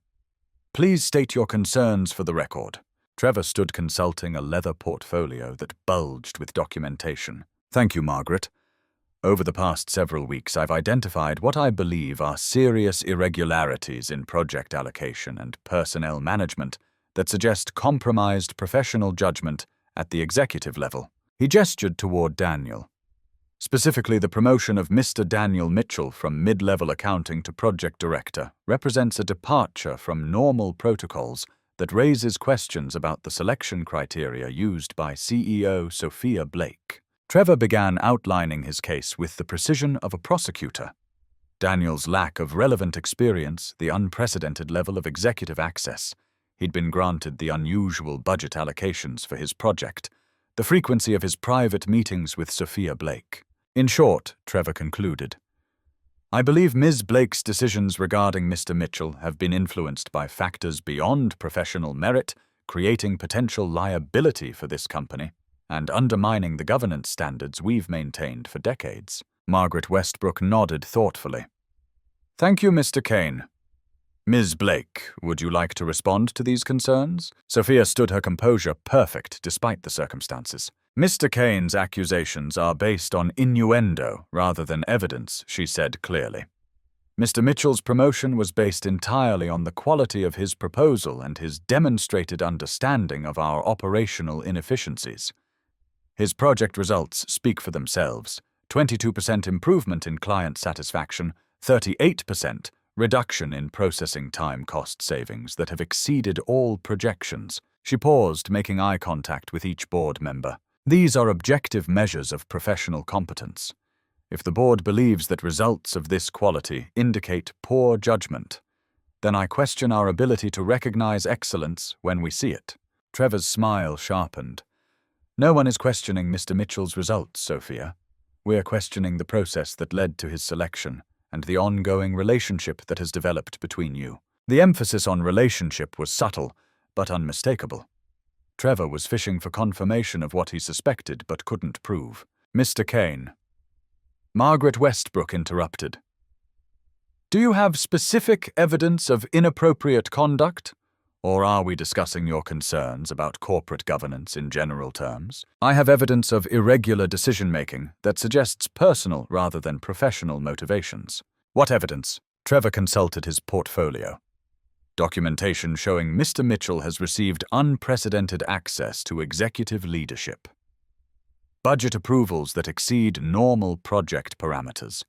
[SPEAKER 1] Please state your concerns for the record." Trevor stood consulting a leather portfolio that bulged with documentation. "Thank you, Margaret. Over the past several weeks, I've identified what I believe are serious irregularities in project allocation and personnel management that suggest compromised professional judgment at the executive level." He gestured toward Daniel. "Specifically, the promotion of Mr. Daniel Mitchell from mid-level accounting to project director represents a departure from normal protocols that raises questions about the selection criteria used by CEO Sophia Blake." Trevor began outlining his case with the precision of a prosecutor. Daniel's lack of relevant experience, the unprecedented level of executive access, he'd been granted the unusual budget allocations for his project, the frequency of his private meetings with Sophia Blake. In short, Trevor concluded, "I believe Ms. Blake's decisions regarding Mr. Mitchell have been influenced by factors beyond professional merit, creating potential liability for this company, and undermining the governance standards we've maintained for decades." Margaret Westbrook nodded thoughtfully. "Thank you, Mr. Kane. Ms. Blake, would you like to respond to these concerns?" Sophia stood her composure perfect despite the circumstances. "Mr. Kane's accusations are based on innuendo rather than evidence," she said clearly. "Mr. Mitchell's promotion was based entirely on the quality of his proposal and his demonstrated understanding of our operational inefficiencies. His project results speak for themselves: 22% improvement in client satisfaction, 38% reduction in processing time cost savings that have exceeded all projections." She paused, making eye contact with each board member. "These are objective measures of professional competence. If the board believes that results of this quality indicate poor judgment, then I question our ability to recognize excellence when we see it." Trevor's smile sharpened. "No one is questioning Mr. Mitchell's results, Sophia. We're questioning the process that led to his selection and the ongoing relationship that has developed between you." The emphasis on relationship was subtle, but unmistakable. Trevor was fishing for confirmation of what he suspected but couldn't prove. "Mr. Kane." Margaret Westbrook interrupted. "Do you have specific evidence of inappropriate conduct? Or are we discussing your concerns about corporate governance in general terms?" "I have evidence of irregular decision-making that suggests personal rather than professional motivations." "What evidence?" Trevor consulted his portfolio. "Documentation showing Mr. Mitchell has received unprecedented access to executive leadership. Budget approvals that exceed normal project parameters.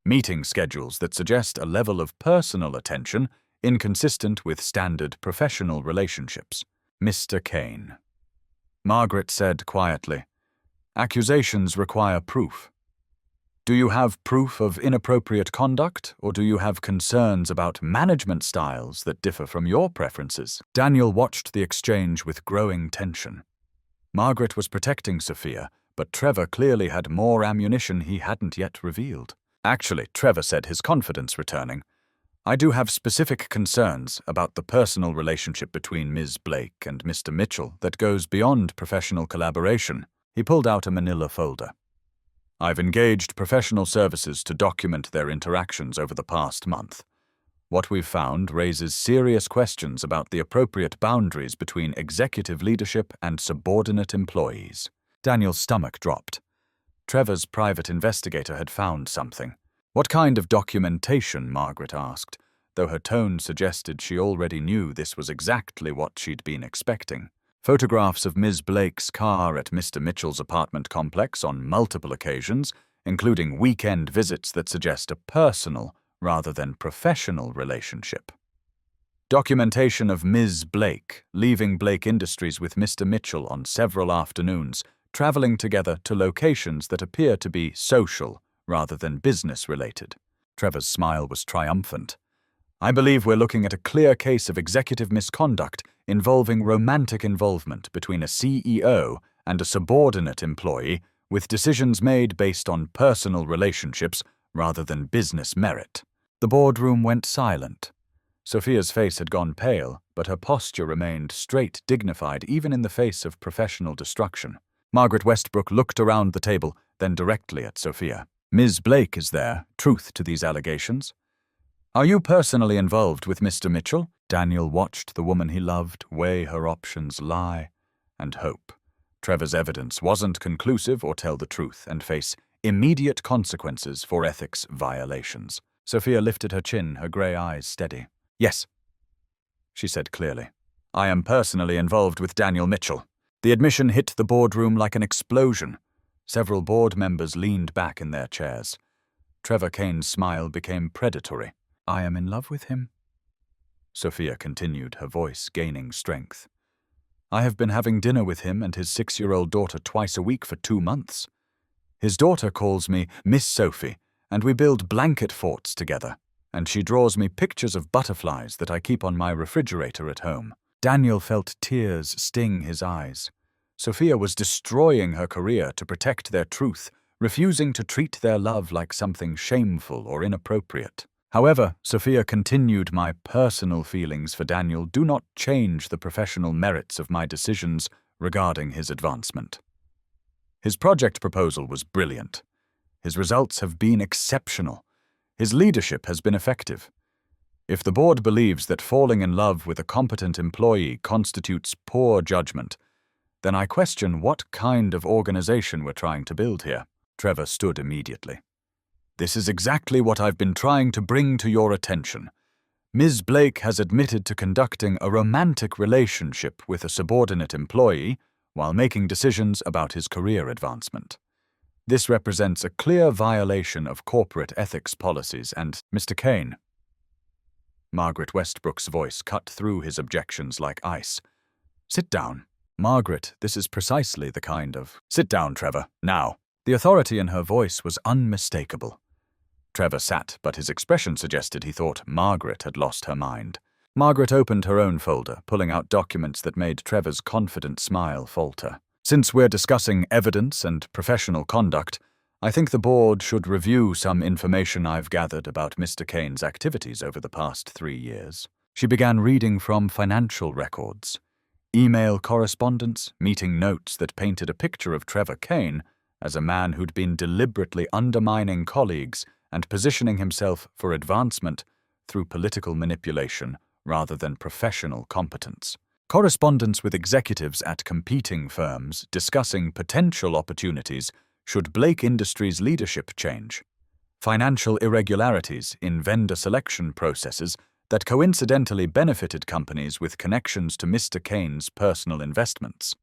[SPEAKER 1] Meeting schedules that suggest a level of personal attention inconsistent with standard professional relationships." "Mr. Kane," Margaret said quietly, "accusations require proof. Do you have proof of inappropriate conduct, or do you have concerns about management styles that differ from your preferences? Daniel watched the exchange with growing tension. Margaret was protecting Sophia, but Trevor clearly had more ammunition he hadn't yet revealed. Actually, Trevor said, his confidence returning, I do have specific concerns about the personal relationship between Ms. Blake and Mr. Mitchell that goes beyond professional collaboration. He pulled out a manila folder. I've engaged professional services to document their interactions over the past month. What we've found raises serious questions about the appropriate boundaries between executive leadership and subordinate employees. Daniel's stomach dropped. Trevor's private investigator had found something. What kind of documentation? Margaret asked, though her tone suggested she already knew this was exactly what she'd been expecting. Photographs of Ms. Blake's car at Mr. Mitchell's apartment complex on multiple occasions, including weekend visits that suggest a personal rather than professional relationship. Documentation of Ms. Blake leaving Blake Industries with Mr. Mitchell on several afternoons, traveling together to locations that appear to be social rather than business-related. Trevor's smile was triumphant. I believe we're looking at a clear case of executive misconduct involving romantic involvement between a CEO and a subordinate employee, with decisions made based on personal relationships rather than business merit. The boardroom went silent. Sophia's face had gone pale, but her posture remained straight, dignified, even in the face of professional destruction. Margaret Westbrook looked around the table, then directly at Sophia. Ms. Blake is there truth to these allegations? Are you personally involved with Mr. Mitchell? Daniel watched the woman he loved weigh her options, lie and hope. Trevor's evidence wasn't conclusive or tell the truth and face immediate consequences for ethics violations. Sophia lifted her chin, her grey eyes steady. Yes, she said clearly. I am personally involved with Daniel Mitchell. The admission hit the boardroom like an explosion. Several board members leaned back in their chairs. Trevor Kane's smile became predatory. I am in love with him, Sophia continued, her voice gaining strength. I have been having dinner with him and his 6-year-old daughter twice a week for 2 months. His daughter calls me Miss Sophie, and we build blanket forts together, and she draws me pictures of butterflies that I keep on my refrigerator at home. Daniel felt tears sting his eyes. Sophia was destroying her career to protect their truth, refusing to treat their love like something shameful or inappropriate. However, Sophia continued, my personal feelings for Daniel do not change the professional merits of my decisions regarding his advancement. His project proposal was brilliant. His results have been exceptional. His leadership has been effective. If the board believes that falling in love with a competent employee constitutes poor judgment, then I question what kind of organization we're trying to build here. Trevor stood immediately. This is exactly what I've been trying to bring to your attention. Ms. Blake has admitted to conducting a romantic relationship with a subordinate employee while making decisions about his career advancement. This represents a clear violation of corporate ethics policies and, Mr. Kane. Margaret Westbrook's voice cut through his objections like ice. Sit down. Margaret, this is precisely the kind of... Sit down, Trevor, now. The authority in her voice was unmistakable. Trevor sat, but his expression suggested he thought Margaret had lost her mind. Margaret opened her own folder, pulling out documents that made Trevor's confident smile falter. Since we're discussing evidence and professional conduct, I think the board should review some information I've gathered about Mr. Kane's activities over the past 3 years. She began reading from financial records, email correspondence, meeting notes that painted a picture of Trevor Kane as a man who'd been deliberately undermining colleagues and positioning himself for advancement through political manipulation rather than professional competence. Correspondence with executives at competing firms discussing potential opportunities should Blake Industries' leadership change. Financial irregularities in vendor selection processes that coincidentally benefited companies with connections to Mr. Kane's personal investments.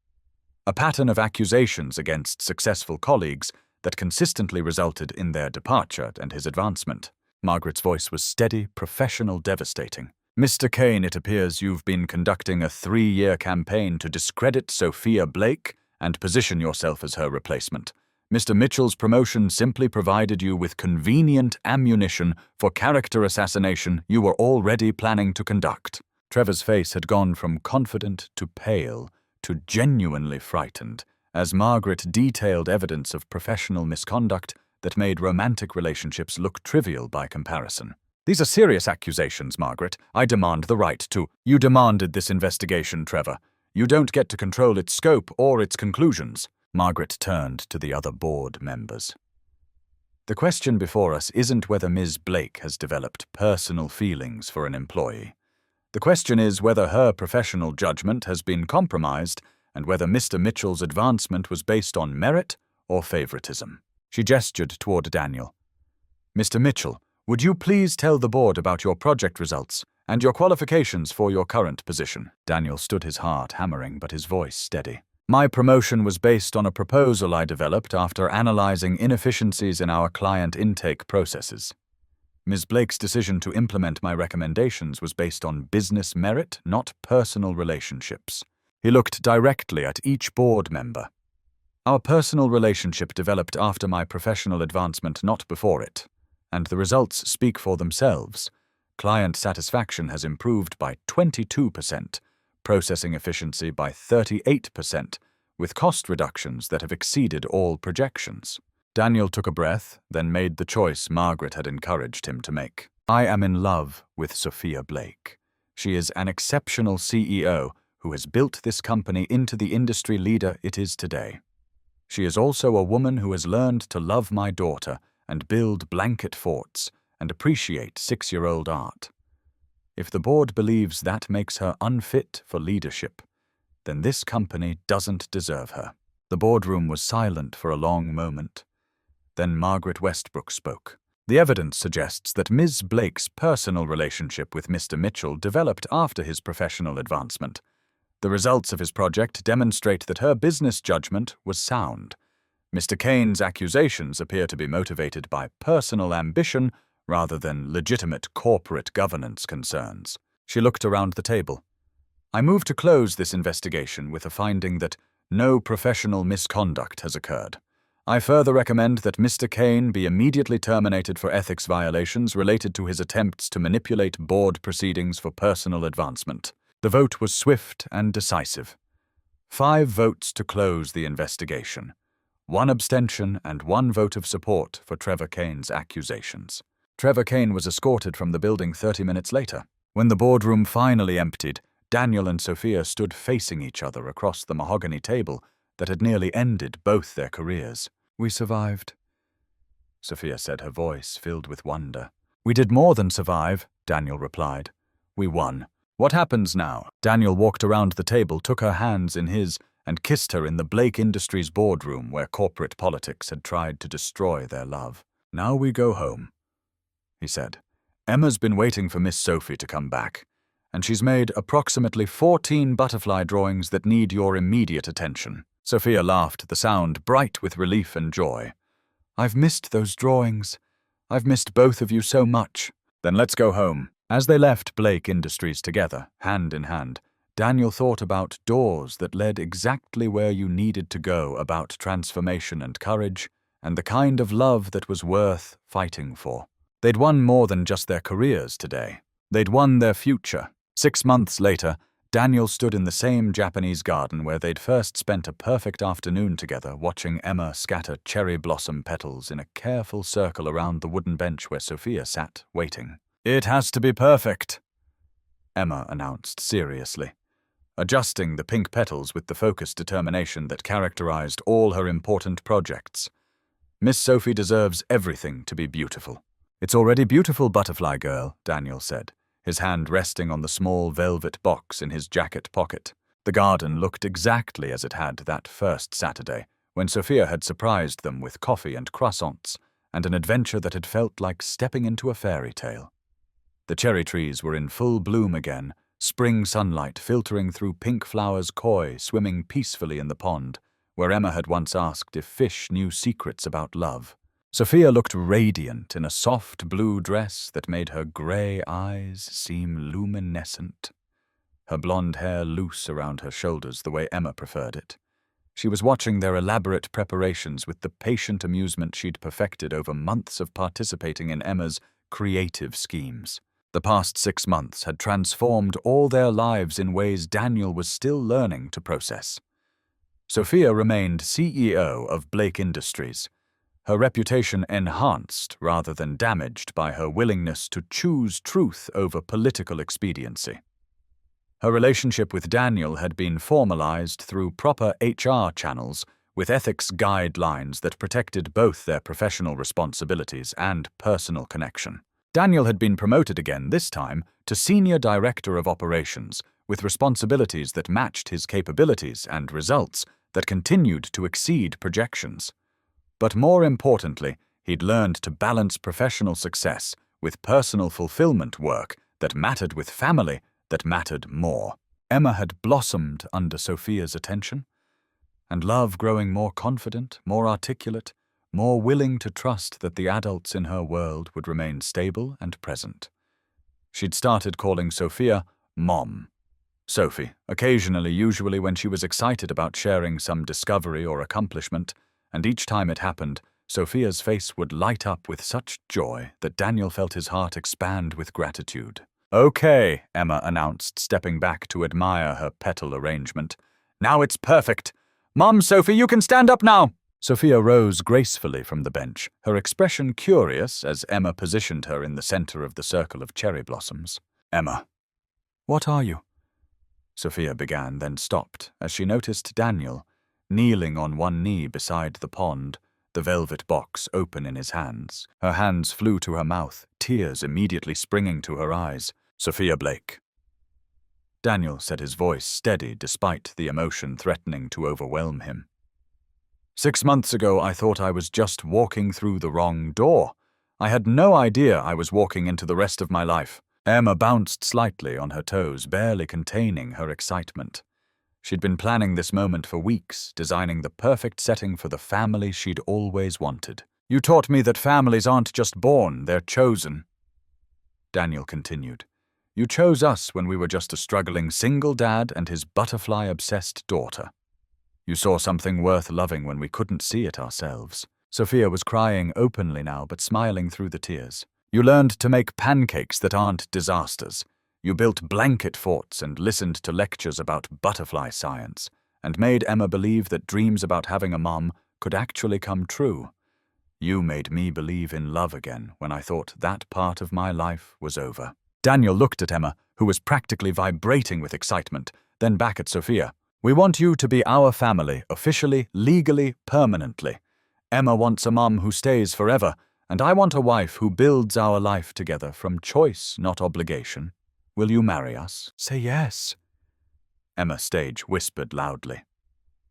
[SPEAKER 1] A pattern of accusations against successful colleagues that consistently resulted in their departure and his advancement. Margaret's voice was steady, professional, devastating. Mr. Kane, it appears you've been conducting a 3-year campaign to discredit Sophia Blake and position yourself as her replacement, Mr. Mitchell's promotion simply provided you with convenient ammunition for character assassination you were already planning to conduct. Trevor's face had gone from confident to pale to genuinely frightened as Margaret detailed evidence of professional misconduct that made romantic relationships look trivial by comparison. These are serious accusations, Margaret. I demand the right to. You demanded this investigation, Trevor. You don't get to control its scope or its conclusions. Margaret turned to the other board members. The question before us isn't whether Ms. Blake has developed personal feelings for an employee. The question is whether her professional judgment has been compromised and whether Mr. Mitchell's advancement was based on merit or favoritism. She gestured toward Daniel. Mr. Mitchell, would you please tell the board about your project results and your qualifications for your current position? Daniel stood, his heart hammering but his voice steady. My promotion was based on a proposal I developed after analyzing inefficiencies in our client intake processes. Ms. Blake's decision to implement my recommendations was based on business merit, not personal relationships. He looked directly at each board member. Our personal relationship developed after my professional advancement, not before it, and the results speak for themselves. Client satisfaction has improved by 22%, processing efficiency by 38%, with cost reductions that have exceeded all projections. Daniel took a breath, then made the choice Margaret had encouraged him to make. I am in love with Sophia Blake. She is an exceptional CEO who has built this company into the industry leader it is today. She is also a woman who has learned to love my daughter and build blanket forts and appreciate 6-year-old art. If the board believes that makes her unfit for leadership, then this company doesn't deserve her. The boardroom was silent for a long moment. Then Margaret Westbrook spoke. The evidence suggests that Ms. Blake's personal relationship with Mr. Mitchell developed after his professional advancement. The results of his project demonstrate that her business judgment was sound. Mr. Kane's accusations appear to be motivated by personal ambition rather than legitimate corporate governance concerns. She looked around the table. I move to close this investigation with a finding that no professional misconduct has occurred. I further recommend that Mr. Kane be immediately terminated for ethics violations related to his attempts to manipulate board proceedings for personal advancement. The vote was swift and decisive. 5 votes to close the investigation, 1 abstention and 1 vote of support for Trevor Kane's accusations. Trevor Kane was escorted from the building 30 minutes later. When the boardroom finally emptied, Daniel and Sophia stood facing each other across the mahogany table that had nearly ended both their careers. We survived, Sophia said, her voice filled with wonder. We did more than survive, Daniel replied. We won. What happens now? Daniel walked around the table, took her hands in his, and kissed her in the Blake Industries boardroom where corporate politics had tried to destroy their love. Now we go home, he said. Emma's been waiting for Miss Sophie to come back, and she's made approximately 14 butterfly drawings that need your immediate attention. Sophia laughed, the sound bright with relief and joy. I've missed those drawings. I've missed both of you so much. Then let's go home. As they left Blake Industries together, hand in hand, Daniel thought about doors that led exactly where you needed to go, about transformation and courage, and the kind of love that was worth fighting for. They'd won more than just their careers today. They'd won their future. 6 months later, Daniel stood in the same Japanese garden where they'd first spent a perfect afternoon together, watching Emma scatter cherry blossom petals in a careful circle around the wooden bench where Sophia sat, waiting. It has to be perfect, Emma announced seriously, adjusting the pink petals with the focused determination that characterized all her important projects. Miss Sophie deserves everything to be beautiful. It's already beautiful, butterfly girl, Daniel said, his hand resting on the small velvet box in his jacket pocket. The garden looked exactly as it had that first Saturday, when Sophia had surprised them with coffee and croissants, and an adventure that had felt like stepping into a fairy tale. The cherry trees were in full bloom again, spring sunlight filtering through pink flowers, koi swimming peacefully in the pond, where Emma had once asked if fish knew secrets about love. Sophia looked radiant in a soft blue dress that made her grey eyes seem luminescent, her blonde hair loose around her shoulders the way Emma preferred it. She was watching their elaborate preparations with the patient amusement she'd perfected over months of participating in Emma's creative schemes. The past 6 months had transformed all their lives in ways Daniel was still learning to process. Sophia remained CEO of Blake Industries, her reputation enhanced rather than damaged by her willingness to choose truth over political expediency. Her relationship with Daniel had been formalized through proper HR channels with ethics guidelines that protected both their professional responsibilities and personal connection. Daniel had been promoted again, this time to Senior Director of Operations, with responsibilities that matched his capabilities and results that continued to exceed projections. But more importantly, he'd learned to balance professional success with personal fulfillment work that mattered with family that mattered more. Emma had blossomed under Sophia's attention, and love growing more confident, more articulate, more willing to trust that the adults in her world would remain stable and present. She'd started calling Sophia Mom. Sophie, occasionally, usually when she was excited about sharing some discovery or accomplishment, and each time it happened, Sophia's face would light up with such joy that Daniel felt his heart expand with gratitude. "Okay," Emma announced, stepping back to admire her petal arrangement. "Now it's perfect. Mom, Sophie, you can stand up now." Sophia rose gracefully from the bench, her expression curious as Emma positioned her in the center of the circle of cherry blossoms. "Emma, what are you?" Sophia began, then stopped as she noticed Daniel, kneeling on one knee beside the pond, the velvet box open in his hands. Her hands flew to her mouth, tears immediately springing to her eyes. "Sophia Blake." Daniel said, his voice steady despite the emotion threatening to overwhelm him. "6 months ago, I thought I was just walking through the wrong door. I had no idea I was walking into the rest of my life." Emma bounced slightly on her toes, barely containing her excitement. She'd been planning this moment for weeks, designing the perfect setting for the family she'd always wanted. "You taught me that families aren't just born, they're chosen." Daniel continued. "You chose us when we were just a struggling single dad and his butterfly-obsessed daughter. You saw something worth loving when we couldn't see it ourselves." Sophia was crying openly now, but smiling through the tears. "You learned to make pancakes that aren't disasters. You built blanket forts and listened to lectures about butterfly science, and made Emma believe that dreams about having a mom could actually come true. You made me believe in love again when I thought that part of my life was over." Daniel looked at Emma, who was practically vibrating with excitement, then back at Sophia. "We want you to be our family, officially, legally, permanently. Emma wants a mom who stays forever, and I want a wife who builds our life together from choice, not obligation. Will you marry us?" "Say yes," Emma Stage whispered loudly.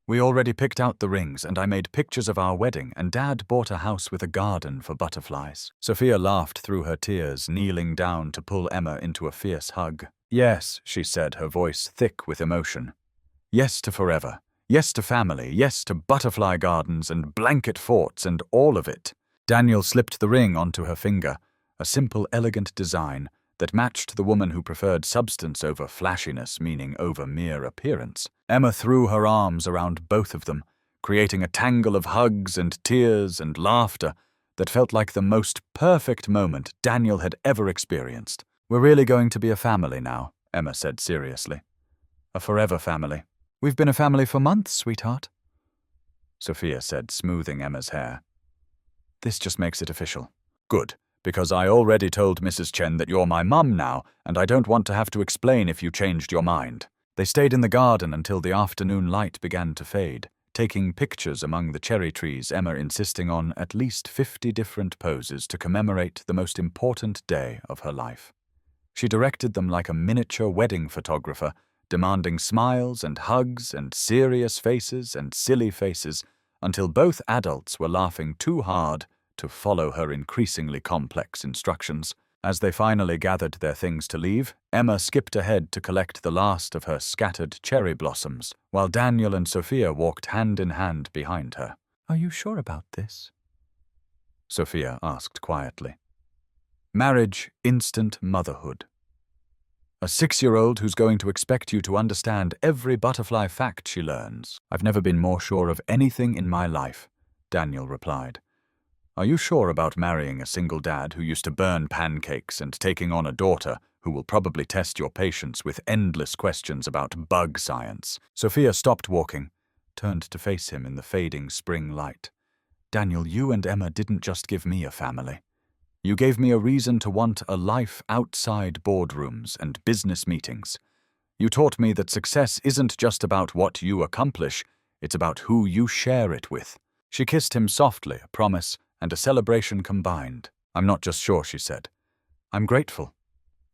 [SPEAKER 1] "We already picked out the rings, and I made pictures of our wedding, and Dad bought a house with a garden for butterflies." Sophia laughed through her tears, kneeling down to pull Emma into a fierce hug. "Yes," she said, her voice thick with emotion. "Yes to forever. Yes to family. Yes to butterfly gardens and blanket forts and all of it." Daniel slipped the ring onto her finger, a simple, elegant design that matched the woman who preferred substance over flashiness, meaning over mere appearance. Emma threw her arms around both of them, creating a tangle of hugs and tears and laughter that felt like the most perfect moment Daniel had ever experienced. "We're really going to be a family now," Emma said seriously. "A forever family." "We've been a family for months, sweetheart," Sophia said, smoothing Emma's hair. "This just makes it official." "Good, because I already told Mrs. Chen that you're my mum now, and I don't want to have to explain if you changed your mind." They stayed in the garden until the afternoon light began to fade, taking pictures among the cherry trees, Emma insisting on at least 50 different poses to commemorate the most important day of her life. She directed them like a miniature wedding photographer, demanding smiles and hugs and serious faces and silly faces until both adults were laughing too hard to follow her increasingly complex instructions. As they finally gathered their things to leave, Emma skipped ahead to collect the last of her scattered cherry blossoms, while Daniel and Sophia walked hand in hand behind her. "Are you sure about this?" Sophia asked quietly. "Marriage, instant motherhood." A 6-year-old who's going to expect you to understand every butterfly fact she learns. I've never been more sure of anything in my life, Daniel replied. Are you sure about marrying a single dad who used to burn pancakes and taking on a daughter who will probably test your patience with endless questions about bug science? Sophia stopped walking, turned to face him in the fading spring light. Daniel, you and Emma didn't just give me a family. You gave me a reason to want a life outside boardrooms and business meetings. You taught me that success isn't just about what you accomplish, it's about who you share it with. She kissed him softly, a promise and a celebration combined. I'm not just sure, she said. I'm grateful.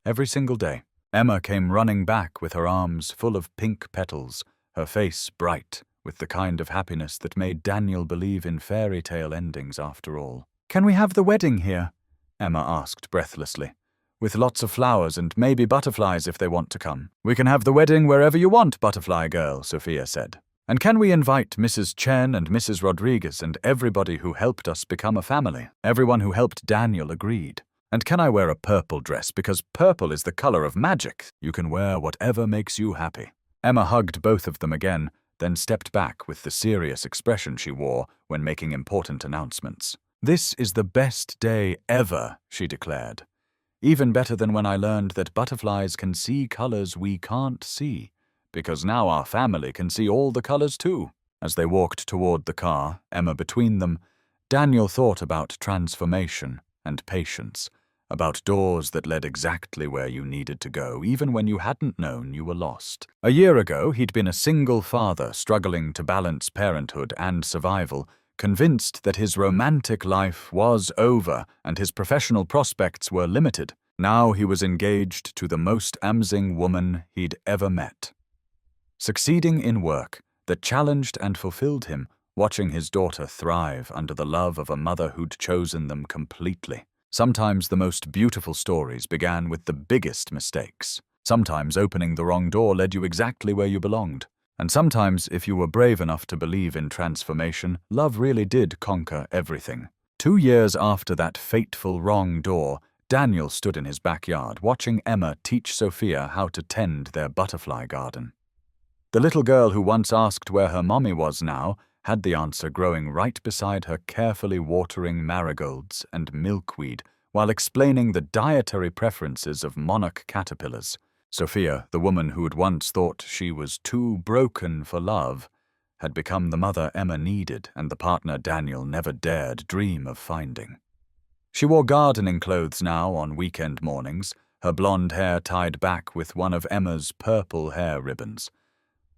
[SPEAKER 1] Every single day. Emma came running back with her arms full of pink petals, her face bright with the kind of happiness that made Daniel believe in fairy tale endings after all. Can we have the wedding here? Emma asked breathlessly. With lots of flowers and maybe butterflies if they want to come. We can have the wedding wherever you want, butterfly girl, Sophia said. And can we invite Mrs. Chen and Mrs. Rodriguez and everybody who helped us become a family? Everyone who helped Daniel agreed. And can I wear a purple dress because purple is the color of magic? You can wear whatever makes you happy. Emma hugged both of them again, then stepped back with the serious expression she wore when making important announcements. This is the best day ever, she declared. Even better than when I learned that butterflies can see colors we can't see. Because now our family can see all the colors too. As they walked toward the car, Emma between them, Daniel thought about transformation and patience, about doors that led exactly where you needed to go, even when you hadn't known you were lost. A year ago, he'd been a single father struggling to balance parenthood and survival, convinced that his romantic life was over and his professional prospects were limited. Now he was engaged to the most amazing woman he'd ever met. Succeeding in work that challenged and fulfilled him, watching his daughter thrive under the love of a mother who'd chosen them completely. Sometimes the most beautiful stories began with the biggest mistakes. Sometimes opening the wrong door led you exactly where you belonged. And sometimes, if you were brave enough to believe in transformation, love really did conquer everything. 2 years after that fateful wrong door, Daniel stood in his backyard watching Emma teach Sophia how to tend their butterfly garden. The little girl who once asked where her mommy was now had the answer growing right beside her, carefully watering marigolds and milkweed while explaining the dietary preferences of monarch caterpillars. Sophia, the woman who had once thought she was too broken for love, had become the mother Emma needed and the partner Daniel never dared dream of finding. She wore gardening clothes now on weekend mornings, her blonde hair tied back with one of Emma's purple hair ribbons.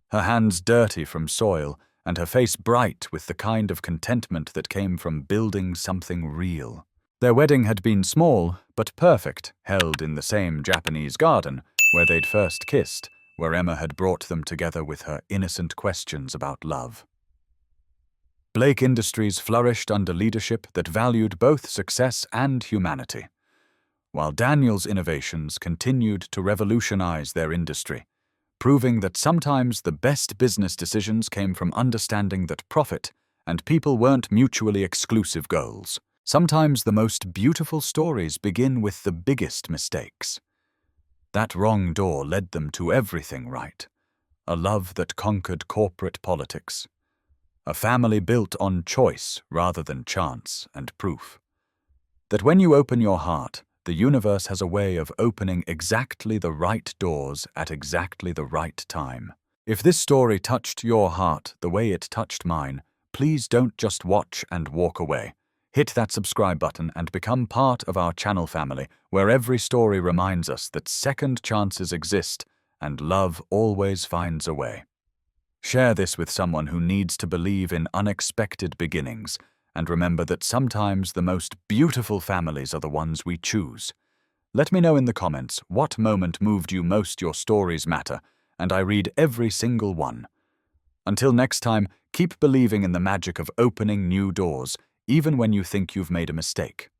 [SPEAKER 1] Her hands dirty from soil, and her face bright with the kind of contentment that came from building something real. Their wedding had been small, but perfect, held in the same Japanese garden where they'd first kissed, where Emma had brought them together with her innocent questions about love. Blake Industries flourished under leadership that valued both success and humanity, while Daniel's innovations continued to revolutionize their industry, proving that sometimes the best business decisions came from understanding that profit and people weren't mutually exclusive goals. Sometimes the most beautiful stories begin with the biggest mistakes. That wrong door led them to everything right. A love that conquered corporate politics. A family built on choice rather than chance and proof. That when you open your heart, the universe has a way of opening exactly the right doors at exactly the right time. If this story touched your heart the way it touched mine, please don't just watch and walk away. Hit that subscribe button and become part of our channel family, where every story reminds us that second chances exist and love always finds a way. Share this with someone who needs to believe in unexpected beginnings, and remember that sometimes the most beautiful families are the ones we choose. Let me know in the comments what moment moved you most. Your stories matter, and I read every single one. Until next time, keep believing in the magic of opening new doors, even when you think you've made a mistake.